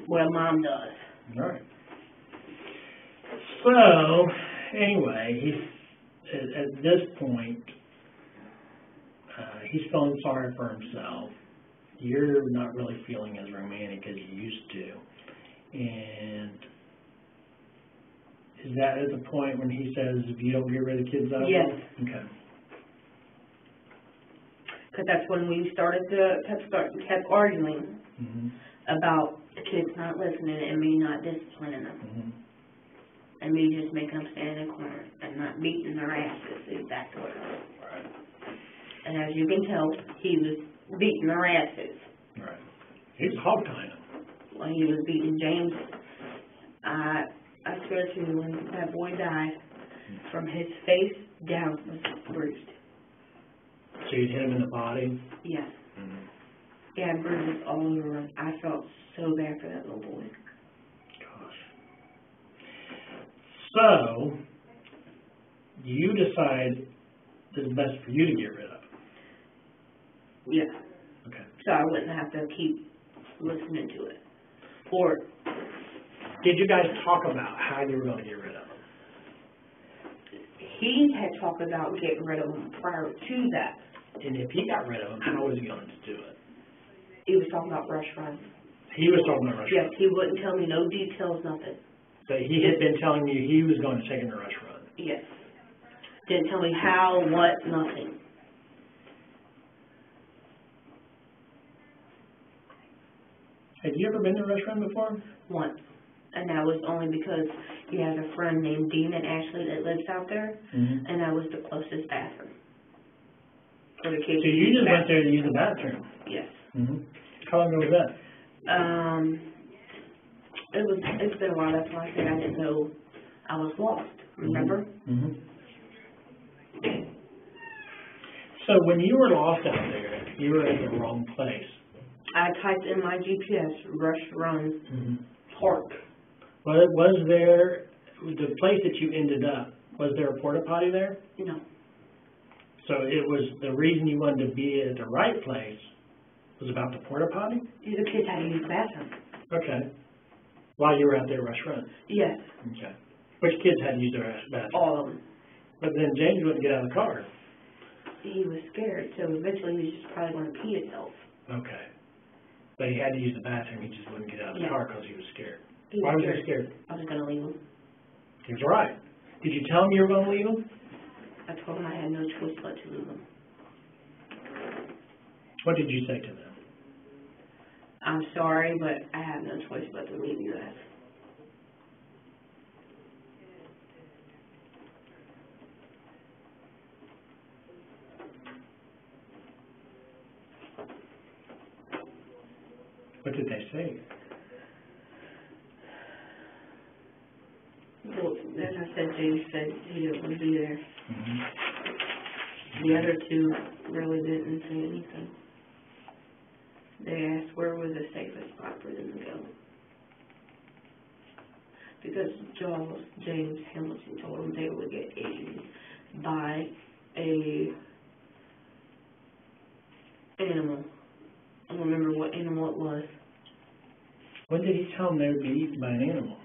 What a mom does. All right. So, anyway, at this point, he's feeling sorry for himself. You're not really feeling as romantic as you used to. And is that at the point when he says, if you don't get rid of the kids out? Yes. Okay. Because that's when we started to kept arguing about the kids not listening and me not disciplining them. And me just making them stand in the corner and not beating their asses, exactly. Right. And as you can tell, he was beating their asses. Right. He was hog-tying them. When he was beating James, I swear to you, when that boy died, from his face down was bruised. So you'd hit him in the body? Yes. He had bruises all over him. I felt so bad for that little boy. Gosh. So, you decide it's best for you to get rid of him. Yeah. Okay. So I wouldn't have to keep listening to it. Or, did you guys talk about how you were going to get rid of him? he had talked about getting rid of him prior to that. And if he got rid of him, how was he going to do it? He was talking about rush run. He was talking about rush Yes, run. he wouldn't tell me no details, nothing. So he had been telling you he was going to take him to rush run. Yes. Didn't tell me how, what, nothing. Have you ever been to rush run before? Once. And that was only because he has a friend named Dean and Ashley that lives out there, and that was the closest bathroom for the kids. So you just went there to use the bathroom? Yes. How long ago was that? It's been a while. That's why I said I didn't know I was lost. Remember? So when you were lost out there, you were at the wrong place. I typed in my GPS, Rush Run Park. Was there, the place that you ended up, was there a porta potty there? No. So it was, the reason you wanted to be at the right place was about the porta potty? The kids had to use the bathroom. Okay. While you were out there Rush Run? Yes. Okay. Which kids had to use their bathroom? All of them. But then James wouldn't get out of the car. He was scared, so eventually he was just probably going to pee himself. Okay. But he had to use the bathroom, he just wouldn't get out of the car because he was scared. Why was he scared? I was going to leave him. He was right. Did you tell him you were going to leave him? I told him I had no choice but to leave him. What did you say to them? I'm sorry, but I have no choice but to leave you guys. What did they say? Well, as I said, James said he didn't want to be there. Mm-hmm. The other two really didn't say anything. They asked where was the safest spot for them to go. Because James Hamilton told them they would get eaten by a animal. I don't remember what animal it was. When did he tell them they would be eaten by an animal?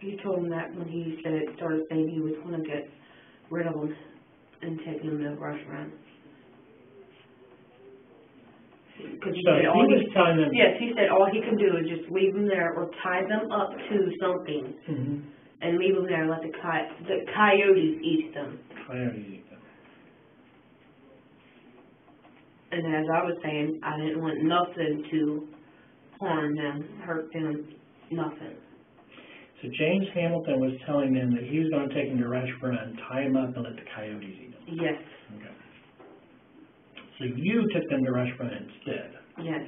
He told them that when he started saying he was going to get rid of them and take them to the restaurant. So he was telling them... Yes, he said all he can do is just leave them there or tie them up to something and leave them there and let the coyotes eat them. Coyotes eat them. And as I was saying, I didn't want nothing to harm them, hurt them, nothing. So James Hamilton was telling them that he was going to take them to a restaurant, tie them up, and let the coyotes eat them. Yes. Okay. So you took them to a restaurant instead. Yes.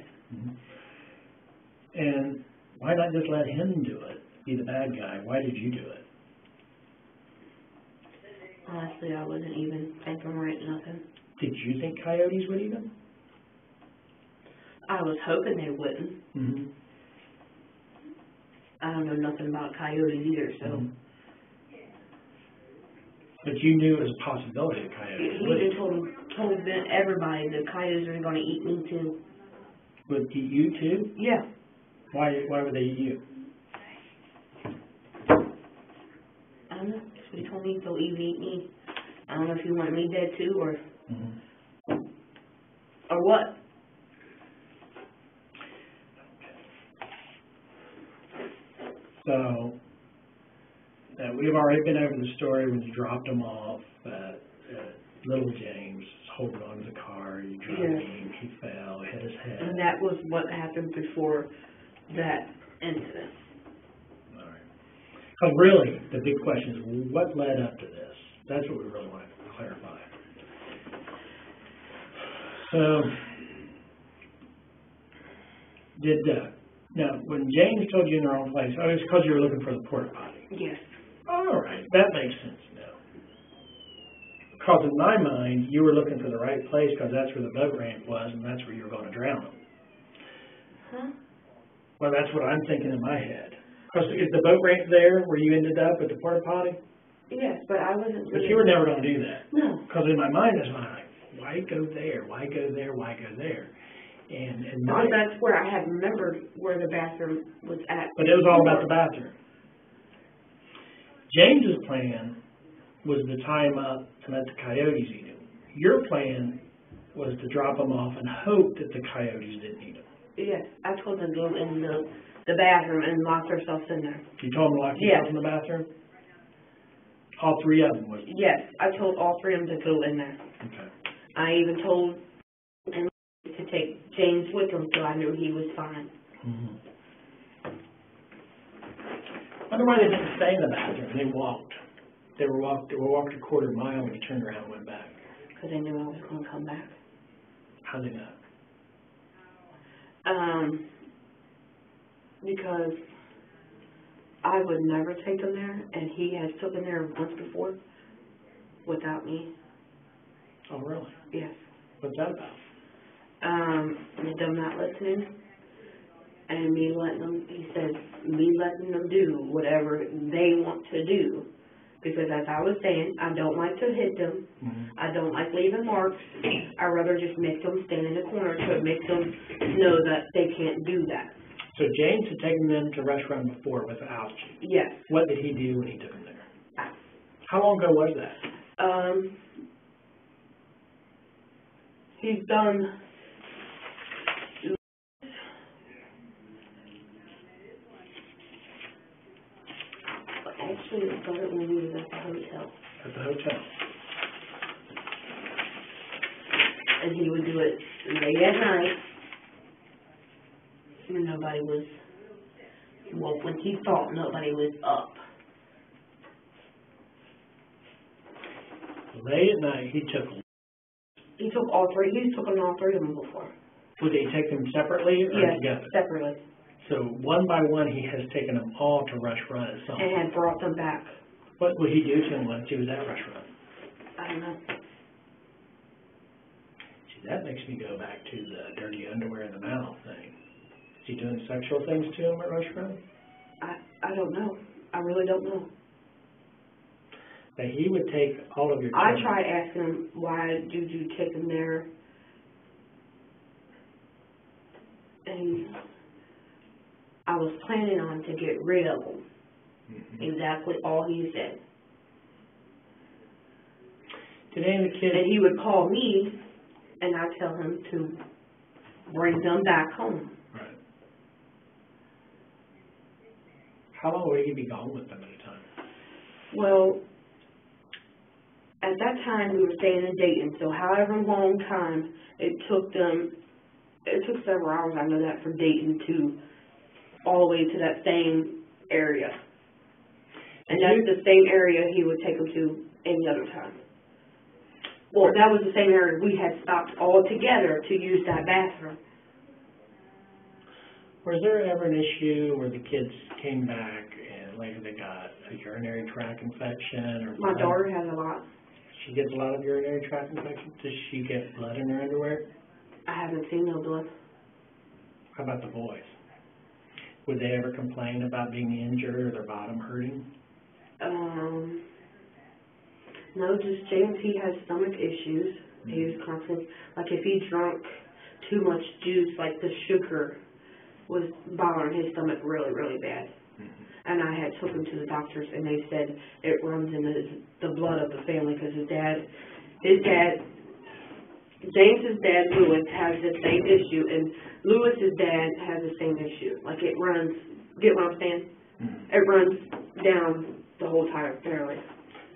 And why not just let him do it, be the bad guy? Why did you do it? Honestly, I wasn't even thinking right nothing. Did you think coyotes would eat them? I was hoping they wouldn't. I don't know nothing about coyotes either, so. But you knew it was a possibility that coyotes would eat. He told everybody the coyotes are going to eat me too. Would eat you too? Yeah. Why would they eat you? I don't know. So he told me they'll even eat me. I don't know if he wanted me dead too or what. So, we've already been over the story when you dropped him off at Little James, holding on to the car, you dropped him, he fell, hit his head. And that was what happened before that incident. All right. Because really, the big question is, what led up to this? That's what we really want to clarify. So, now, when James told you in the wrong place, it was because you were looking for the porta potty. Yes. All right, that makes sense now. Because in my mind, you were looking for the right place because that's where the boat ramp was and that's where you were going to drown them. Huh? Well, that's what I'm thinking in my head. Because is the boat ramp there where you ended up at the porta potty? Yes, but I wasn't. But you were never going to do that. No. Because in my mind, it's like, why go there? Why go there? Why go there? And that's where I had remembered where the bathroom was at. But it was all about the bathroom. James's plan was to tie him up and let the coyotes eat him. Your plan was to drop him off and hope that the coyotes didn't eat him. Yes, I told them to go in the bathroom and lock themselves in there. You told them to lock yourself in the bathroom? All three of them was? Yes, I told all three of them to go in there. Okay. I even told him to take James with him so I knew he was fine. I wonder why they didn't stay in the bathroom. They walked. They walked a quarter mile and turned around and went back. Because they knew I was going to come back. How did they know? Because I would never take him there, and he has took him there once before without me. Oh, really? Yes. What's that about? Them not listening, and me letting them, he said, me letting them do whatever they want to do. Because as I was saying, I don't like to hit them. I don't like leaving marks. I'd rather just make them stand in the corner to make them know that they can't do that. So James had taken them to a restaurant before without you. Yes. What did he do when he took them there? How long ago was that? He's done... Actually, I started when we was at the hotel. At the hotel. And he would do it late at night when nobody was, well, when he thought nobody was up. Late at night, he took them He took all three. He's taken all three of them before. Would they take them separately or Yes, together? separately. So one by one, he has taken them all to Rush Run at some point. And had brought them back. What would he do to them once he was at Rush Run? I don't know. See, that makes me go back to the dirty underwear in the mouth thing. Is he doing sexual things to him at Rush Run? I don't know. I really don't know. That he would take all of your I children. tried asking him, why did you take them there? And I was planning on to get rid of them. Mm-hmm. Exactly all he said. Did any of the kids... And he would call me, and I'd tell him to bring them back home. Right. How long would he be gone with them at a time? Well, at that time we were staying in Dayton, so however long time it took several hours, I know that, from Dayton to all the way to that same area. And that's the same area he would take them to any other time. Well, that was the same area we had stopped all together to use that bathroom. Was there ever an issue where the kids came back and later they got a urinary tract infection or My blood? daughter has a lot. She gets a lot of urinary tract infections. Does she get blood in her underwear? I haven't seen no blood. How about the boys? Would they ever complain about being injured or their bottom hurting? No, just James, he has stomach issues. Mm-hmm. He was constantly, like if he drank too much juice, like the sugar was bothering his stomach really, really bad. Mm-hmm. And I had took him to the doctors, and they said it runs in the blood of the family because his dad, James's dad, Lewis, has the same issue, and Lewis's dad has the same issue. Like it runs, get what I'm saying? Mm-hmm. It runs down the whole entire family.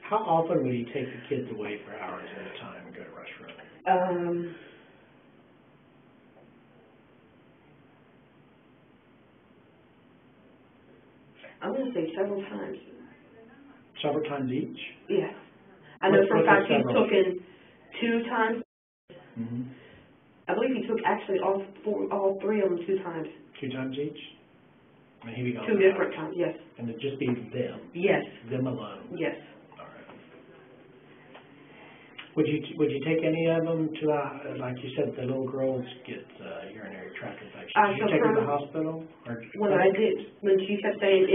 How often would he take the kids away for hours at a time and go to Rush Run? I'm going to say several times. Several times each? Yes. I know for a fact he's taken 2 times. Mm-hmm. I believe he took actually all 3 of them 2 times. 2 times each? And he'd be gone 2 different times, yes. And it'd just be them? Yes. Them alone? Yes. All right. Would you take any of them to, like you said, the little girls get urinary tract infection? Did you take them to the hospital? Or when she kept saying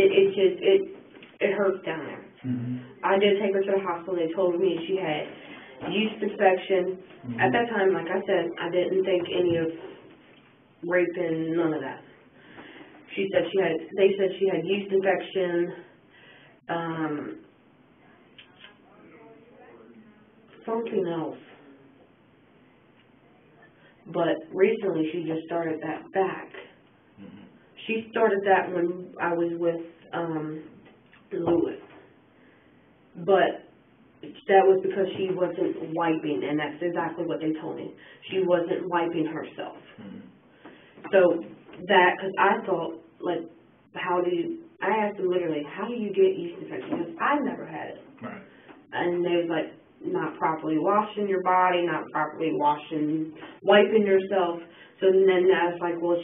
it hurts down there. Mm-hmm. I did take her to the hospital. They told me she had yeast infection. Mm-hmm. At that time, like I said, I didn't think any of raping, none of that. They said she had yeast infection, something else. But recently she just started that back. Mm-hmm. She started that when I was with Lewis. But that was because she wasn't wiping, and that's exactly what they told me. She wasn't wiping herself. Mm-hmm. So that, because I thought, like, I asked them literally, how do you get yeast infection? Because I never had it. Right. And they was like, not properly washing your body, not properly wiping yourself. So then I was like, well,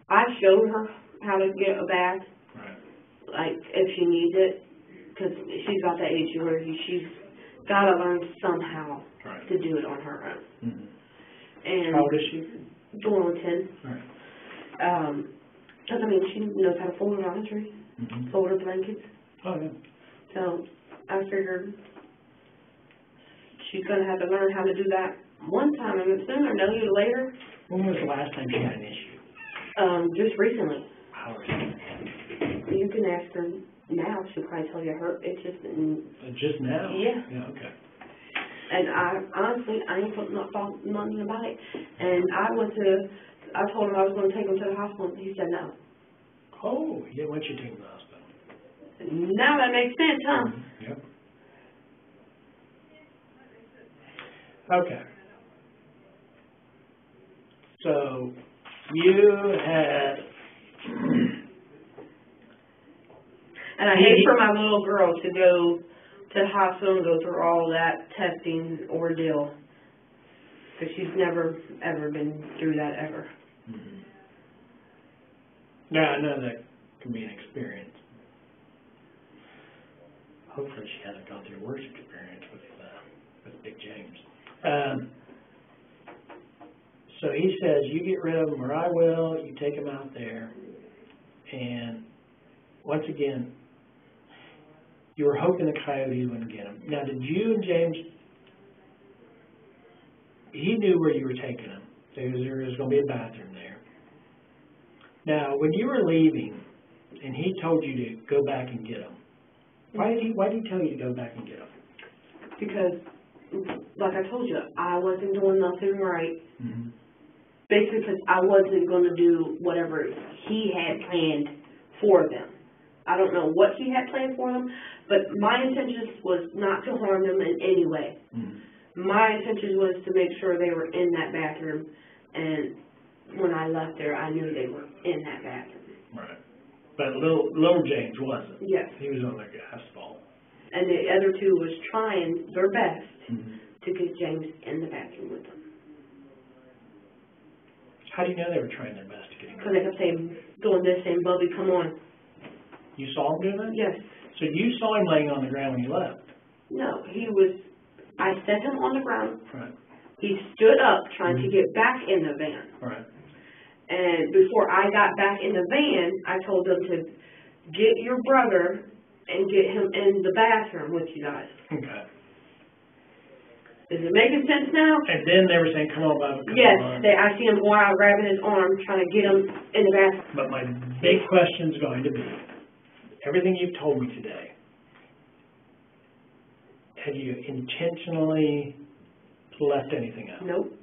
I showed her how to get a bath, right, like, if she needs it, because she's got that age where she's got to learn somehow, right, to do it on her own. Mm-hmm. And how old is she? Going on 10. Right. Because, I mean, she knows how to fold her laundry, mm-hmm, fold her blankets. Oh, yeah. So I figured she's going to have to learn how to do that one time, and sooner or later. When was the last time she had an issue? Just recently. How recently? You can ask her now. She'll probably tell you it's just... Just now? Yeah. Yeah, okay. And honestly, I ain't putting up nothing about it. And I told him I was going to take him to the hospital, and he said no. Oh, he didn't want you to take him to the hospital. Now that makes sense, huh? Mm-hmm. Yep. Okay. So, you had... And I hate for my little girl to go to the hospital and go through all that testing ordeal. Because she's never, ever been through that ever. Mm-hmm. Now, I know that can be an experience. Hopefully she hasn't gone through a worse experience with Big James. So he says, you get rid of them or I will, you take them out there. And once again, you were hoping the coyotes wouldn't get them. Now, did you and James, he knew where you were taking them. There was going to be a bathroom there. Now, when you were leaving and he told you to go back and get them, why did he tell you to go back and get them? Because, like I told you, I wasn't doing nothing right. Mm-hmm. Basically, because I wasn't going to do whatever he had planned for them. I don't know what he had planned for them, but my intention was not to harm them in any way. Mm-hmm. My intention was to make sure they were in that bathroom, and when I left there, I knew they were in that bathroom. Right. But little James wasn't. Yes. He was on the asphalt. And the other two was trying their best mm-hmm. to get James in the bathroom with them. How do you know they were trying their best to get him? Because they kept saying, doing this, saying, Bubby, come on. You saw him doing that? Yes. So you saw him laying on the ground when you left? No, I set him on the ground. Right. He stood up trying mm-hmm. to get back in the van. Right. And before I got back in the van, I told them to get your brother and get him in the bathroom with you guys. Okay. Is it making sense now? And then they were saying, come on, Bubba, come yes, on. I see him going out grabbing his arm, trying to get him in the bathroom. But my big question is going to be, everything you've told me today, have you intentionally left anything out? Nope.